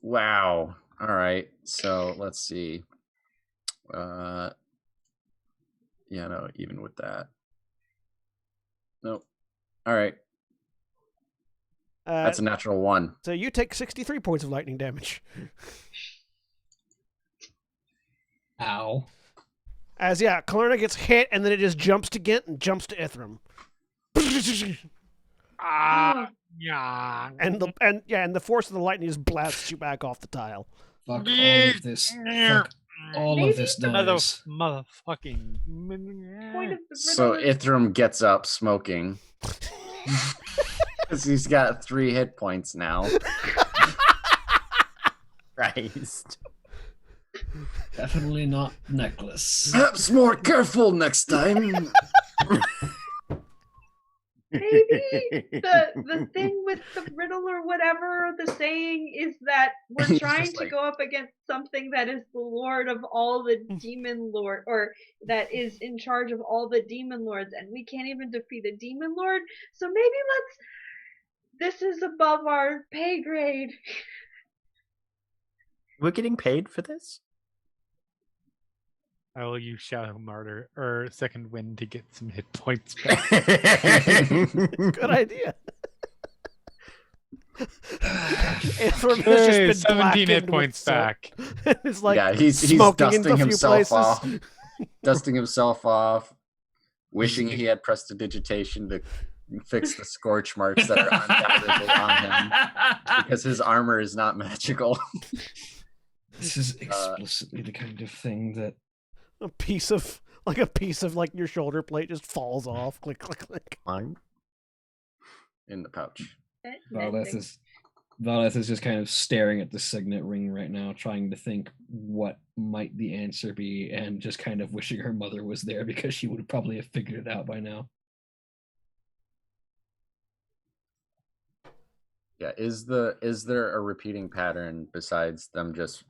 Wow. All right. So let's see. Yeah, no, even with that. Nope. All right. That's a natural 1. So you take 63 points of lightning damage. Ow. As Kalerna gets hit, and then it just jumps to Gent and jumps to Ithram. Yeah. And the force of the lightning just blasts you back off the tile. Fuck all of this. Fuck all of this noise. Motherfucking. Point of the So riddle is- Ithram gets up smoking. Because he's got 3 hit points now. Christ. Definitely not necklace. Perhaps more careful next time. Maybe the thing with the riddle or whatever the saying is that we're He's trying just to like- go up against something that is the lord of all the demon lord, or that is in charge of all the demon lords, and we can't even defeat a demon lord. So maybe this is above our pay grade. We're getting paid for this? I will use Shadow Martyr or Second Wind to get some hit points back. Good idea. Ithram has Hey, just been 17 hit blackened with points soot. back. It's like yeah, he's smoking into dusting a few himself places. off. Dusting himself off. Wishing he had prestidigitation to fix the scorch marks that are undoubtedly on him. Because his armor is not magical. This is explicitly the kind of thing that a piece of your shoulder plate just falls off. Click, click, click. Fine. In the pouch. Valeth is just kind of staring at the signet ring right now, trying to think what might the answer be, and just kind of wishing her mother was there because she would probably have figured it out by now. Yeah, is there a repeating pattern besides them just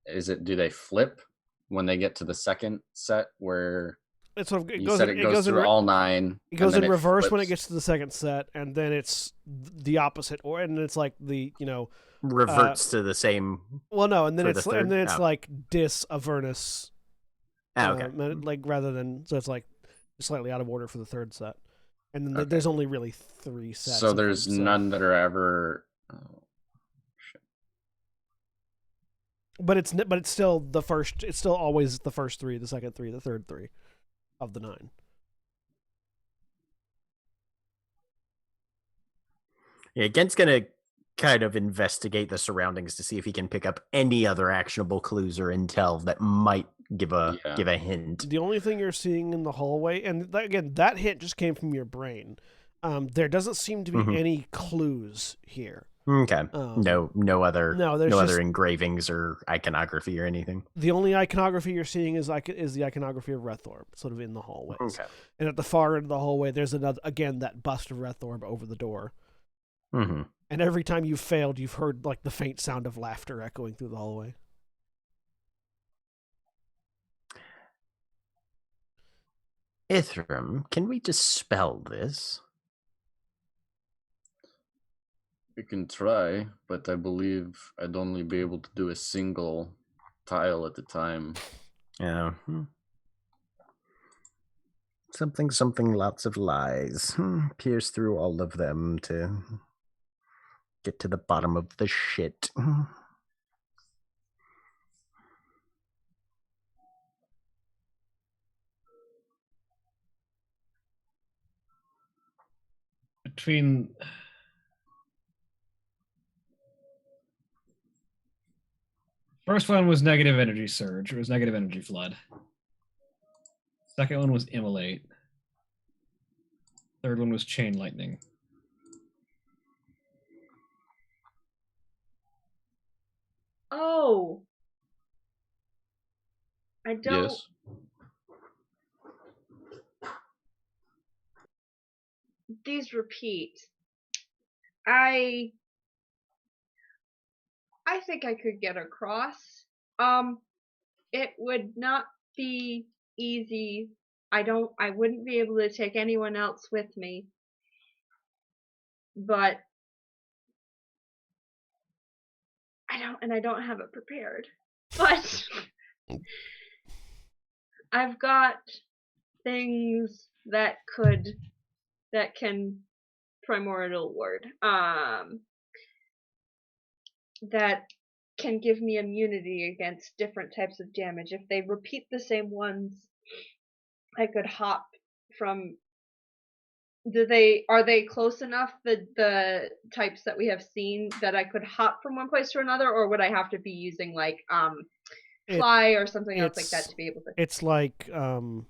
do they flip when they get to the second set where It sort of you said it goes through all 9? It goes and in then reverse when it flips? gets to the second set, and then it's the opposite, and it's like Reverts to the same. Well, no, and then For the it's third? Oh. like dis Avernus. Okay. Like rather than so it's like slightly out of order for the third set, and then Okay. there's only really 3 sets. So of them, there's none that are ever. Oh, shit. But it's still the first. It's still always the first 3, the second 3, the third 3 of the 9. Yeah, Gent's gonna kind of investigate the surroundings to see if he can pick up any other actionable clues or intel that might give a hint. The only thing you're seeing in the hallway, and again, that hint just came from your brain. There doesn't seem to be Mhm. any clues here. Okay. Um, No other no, there's other just- engravings or iconography or anything. The only iconography you're seeing is the iconography of Rethorb, sort of in the hallways. Okay. And at the far end of the hallway, there's that bust of Rethorb over the door. Mm-hmm. And every time you've failed, you've heard like the faint sound of laughter echoing through the hallway. Ithram, can we dispel this? We can try, but I believe I'd only be able to do a single tile at a time. Yeah. Something, lots of lies. Pierce through all of them to get to the bottom of the shit. Between first one was negative energy surge. It was negative energy flood. Second one was immolate. Third one was chain lightning. Oh. I don't. Yes. These repeat. I think I could get across. It would not be easy. I wouldn't be able to take anyone else with me. But I don't have it prepared. But I've got things that can primordial word. That can give me immunity against different types of damage. If they repeat the same ones, I could hop from. Are they close enough, the types that we have seen, that I could hop from one place to another, or would I have to be using like fly or something else like that to be able to? It's like from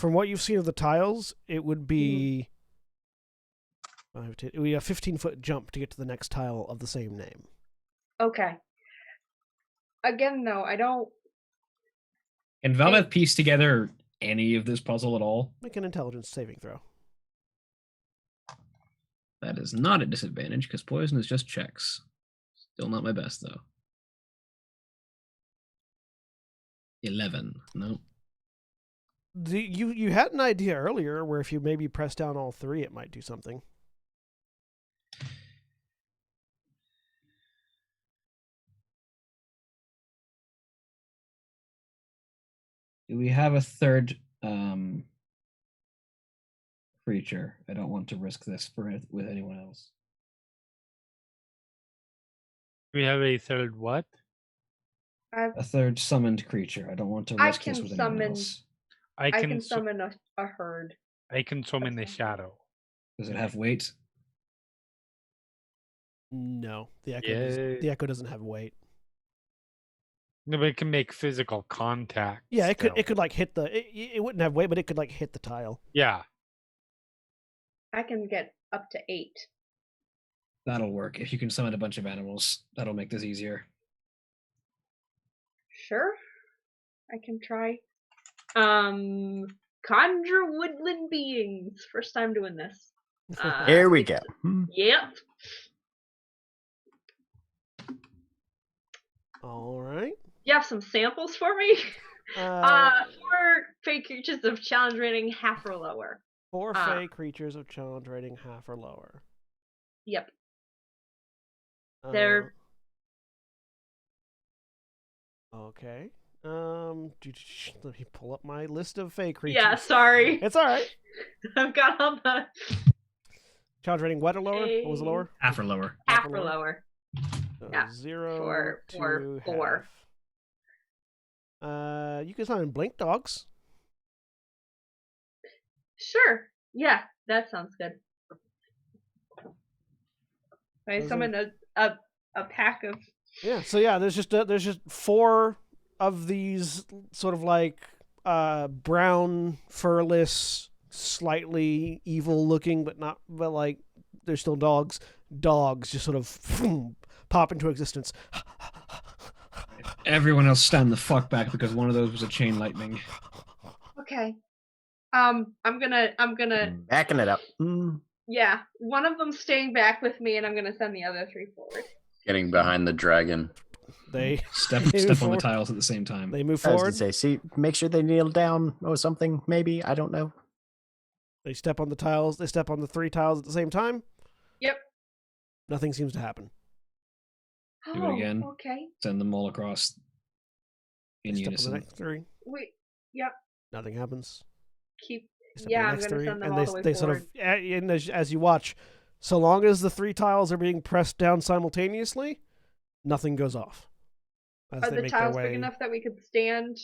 what you've seen of the tiles, it would be it would be a 15-foot jump to get to the next tile of the same name. Okay. Again, though, I don't. Can Valdeth piece together any of this puzzle at all? Make an intelligence saving throw. That is not a disadvantage because poison is just checks. Still not my best though. 11. Nope. You had an idea earlier where if you maybe press down all three, it might do something. Do we have a third creature? I don't want to risk this with anyone else. We have a third what? A third summoned creature. I don't want to I risk this can with anyone summon- else. I I can can summon a herd. I can summon the shadow. Does it have weight? No, the Yay. echo doesn't have weight. No, but it can make physical contact. Yeah, it still. could like hit it wouldn't have weight, but it could like hit the tile. Yeah. I can get up to 8. That'll work. If you can summon a bunch of animals, that'll make this easier. Sure. I can try. Conjure woodland beings. First time doing this. Here we go. Yep. All right. You have some samples for me? 4 fake creatures of challenge rating half or lower. 4 fey creatures of challenge rating half or lower. Yep. They're okay. Let me pull up my list of fey creatures. Yeah, sorry. It's all right. I've got all the Challenge rating what or lower? What was the lower? Half or lower. half or lower. So Yeah, 0 4, to 4, 4. half. You can summon blink dogs. Sure. Yeah, that sounds good. I Those summon a pack of. Yeah. So yeah, there's just 4 of these sort of like brown, furless, slightly evil looking, but like they're still dogs. dogs just sort of pop into existence. Everyone else stand the fuck back because one of those was a chain lightning. Okay. I'm gonna. Backing it up. Yeah, one of them staying back with me, and I'm gonna send the other 3 forward. Getting behind the dragon. They Step move on the forward. tiles at the same time. They move I was forward. gonna say, see, make sure they kneel down or something. Maybe I don't know. They step on the tiles. They step on the 3 tiles at the same time. Yep. Nothing seems to happen. Do it again. Okay. Send them all across in They step on unison. the next 3. Wait. Yep. Nothing happens. Keep. They step Yeah, on the I'm next gonna 3, send them and all the way they sort forward. of, and as you watch, so long as the 3 tiles are being pressed down simultaneously, nothing goes off. As Are they the make tiles their way, big enough that we could stand?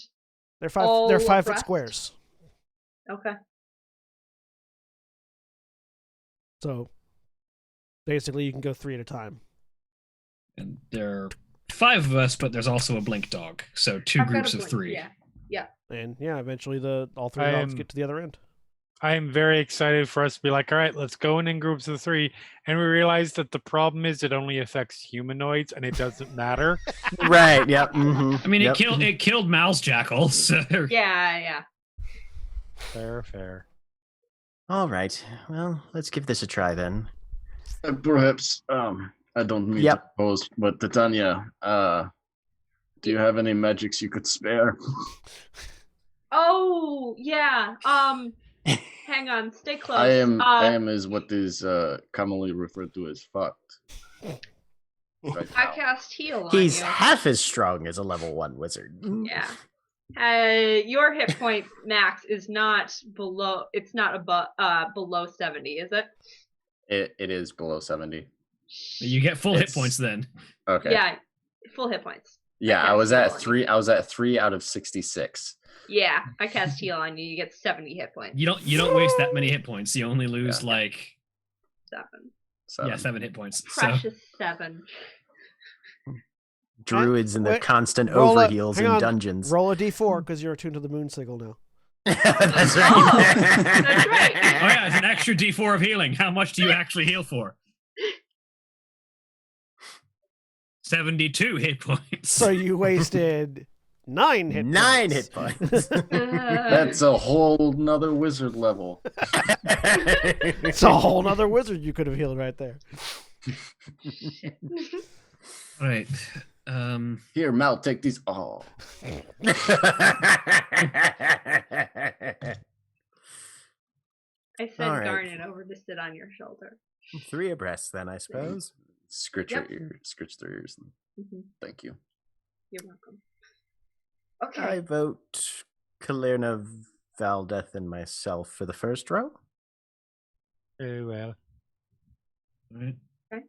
they're 5. all They're 5 foot abreast? squares. Okay. So basically, you can go 3 at a time. And there are 5 of us, but there's also a blink dog. So 2 I've got a groups of blink, 3. Yeah. Yeah. And yeah, eventually all 3 I dogs am- get to the other end. I am very excited for us to be like, all right, let's go in groups of 3. And we realize that the problem is it only affects humanoids and it doesn't matter. Right. Yep. Mm-hmm. I mean, it killed Mal's jackal. So Yeah. Fair. All right. Well, let's give this a try then. Perhaps, I don't mean Yep. to pose, but Titania, do you have any magics you could spare? Oh, yeah. Hang on. Stay close. I am is what is commonly referred to as fucked. Right I now. cast heal on He's you. half as strong as a level 1 wizard. Yeah. Your hit point max is not below. It's not above. Below 70, is it? It is below 70. you get full hit It's- points then. Okay. Yeah. Full hit points. Yeah, Okay, I was so at on you. 3. I was at 3 out of 66. Yeah. I cast heal on you. You get 70 hit points. You don't waste that many hit points. You only lose Yeah. like 7. 7. hit points. Precious 7. Druids and their Wait, constant roll a- overheals hang in on, dungeons. Roll a d4 because you're attuned to the moon signal now. That's right. Oh, that's right. Oh yeah, it's an extra D4 of healing. How much do you actually heal for? 72 hit points. So you wasted 9 hit 9 points. hit points. That's a whole nother wizard level. It's a whole nother wizard you could have healed right there. Right. Here, Mal, take these. Oh, I said All right. Garnet over to sit on your shoulder. 3 abreast then, I suppose. scritch Yep. your ear, scritch their ears. Mhm. Thank you. You're welcome. Okay. I vote Kalerna, Valdeth, and myself for the first row. Very well. Right. Okay.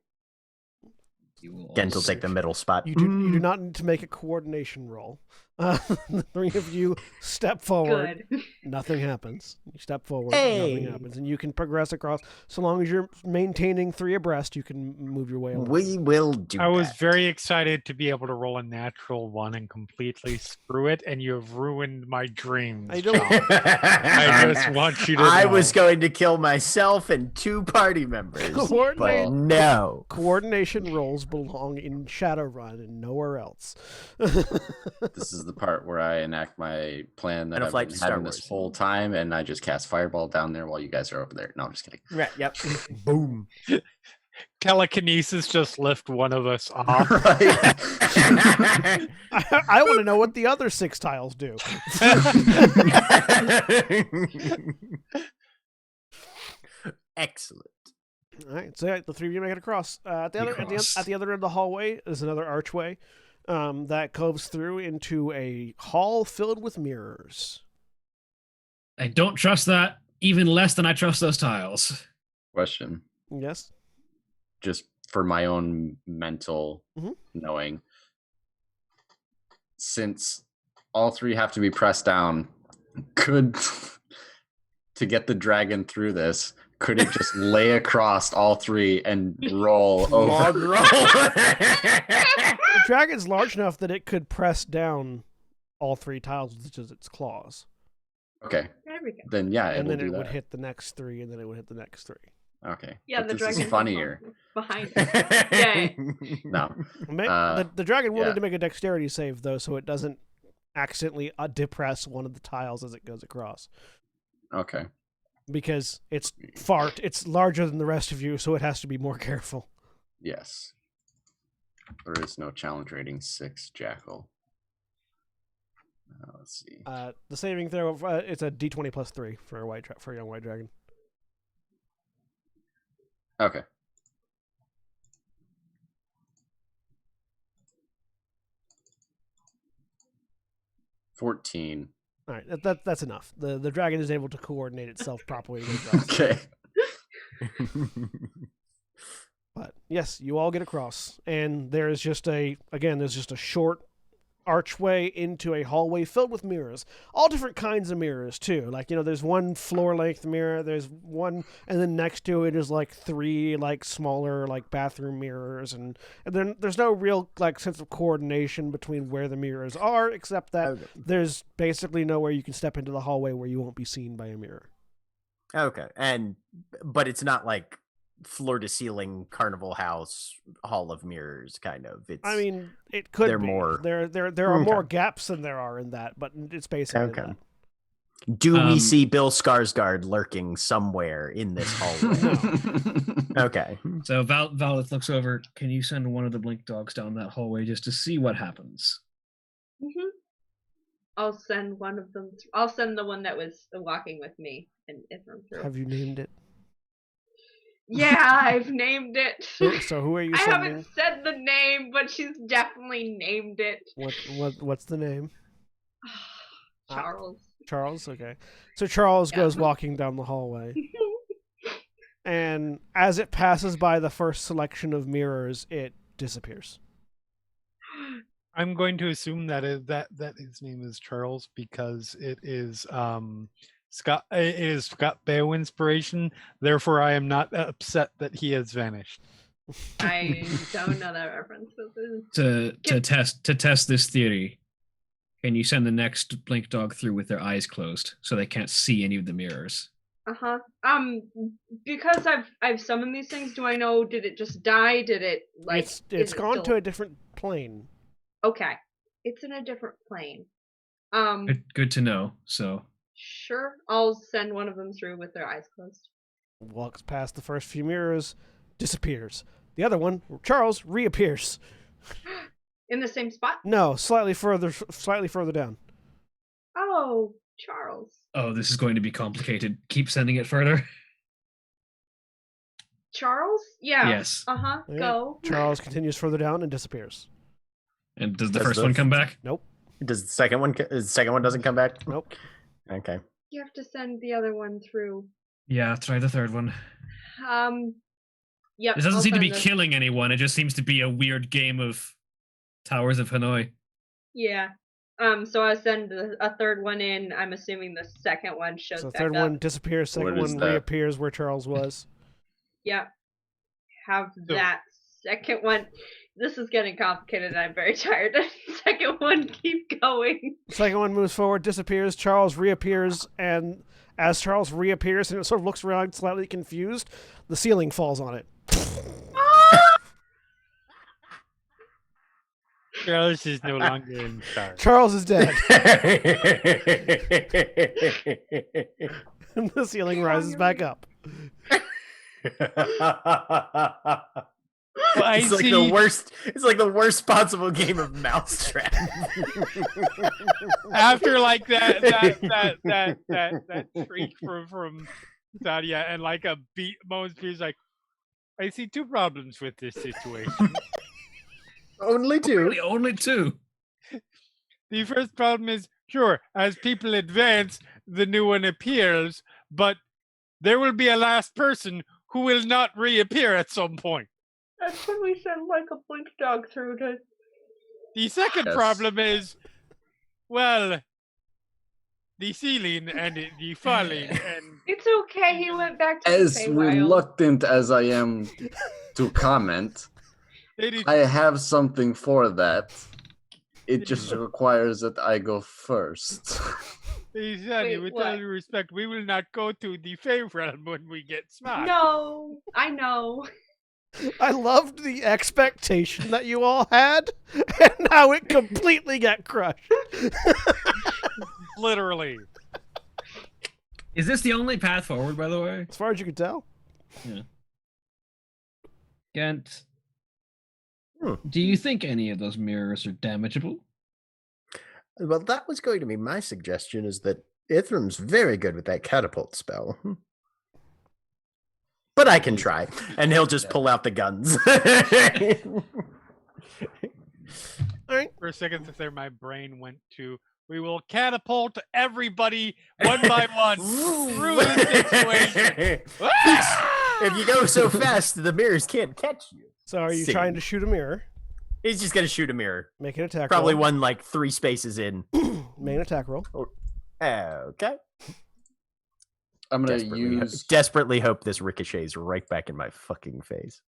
You will Gent will also- take the middle spot. You do not need to make a coordination roll. The 3 of you step forward. Good. Nothing happens. You step forward. Hey. Nothing happens, and you can progress across. So long as you're maintaining 3 abreast, you can move your way along. We will do I was that. very excited to be able to roll a natural 1 and completely screw it, and you have ruined my dreams. I don't- John. I just want you to I know. was going to kill myself and 2 party members, but Coordinate- no. Coordination rolls belong in Shadowrun and nowhere else. This is the part where I enact my plan that And a I've flight been to Star having Wars. this whole time, and I just cast Fireball down there while you guys are over there. No, I'm just kidding. Right, yep. Boom. Telekinesis just lift one of us off. I want to know what the other 6 tiles do. Excellent. All right, so yeah, the 3 of you make it across. At the other end of the hallway is another archway that coves through into a hall filled with mirrors. I don't trust that even less than I trust those tiles. Question, Yes. just for my own mental Mhm. knowing. Since all 3 have to be pressed down, could to get the dragon through this, could it just lay across all 3 and roll Log over? roll. The dragon's large enough that it could press down all 3 tiles with just its claws. Okay, There we go. then yeah, And it'll then do it that. would hit the next 3, and then it would hit the next 3. Okay. Yeah, But the this dragon is funnier. behind. Yeah. No. The dragon will yeah. need to make a dexterity save though, so it doesn't accidentally depress one of the tiles as it goes across. Okay. Because it's larger than the rest of you, so it has to be more careful. Yes. There is no challenge rating 6 Jackal. Let's see. The saving throw it's a D20 plus 3 for a young white dragon. Okay. $14. All right, that's enough. The dragon is able to coordinate itself properly. Across. Okay. But yes, you all get across, and there's just a short archway into a hallway filled with mirrors, all different kinds of mirrors too. Like, there's one floor length mirror, there's one, and then next to it is like 3 like smaller like bathroom mirrors, and then there's no real like sense of coordination between where the mirrors are, except that there's basically nowhere you can step into the hallway where you won't be seen by a mirror. Okay, but it's not like floor to ceiling carnival house hall of mirrors kind of. It could be. More there are more gaps than there are in that, but it's basically that. Do we see Bill Skarsgård lurking somewhere in this hallway? Okay. So Violet looks over. Can you send one of the blink dogs down that hallway just to see what happens? Mm-hmm. I'll send one of them. I'll send the one that was walking with me and run through. Have you named it? Yeah, I've named it. So who are you sending? I haven't said the name, but she's definitely named it. What's the name? Charles. Charles, okay. So Charles goes walking down the hallway. And as it passes by the first selection of mirrors, it disappears. I'm going to assume that his name is Charles because it is Scott Baio inspiration. Therefore, I am not upset that he has vanished. I don't know that reference. To test this theory, can you send the next blink dog through with their eyes closed so they can't see any of the mirrors? Because I've summoned these things. Do I know? Did it just die? Did it like? It's gone to a different plane. Okay, it's in a different plane. Good to know. So. Sure, I'll send one of them through with their eyes closed. Walks past the first few mirrors, disappears. The other one, Charles, reappears. In the same spot? No, slightly further down. Oh, Charles. Oh, this is going to be complicated. Keep sending it further. Charles? Yeah. Yes. Yeah. Go. Charles continues further down and disappears. And does the first one come back? Nope. Does the second one? The second one doesn't come back? Nope. Okay. You have to send the other one through. Yeah, try the third one. Yep. It doesn't seem to be killing anyone. It just seems to be a weird game of Towers of Hanoi. Yeah. So I send a third one in. I'm assuming the second one shows back up. So the third one disappears, second one reappears where Charles was. Yep. Have that second one. This is getting complicated and I'm very tired. Second one, keep going. Second one moves forward, disappears, Charles reappears, and as Charles reappears and it sort of looks around slightly confused, the ceiling falls on it. Charles is no longer in charge. Charles is dead. And the ceiling rises back up. It's like the worst possible game of Mousetrap. After like that shriek from Sadia and like a moment's peace, like, I see 2 problems with this situation. Only 2. Really, only 2. The first problem is, sure, as people advance, the new one appears, but there will be a last person who will not reappear at some point. That's when we send like a blink dog through to. The second problem is, well, the ceiling and the falling and. It's okay. He went back to as the Feywild. Reluctant as I am to comment, I have something for that. It just requires that I go first. He said, Wait, with what? all due respect, we will not go to the Fey realm when we get smacked. No, I know. I loved the expectation that you all had and how it completely got crushed. Literally. Is this the only path forward, by the way? As far as you can tell. Yeah. Gant, do you think any of those mirrors are damageable? Well, that was going to be my suggestion, is that Ithram's very good with that catapult spell. But I can try. And he'll just pull out the guns. All right. For a second there, my brain went to, we will catapult everybody one by one through the situation. If you go so fast, the mirrors can't catch you. So are you See. trying to shoot a mirror? He's just going to shoot a mirror. Make an attack Probably roll. one like 3 spaces in. Make an attack roll. Okay. I'm gonna Desperately hope this ricochets right back in my fucking face.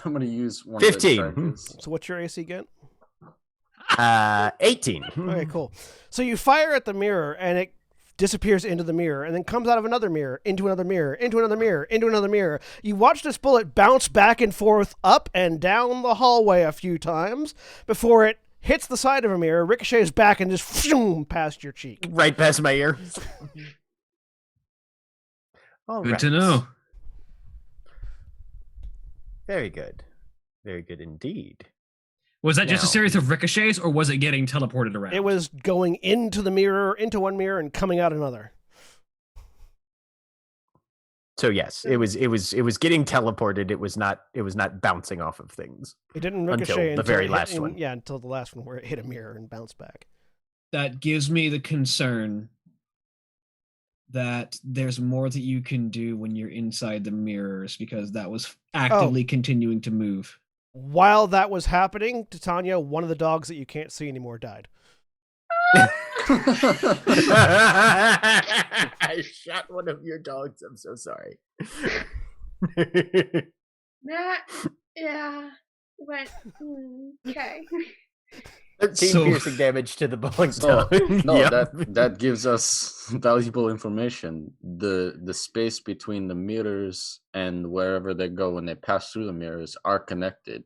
I'm gonna use one 15. Of the charges. So what's your AC again? 18. Okay, cool. So you fire at the mirror and it disappears into the mirror and then comes out of another mirror, into another mirror, into another mirror, into another mirror. You watch this bullet bounce back and forth up and down the hallway a few times before it hits the side of a mirror, ricochets back, and just phoom, past your cheek. Right past my ear. All Good right. to know. Very good. Very good indeed. Was that just a Now- series of ricochets, or was it getting teleported around? It was going into the mirror, into one mirror, and coming out another. So yes, it was getting teleported. It was not bouncing off of things. It didn't Until ricochet the very it hit last one. Yeah, until the last one where it hit a mirror and bounced back. That gives me the concern that there's more that you can do when you're inside the mirrors, because that was actively continuing to move. While that was happening, Titania, one of the dogs that you can't see anymore died. I shot one of your dogs. I'm so sorry. That, yeah, went, okay. 13 So- piercing damage to the bone. So, no, Yep. that gives us valuable information. The space between the mirrors and wherever they go when they pass through the mirrors are connected.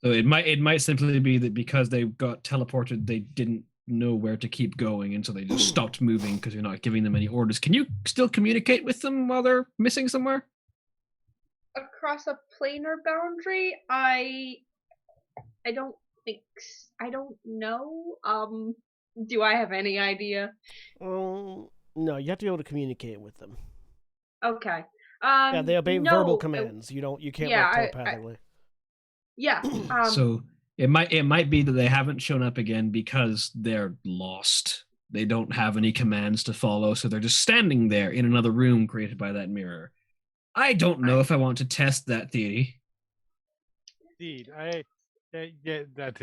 So it might simply be that because they got teleported, they didn't know where to keep going, and so they just stopped moving because you're not giving them any orders. Can you still communicate with them while they're missing somewhere? Across a planar boundary, I don't think, I don't know. Do I have any idea? No, you have to be able to communicate with them. Okay. Yeah, they obey no, verbal commands. You can't yeah, work telepathically. Yeah. So it might be that they haven't shown up again because they're lost. They don't have any commands to follow, so they're just standing there in another room created by that mirror. I don't know if I want to test that theory. Indeed, yeah, that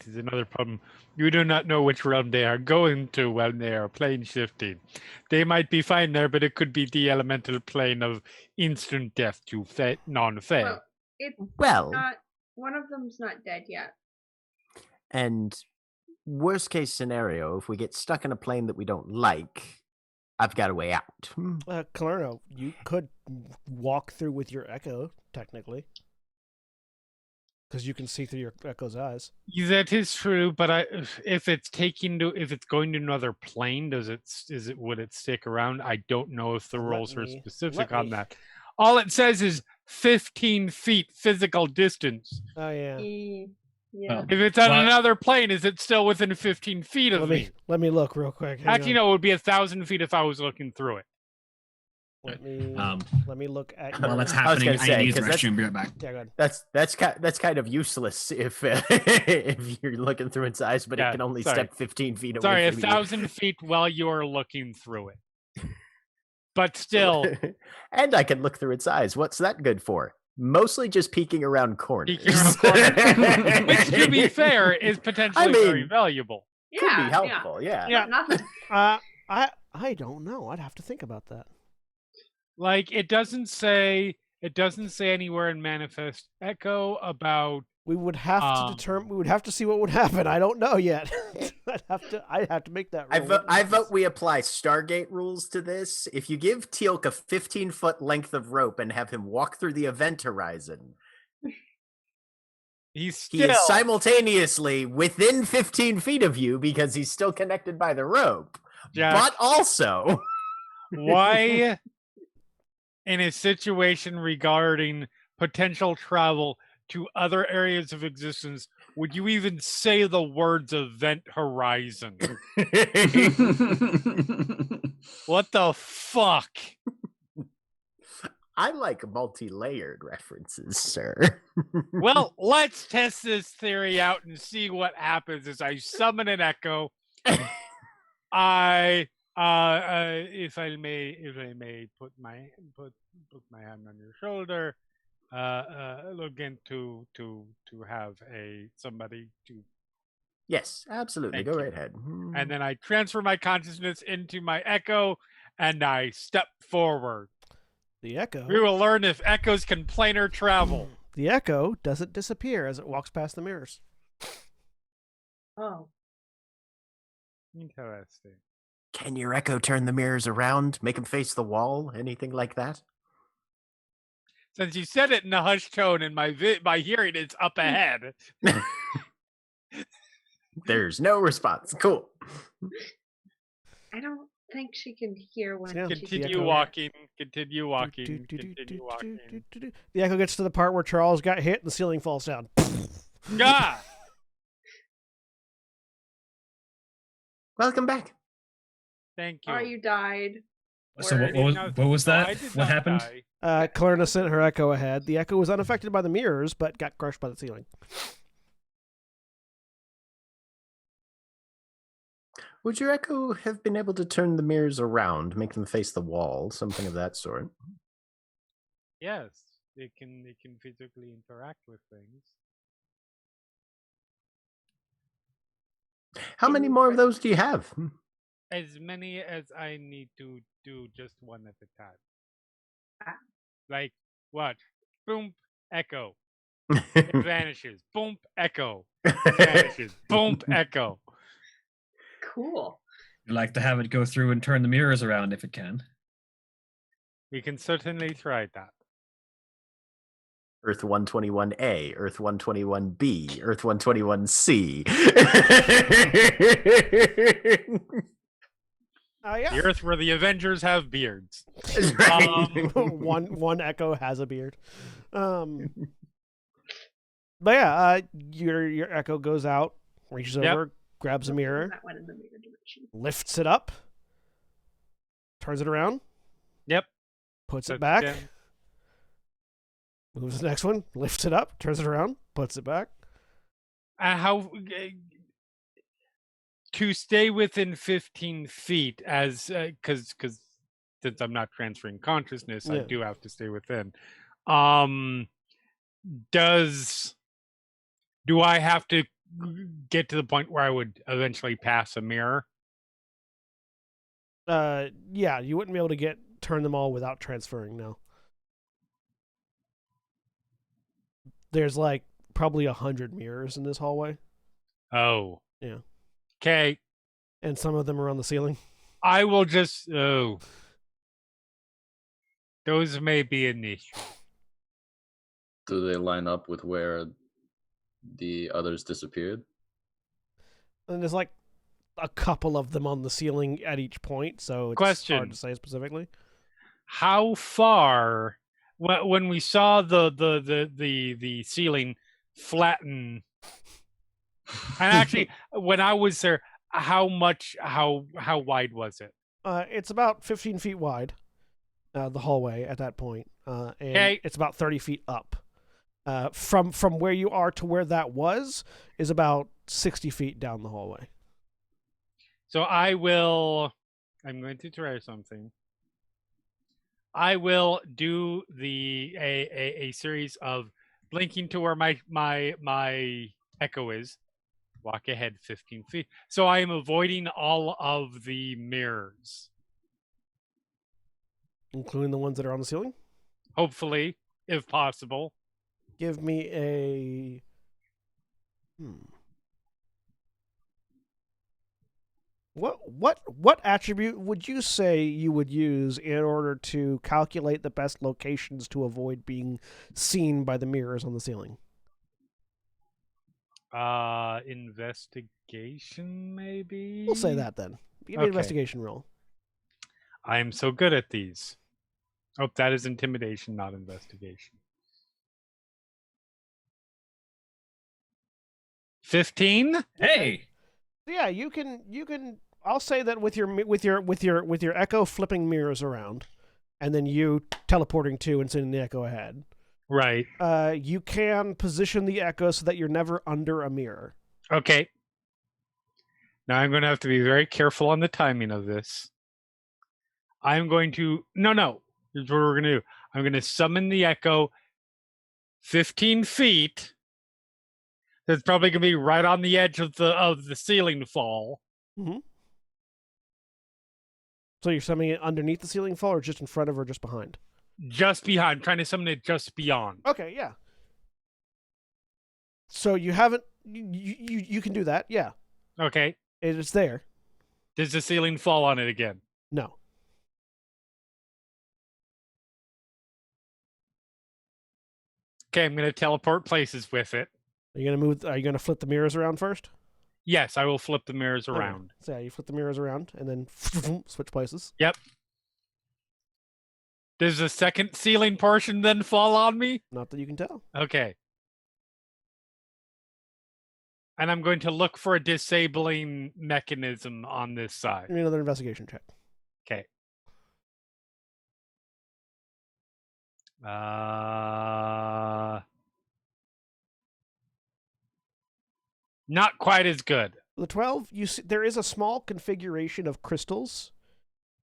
is another problem. You do not know which realm they are going to when they are plane shifting. They might be fine there, but it could be the elemental plane of instant death to non-Fey. Well, it's Well, not. One of them's not dead yet. and worst case scenario, if we get stuck in a plane that we don't like, I've got a way out. Calerno, you could walk through with your echo, technically. Because you can see through your echo's eyes. That is true, but if it's going to another plane, would it stick around? I don't know if the rules are specific on that. All it says is 15 feet physical distance. Oh, yeah. Yeah. If it's on What? another plane, is it still within 15 feet of me? Let me look real quick. Hang Actually, on. no, it would be 1,000 feet if I was looking through it. Let me look at While your... that's I was happening, gonna I say, need to use the 'cause that's- restroom. Be right back. Yeah, go ahead. That's kind of useless if if you're looking through its eyes, but Yeah, it can only sorry. step 15 feet away. Sorry, from 1,000 feet while you're looking through it. But still, you. And I can look through its eyes. What's that good for? Mostly just peeking around corners. peeking around corners, which, to be fair, is potentially very mean, valuable. Could Yeah. be helpful, yeah. Yeah. Nothing. I don't know. I'd have to think about that. Like it doesn't say anywhere in Manifest Echo about We would have to determine. We would have to see what would happen. I don't know yet. I'd have to make that I roll. vote. I vote we apply Stargate rules to this. If you give Teal'c a 15-foot length of rope and have him walk through the event horizon, He's he is still simultaneously within 15 feet of you because he's still connected by the rope. Jack, But also, why in a situation regarding potential travel to other areas of existence would you even say the words event horizon? What the fuck? I like multi-layered references, sir. Well, let's test this theory out and see what happens as I summon an echo. If I may put my hand on your shoulder, looking to have somebody to, Yes, absolutely. Thank Go you. right ahead. and then I transfer my consciousness into my echo, and I step forward. The echo. We will learn if echoes can planar travel. The echo doesn't disappear as it walks past the mirrors. Oh. Interesting. Can your echo turn the mirrors around, make them face the wall, anything like that? Since you said it in a hushed tone, and my hearing is up ahead. There's no response. Cool. I don't think she can hear when Yeah. she Continue echo. walking. Continue walking. Continue walking. The echo gets to the part where Charles got hit and the ceiling falls down. God. Welcome back. Thank you. Or you died. So Or- what was No, that? I did What not happened? die. Kalerna sent her echo ahead. The echo was unaffected by the mirrors, but got crushed by the ceiling. Would your echo have been able to turn the mirrors around, make them face the wall, something of that sort? Yes, it can physically interact with things. How many more of those do you have? As many as I need to do, just one at a time. Ah. Like what? Boom, echo. It vanishes. Boom, echo. It vanishes. Boom, echo. Cool. I'd like to have it go through and turn the mirrors around if it can. We can certainly try that. Earth 121A, Earth 121B, Earth 121C. Yeah. The Earth where the Avengers have beards. one echo has a beard. But yeah, your echo goes out, reaches Yep. over, grabs a mirror, That went in the mirror direction. lifts it up, turns it around, Yep. puts That's it back, again. moves to the next one, lifts it up, turns it around, puts it back. How to stay within 15 feet, as because since I'm not transferring consciousness, I Yeah. do have to stay within. Do I have to get to the point where I would eventually pass a mirror? Yeah, you wouldn't be able to turn them all without transferring. No, there's like probably 100 mirrors in this hallway, Oh. Yeah. Okay. and some of them are on the ceiling. I will just. Oh. Those may be an issue. Do they line up with where the others disappeared? And there's like a couple of them on the ceiling at each point, so it's Question. hard to say specifically. How far when we saw the ceiling flatten, and actually when I was there, how wide was it? It's about 15 feet wide, the hallway at that point, and Okay. it's about 30 feet up. From where you are to where that was is about 60 feet down the hallway. So I'm going to try something. I will do a series of blinking to where my echo is. Walk ahead 15 feet. So I am avoiding all of the mirrors. Including the ones that are on the ceiling? Hopefully, if possible. Give me a... What attribute would you say you would use in order to calculate the best locations to avoid being seen by the mirrors on the ceiling? Investigation, maybe? We'll say that then. Give me an investigation roll. I am so good at these. Oh, that is intimidation, not investigation. 15? Hey, Yeah, you can. I'll say that with your echo flipping mirrors around, and then you teleporting to and sending the echo ahead. Right. You can position the echo so that you're never under a mirror. Okay. Now I'm going to have to be very careful on the timing of this. I'm going to... No. Here's what we're going to do. I'm going to summon the echo 15 feet. That's probably going to be right on the edge of the ceiling fall. Mm-hmm. So you're summoning it underneath the ceiling fall, or just in front of, or just behind? Just behind. I'm trying to summon it just beyond. Okay, yeah. So you haven't... You can do that, yeah. Okay. It's there. Does the ceiling fall on it again? No. Okay, I'm going to teleport places with it. Are you gonna flip the mirrors around first? Yes, I will flip the mirrors around. Okay. So yeah, you flip the mirrors around and then switch places. Yep. Does the second ceiling portion then fall on me? Not that you can tell. Okay. And I'm going to look for a disabling mechanism on this side. Give me another investigation check. Okay. Not quite as good. The 12, you see, there is a small configuration of crystals,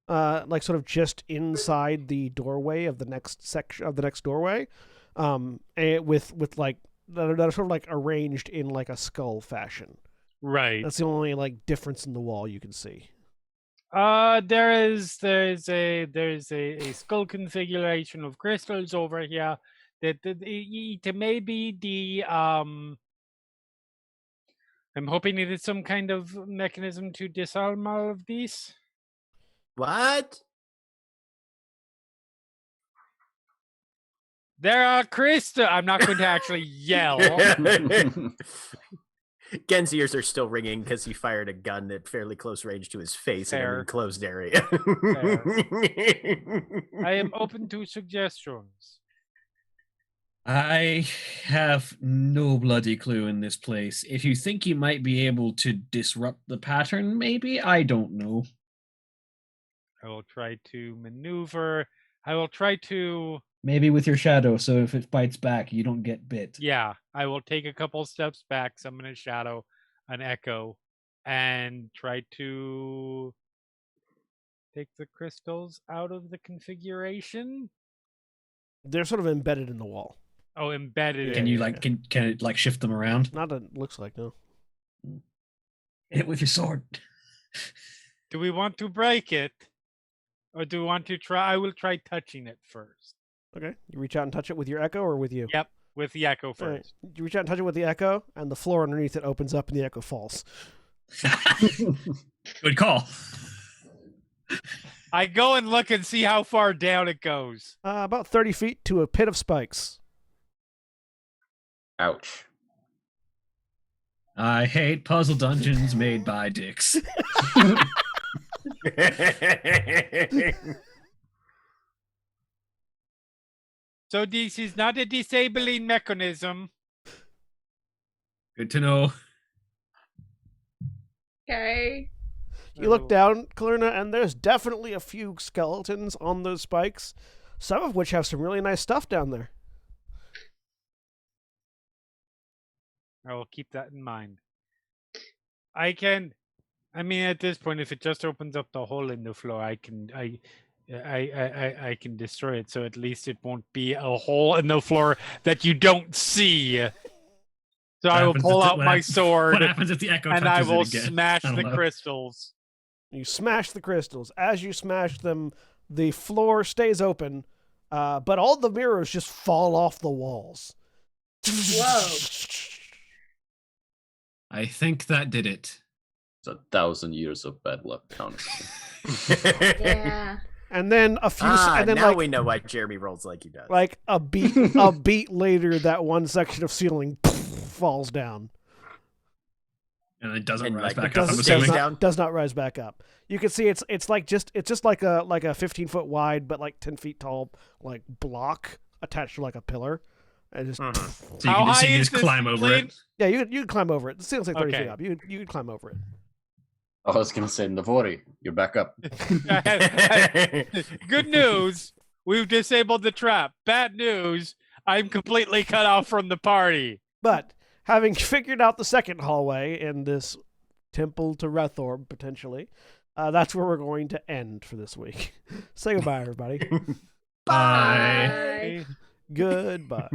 like sort of just inside the doorway of the next section of the next doorway, and with like that are sort of like arranged in like a skull fashion. Right. That's the only like difference in the wall you can see. There's a skull configuration of crystals over here. That maybe the I'm hoping it is some kind of mechanism to disarm all of these. What? There are crystals. I'm not going to actually yell. Gen's ears are still ringing because he fired a gun at fairly close range to his face in an enclosed area. I am open to suggestions. I have no bloody clue in this place. If you think you might be able to disrupt the pattern, maybe? I don't know. I will try to maneuver. I will try to... Maybe with your shadow, so if it bites back, you don't get bit. Yeah, I will take a couple steps back, summon a shadow, an echo, and try to take the crystals out of the configuration. They're sort of embedded in the wall. Oh, embedded. Can you can it like shift them around? Not that it looks like, no. Hit it with your sword. Do we want to break it? Or do we want to try? I will try touching it first. Okay. You reach out and touch it with your echo or with you? Yep, with the echo first. Right. You reach out and touch it with the echo, and the floor underneath it opens up and the echo falls. Good call. I go and look and see how far down it goes. About 30 feet to a pit of spikes. Ouch. I hate puzzle dungeons made by dicks. So this is not a disabling mechanism. Good to know. Okay. You look down, Kalerna, and there's definitely a few skeletons on those spikes, some of which have some really nice stuff down there. I will keep that in mind. I mean, at this point, if it just opens up the hole in the floor, I can destroy it. So at least it won't be a hole in the floor that you don't see. So I will pull out my sword. What happens if the echo and I touches will it again? smash I don't the know. crystals. You smash the crystals. As you smash them, the floor stays open, but all the mirrors just fall off the walls. Whoa. I think that did it. It's 1,000 years of bad luck counting. Yeah. And then a few, and then now like we know why Jeremy rolls like he does. like a beat later, that one section of ceiling falls down. And it doesn't And, rise like, back it up. I'm doesn't assuming. stays down? Does not rise back up. You can see it's just like a 15-foot wide but like 10 feet tall like block attached to like a pillar, and just So you How can just, high you is just this climb over plane? it. yeah, you can climb over it. The ceiling's like 30 feet Okay. up. You can climb over it. I was gonna say, Navori, you're back up. Good news, we've disabled the trap. Bad news, I'm completely cut off from the party. But having figured out the second hallway in this temple to Rethorb, potentially, that's where we're going to end for this week. Say goodbye, everybody. Bye. Goodbye.